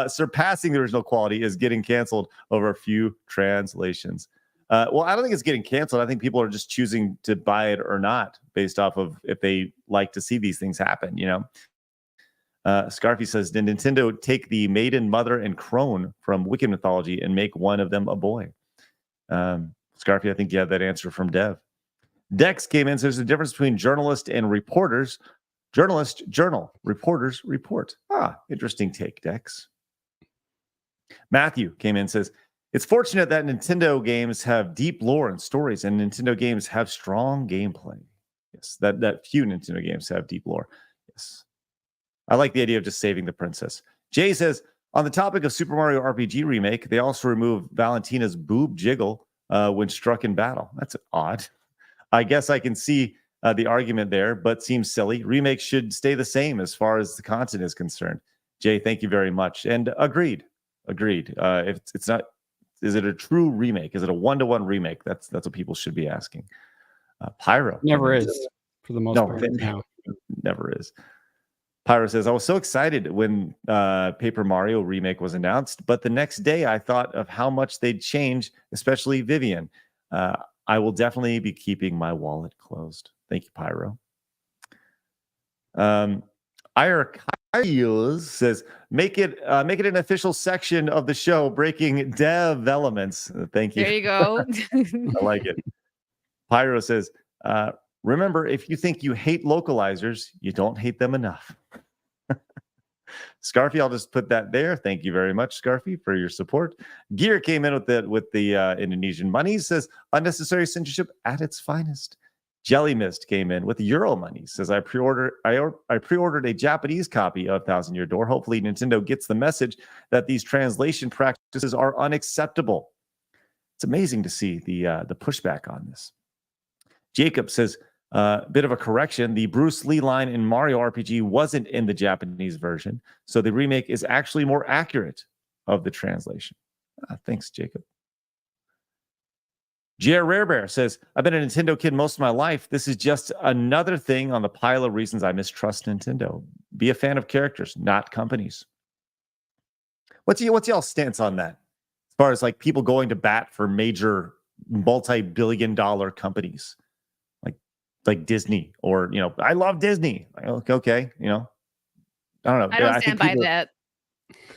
Surpassing the original quality is getting canceled over a few translations. Well, I don't think it's getting canceled. I think people are just choosing to buy it or not based off of if they like to see these things happen, you know? Scarfy says, did Nintendo take the maiden, mother, and crone from Wicked mythology and make one of them a boy? Scarfy, I think you have that answer from Dev. Dex came in, so there's a difference between journalist and reporters. Journalist, journal. Reporters, report. Interesting take, Dex. Matthew came in, says, it's fortunate that Nintendo games have deep lore and stories, and Nintendo games have strong gameplay. Yes, that few Nintendo games have deep lore. Yes. I like the idea of just saving the princess. Jay says, on the topic of Super Mario RPG Remake, they also removed Valentina's boob jiggle when struck in battle. That's odd. I guess I can see the argument there, but seems silly. Remake should stay the same as far as the content is concerned. Jay, thank you very much. And agreed. If it's not, is it a true remake? Is it a 1-to-1 remake? That's what people should be asking. Pyro. Never is, for the most part. No, never is. Pyro says, I was so excited when Paper Mario Remake was announced, but the next day I thought of how much they'd change, especially Vivian. I will definitely be keeping my wallet closed. Thank you, Pyro. Ira says, make it an official section of the show, breaking dev elements. Thank you. There you go. I like it. Pyro says, remember, if you think you hate localizers, you don't hate them enough. Scarfy, I'll just put that there. Thank you very much, Scarfy, for your support. Gear came in with the Indonesian money. Says unnecessary censorship at its finest. Jelly Mist came in with Euro money. Says I pre-ordered a Japanese copy of Thousand Year Door. Hopefully, Nintendo gets the message that these translation practices are unacceptable. It's amazing to see the pushback on this. Jacob says, bit of a correction. The Bruce Lee line in Mario RPG wasn't in the Japanese version, so the remake is actually more accurate of the translation. Thanks, Jacob. J.R. Rarebear says, I've been a Nintendo kid most of my life. This is just another thing on the pile of reasons I mistrust Nintendo. Be a fan of characters, not companies. What's y'all's stance on that? As far as like people going to bat for major multi-billion-dollar companies like Disney, or I love Disney. Okay, I don't know. I don't stand by that.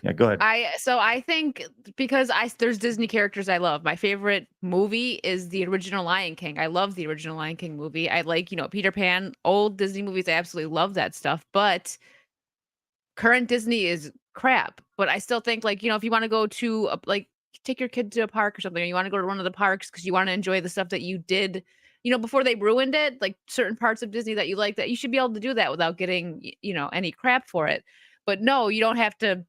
Yeah, go ahead. I think because there's Disney characters I love. My favorite movie is the original Lion King. I love the original Lion King movie. I like, Peter Pan, old Disney movies. I absolutely love that stuff. But current Disney is crap. But I still think if you want to go to take your kid to a park or something, or you want to go to one of the parks because you want to enjoy the stuff that you did, before they ruined it, like certain parts of Disney that you like, that you should be able to do that without getting, any crap for it. But no, you don't have to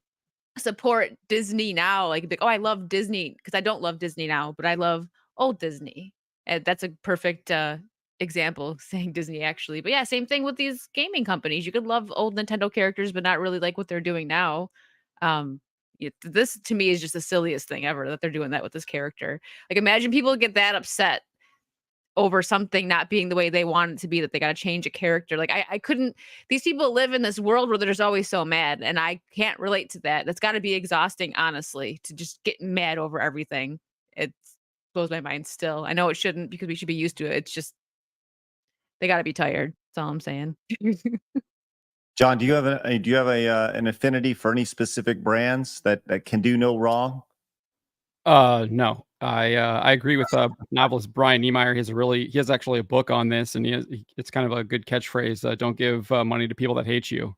support Disney now. Like, I love Disney, because I don't love Disney now, but I love old Disney. And that's a perfect example of saying Disney, actually. But yeah, same thing with these gaming companies. You could love old Nintendo characters, but not really like what they're doing now. This to me is just the silliest thing ever that they're doing that with this character. Like, imagine people get that upset over something not being the way they want it to be, that they got to change a character. Like, I couldn't, these people live in this world where they're just always so mad, and I can't relate to that. That's got to be exhausting, honestly, to just get mad over everything. It blows my mind still. I know it shouldn't, because we should be used to it. It's just, they got to be tired. That's all I'm saying. John, do you have an affinity for any specific brands that can do no wrong? No. I agree with novelist Brian Niemeyer. He has actually a book on this, and it's kind of a good catchphrase. Don't give money to people that hate you.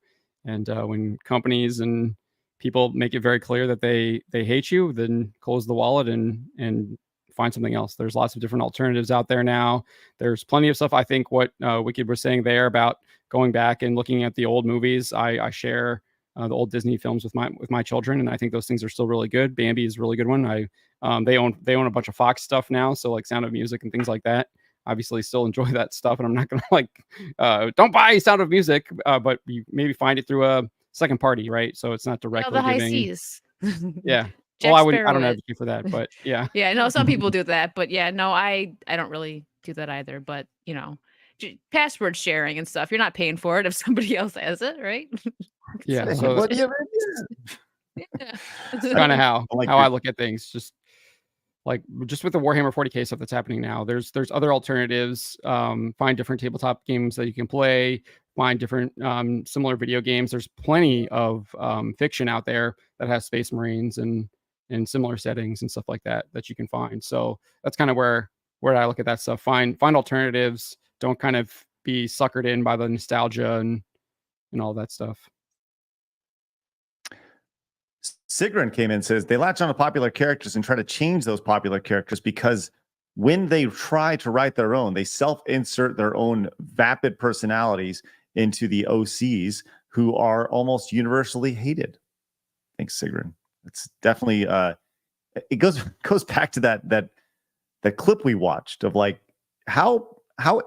And when companies and people make it very clear that they hate you, then close the wallet and find something else. There's lots of different alternatives out there now. There's plenty of stuff. I think what Wicked was saying there about going back and looking at the old movies. I share the old Disney films with my children, and I think those things are still really good. Bambi is a really good one. They own a bunch of Fox stuff now, so like Sound of Music and things like that. Obviously, still enjoy that stuff, and I'm not gonna don't buy Sound of Music, but you maybe find it through a second party, right? So it's not directly the high giving. seas. Yeah. Jack Well, I Sparrow don't it. advocate for that, but yeah. Yeah, no, some people do that, but yeah, no, I don't really do that either. But password sharing and stuff, you're not paying for it if somebody else has it, right? Yeah. So What do you Yeah. that's kind of how I like I your- look at things. Just with the Warhammer 40K stuff that's happening now, there's other alternatives. Find different tabletop games that you can play. Find different similar video games. There's plenty of fiction out there that has Space Marines and similar settings and stuff like that you can find. So that's kind of where I look at that stuff. Find alternatives. Don't kind of be suckered in by the nostalgia and all that stuff. Sigrun came in and says they latch on to popular characters and try to change those popular characters because when they try to write their own, they self-insert their own vapid personalities into the OCs who are almost universally hated. Thanks, Sigrun. It's definitely it goes back to that clip we watched of like how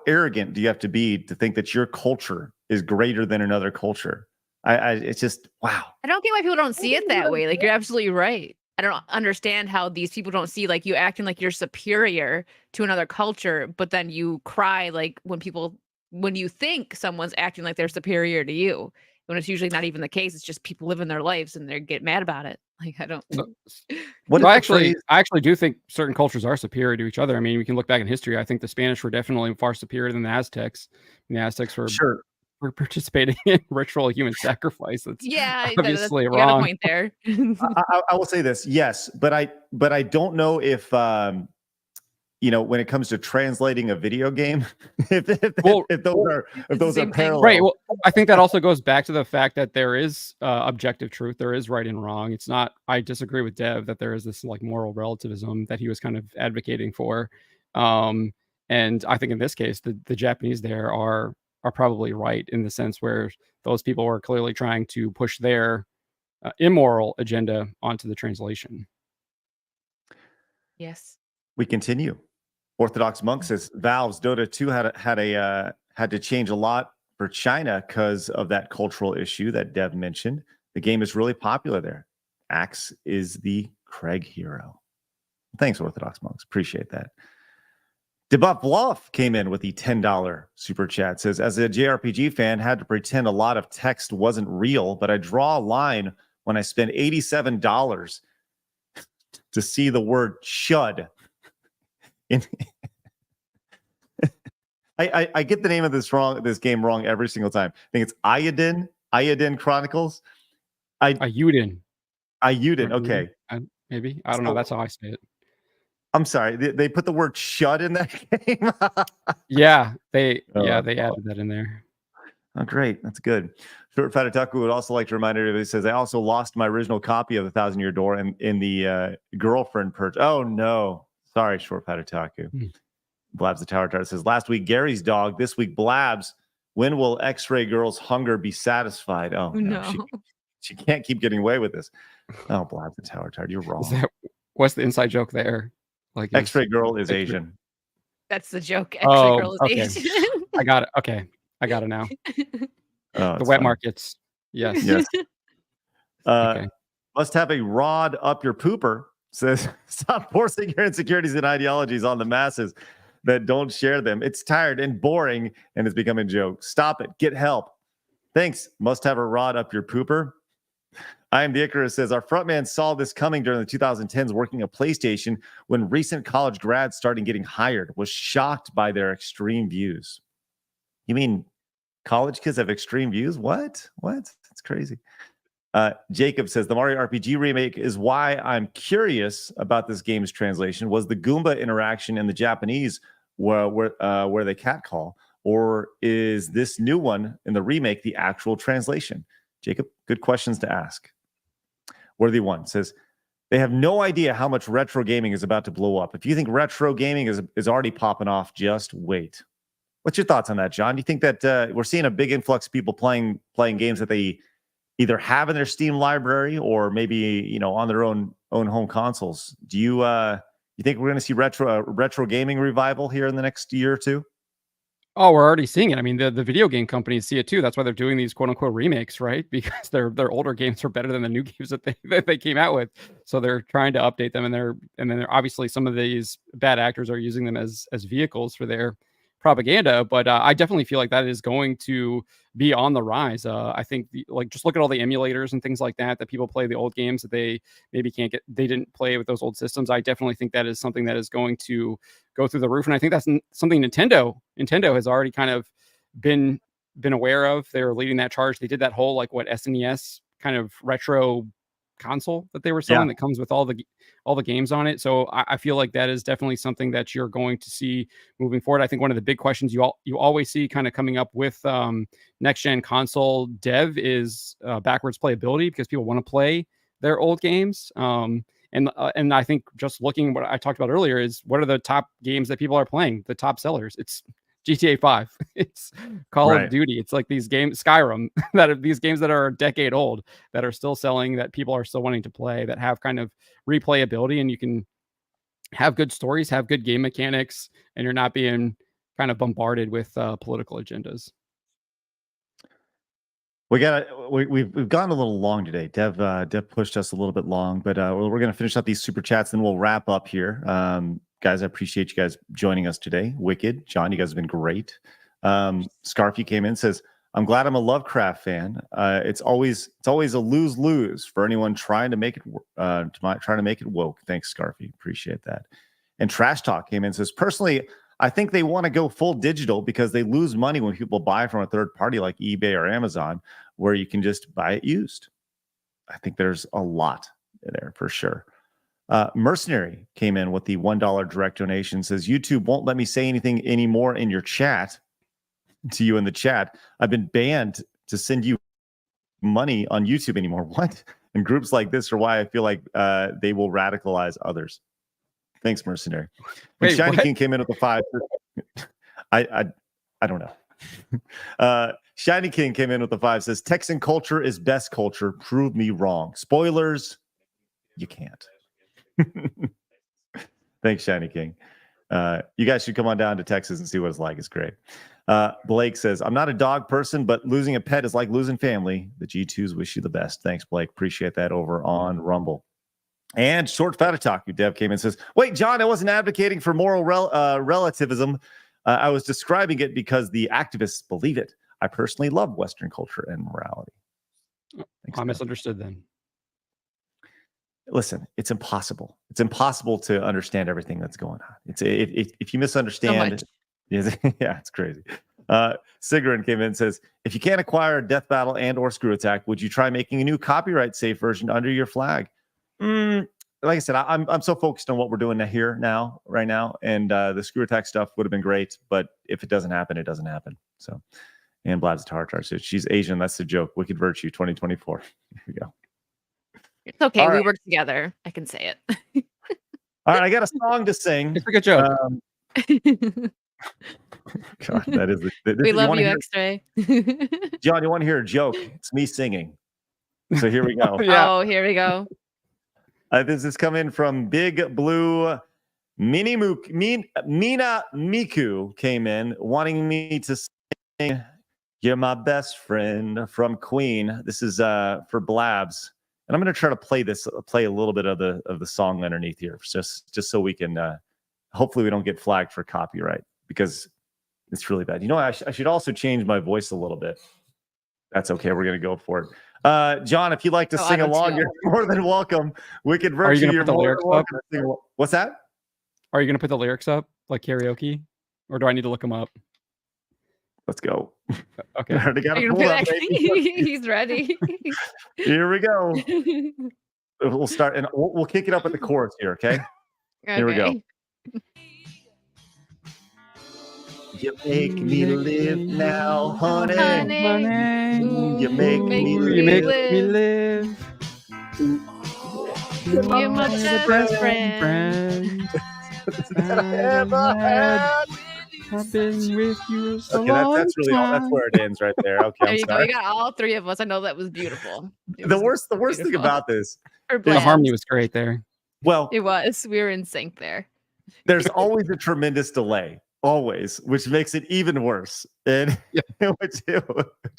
arrogant do you have to be to think that your culture is greater than another culture? It's just wow. I don't get why people don't see it that way. Like, you're absolutely right. I don't understand how these people don't see like you acting like you're superior to another culture, but then you cry like when you think someone's acting like they're superior to you, when it's usually not even the case. It's just people living their lives and they get mad about it. Like, I don't. I actually do think certain cultures are superior to each other. I mean, we can look back in history. I think the Spanish were definitely far superior than the Aztecs. And the Aztecs were were participating in ritual human sacrifice. That's obviously you wrong. got a point there. I will say this, yes, but I don't know if when it comes to translating a video game, if those are parallel. Right. Well, I think that also goes back to the fact that there is objective truth. There is right and wrong. It's not. I disagree with Dev that there is this like moral relativism that he was kind of advocating for. And I think in this case, the Japanese there are probably right in the sense where those people were clearly trying to push their immoral agenda onto the translation. Yes. We continue. Orthodox Monk says Valve's Dota 2 had to change a lot for China because of that cultural issue that Dev mentioned. The game is really popular there. Axe is the Craig hero. Thanks, Orthodox Monks. Appreciate that. Debuff Bluff came in with the $10 super chat. Says, as a JRPG fan, had to pretend a lot of text wasn't real, but I draw a line when I spend $87 to see the word "chud." I get the name of this game wrong every single time. I think it's Ayudin Chronicles. Ayudin. Okay. Maybe. I don't know. That's how I say it. I'm sorry. They put the word "shut" in that game. Yeah, they added that in there. Oh, great. That's good. Short Fat Otaku would also like to remind everybody. Says, I also lost my original copy of the 1,000-Year Door in the girlfriend purge. Oh no. Sorry, Short Fat Otaku. Blabs the Tower Tart says, last week Gary's dog, this week Blabs. When will X-Ray Girl's hunger be satisfied? Oh no. She can't keep getting away with this. Oh, Blabs the Tower Tart, you're wrong. What's the inside joke there? Like X-Ray Girl is Asian. That's the joke. X-Ray Girl is Asian. I got it. Okay. I got it now. The wet markets. Yes. Yes. Okay. Must have a rod up your pooper. Says, stop forcing your insecurities and ideologies on the masses that don't share them. It's tired and boring and it's becoming a joke. Stop it. Get help. Thanks. Must have a rod up your pooper. I am the Icarus says, our frontman saw this coming during the 2010s working at PlayStation when recent college grads started getting hired, was shocked by their extreme views. You mean college kids have extreme views? What? That's crazy. Jacob says, the Mario RPG remake is why I'm curious about this game's translation. Was the Goomba interaction in the Japanese where they catcall? Or is this new one in the remake the actual translation? Jacob, good questions to ask. Worthy One says, they have no idea how much retro gaming is about to blow up. If you think retro gaming is already popping off, just wait. What's your thoughts on that, John? Do you think that we're seeing a big influx of people playing games that they either have in their Steam library or maybe on their own home consoles? Do you think we're going to see retro gaming revival here in the next year or two? Oh, we're already seeing it. I mean, the video game companies see it too. That's why they're doing these quote unquote remakes, right? Because their older games are better than the new games that they came out with. So they're trying to update them, and then they're obviously some of these bad actors are using them as vehicles for their propaganda. But I definitely feel like that is going to be on the rise. I think just look at all the emulators and things like that people play the old games that they maybe they didn't play with those old systems. I definitely think that is something that is going to go through the roof, and I think that's something Nintendo has already kind of been aware of. They're leading that charge. They did that whole SNES kind of retro console that they were selling that comes with all the games on it. So I feel like that is definitely something that you're going to see moving forward. I think one of the big questions you always see kind of coming up with next gen console dev is backwards playability, because people want to play their old games. And I think just looking what I talked about earlier is what are the top games that people are playing, the top sellers. It's GTA 5. It's Call of Duty. It's like these games, Skyrim, these games that are a decade old that are still selling, that people are still wanting to play, that have kind of replayability, and you can have good stories, have good game mechanics, and you're not being kind of bombarded with political agendas. We've gone a little long today. Dev pushed us a little bit long, but we're going to finish up these super chats, and we'll wrap up here. Guys, I appreciate you guys joining us today. Wicked, John, you guys have been great. Scarfy came in, says, I'm glad I'm a Lovecraft fan. It's always a lose-lose for anyone trying to make it woke. Thanks, Scarfy. Appreciate that. And Trash Talk came in, says, personally, I think they want to go full digital because they lose money when people buy from a third party like eBay or Amazon, where you can just buy it used. I think there's a lot there for sure. Mercenary came in with the $1 direct donation, says, YouTube won't let me say anything anymore in your chat to you in the chat. I've been banned to send you money on YouTube anymore. What? And groups like this are why I feel like they will radicalize others. Thanks, Mercenary. Wait, Shiny King came in with the 5. I don't know. Shiny King came in with the 5, says, Texan culture is best culture. Prove me wrong. Spoilers, you can't. Thanks, Shiny King. You guys should come on down to Texas and see what it's like. It's great. Blake says, I'm not a dog person, but losing a pet is like losing family. The G2s wish you the best. Thanks, Blake. Appreciate that over on Rumble. And Short Fatataku Dev came in and says, wait, John, I wasn't advocating for moral relativism. I was describing it because the activists believe it. I personally love Western culture and morality. Thanks, I misunderstood then. Listen, it's impossible. It's impossible to understand everything that's going on. If you misunderstand, yeah, it's crazy. Sigrun came in and says, if you can't acquire Death Battle and or Screw Attack, would you try making a new copyright safe version under your flag? Like I said, I'm so focused on what we're doing right now, and the Screw Attack stuff would have been great, but if it doesn't happen, it doesn't happen. So, and Blabs Tartar says she's Asian. That's the joke. Wicked Virtue 2024. Here we go. It's okay. All we right. work together. I can say it. All right, I got a song to sing. It's a good joke. God, that is. We love you, X-Ray. John, you want to hear a joke? It's me singing. So here we go. Oh, here we go. This is coming from Big Blue Mina Miku came in wanting me to sing You're My Best Friend from Queen. This is for Blabs. And I'm going to try to play a little bit of the song underneath here, just so we can hopefully we don't get flagged for copyright, because it's really bad. You know, I should also change my voice a little bit. That's okay. We're going to go for it. John, if you'd like to sing along, you're more than welcome. Wicked Virtue, Are you going to put the lyrics up? What's that? Are you going to put the lyrics up like karaoke, or do I need to look them up? Let's go. Okay. I already got it pulled up, He's ready. Here we go. We'll start, and we'll kick it up at the chorus here, okay? Here we go. You make me live now, honey. You make me live. You're my best friend. I've been with you so Okay, long that's really all. That's where it ends right there. Okay, There I'm you go. sorry. You got all three of us. I know that was beautiful. The worst thing about this, the harmony was great there. Well, it was. We were in sync there. There's always a tremendous delay, always, which makes it even worse, and which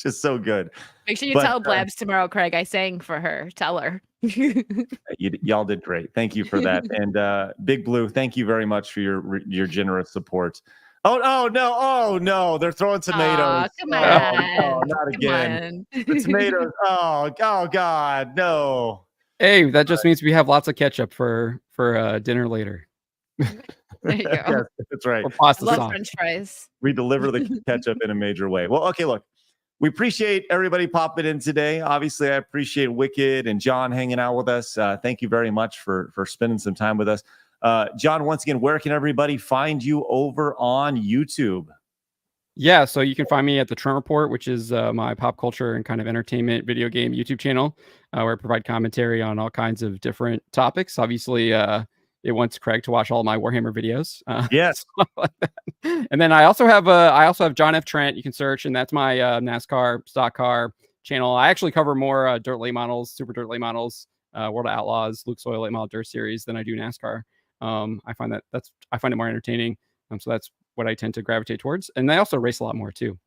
is so good. Make sure you tell Blabs tomorrow, Craig. I sang for her. Tell her. Y'all did great. Thank you for that. And Big Blue, thank you very much for your generous support. Oh no! They're throwing tomatoes. Come on! No, not again. The tomatoes. Oh God, no. Hey, that just means we have lots of ketchup for dinner later. There you go. Yes, that's right. Love French fries. We deliver the ketchup in a major way. Well, okay, look. We appreciate everybody popping in today. Obviously, I appreciate Wicked and John hanging out with us. Thank you very much for spending some time with us. John, once again, where can everybody find you over on YouTube? Yeah, so you can find me at the Trent Report, which is my pop culture and kind of entertainment video game YouTube channel, where I provide commentary on all kinds of different topics. Obviously, it wants Craig to watch all my Warhammer videos. Yes. And then I also have John F. Trent. You can search, and that's my NASCAR stock car channel. I actually cover more dirt late models, super dirt late models, World of Outlaws, Luke Soil late model dirt series than I do NASCAR. I find it more entertaining. So that's what I tend to gravitate towards. And I also race a lot more too.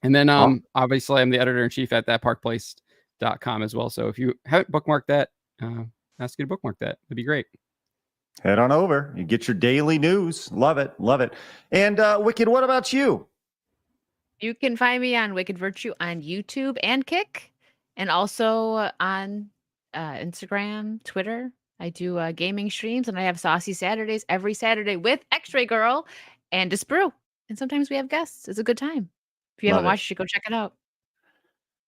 And then obviously I'm the editor-in-chief at thatparkplace.com as well. So if you haven't bookmarked that, ask you to bookmark that. It'd be great. Head on over. You get your daily news. Love it. And Wicked, what about you? You can find me on Wicked Virtue on YouTube and Kick, and also on Instagram, Twitter. I do gaming streams, and I have Saucy Saturdays every Saturday with X-Ray Girl and Disbrew. And sometimes we have guests. It's a good time. If you haven't watched, you should go check it out.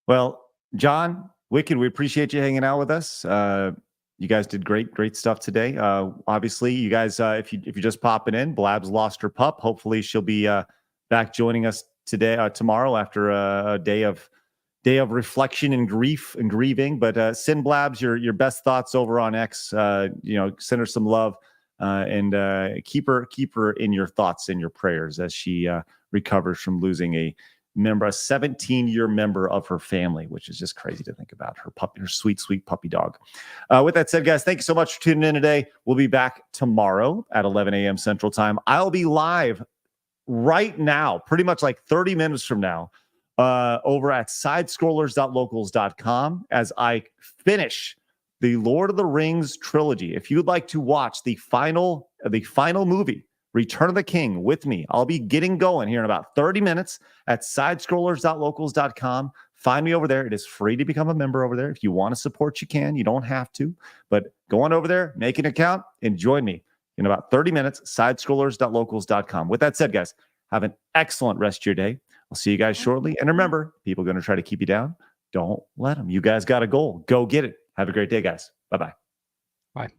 Well, John, Wicked, we appreciate you hanging out with us. You guys did great stuff today. Obviously, you guys, if you're just popping in, Blabs lost her pup. Hopefully, she'll be back joining us tomorrow after a day of reflection and grief and grieving. But send Blabs your best thoughts over on X. Send her some love and keep her in your thoughts and your prayers as she recovers from losing a 17-year member of her family, which is just crazy to think about. Her sweet puppy dog. With that said, guys, thank you so much for tuning in today. We'll be back tomorrow at 11 a.m. Central Time. I'll be live right now, pretty much like 30 minutes from now, over at sidescrollers.locals.com as I finish the Lord of the Rings trilogy. If you'd like to watch the final movie, Return of the King, with me, I'll be getting going here in about 30 minutes at sidescrollers.locals.com. Find me over there. It is free to become a member over there. If you want to support, you can. You don't have to, but go on over there, make an account, and join me in about 30 minutes, sidescrollers.locals.com. With that said, guys, have an excellent rest of your day. I'll see you guys shortly. And remember, people are going to try to keep you down. Don't let them. You guys got a goal. Go get it. Have a great day, guys. Bye-bye. Bye.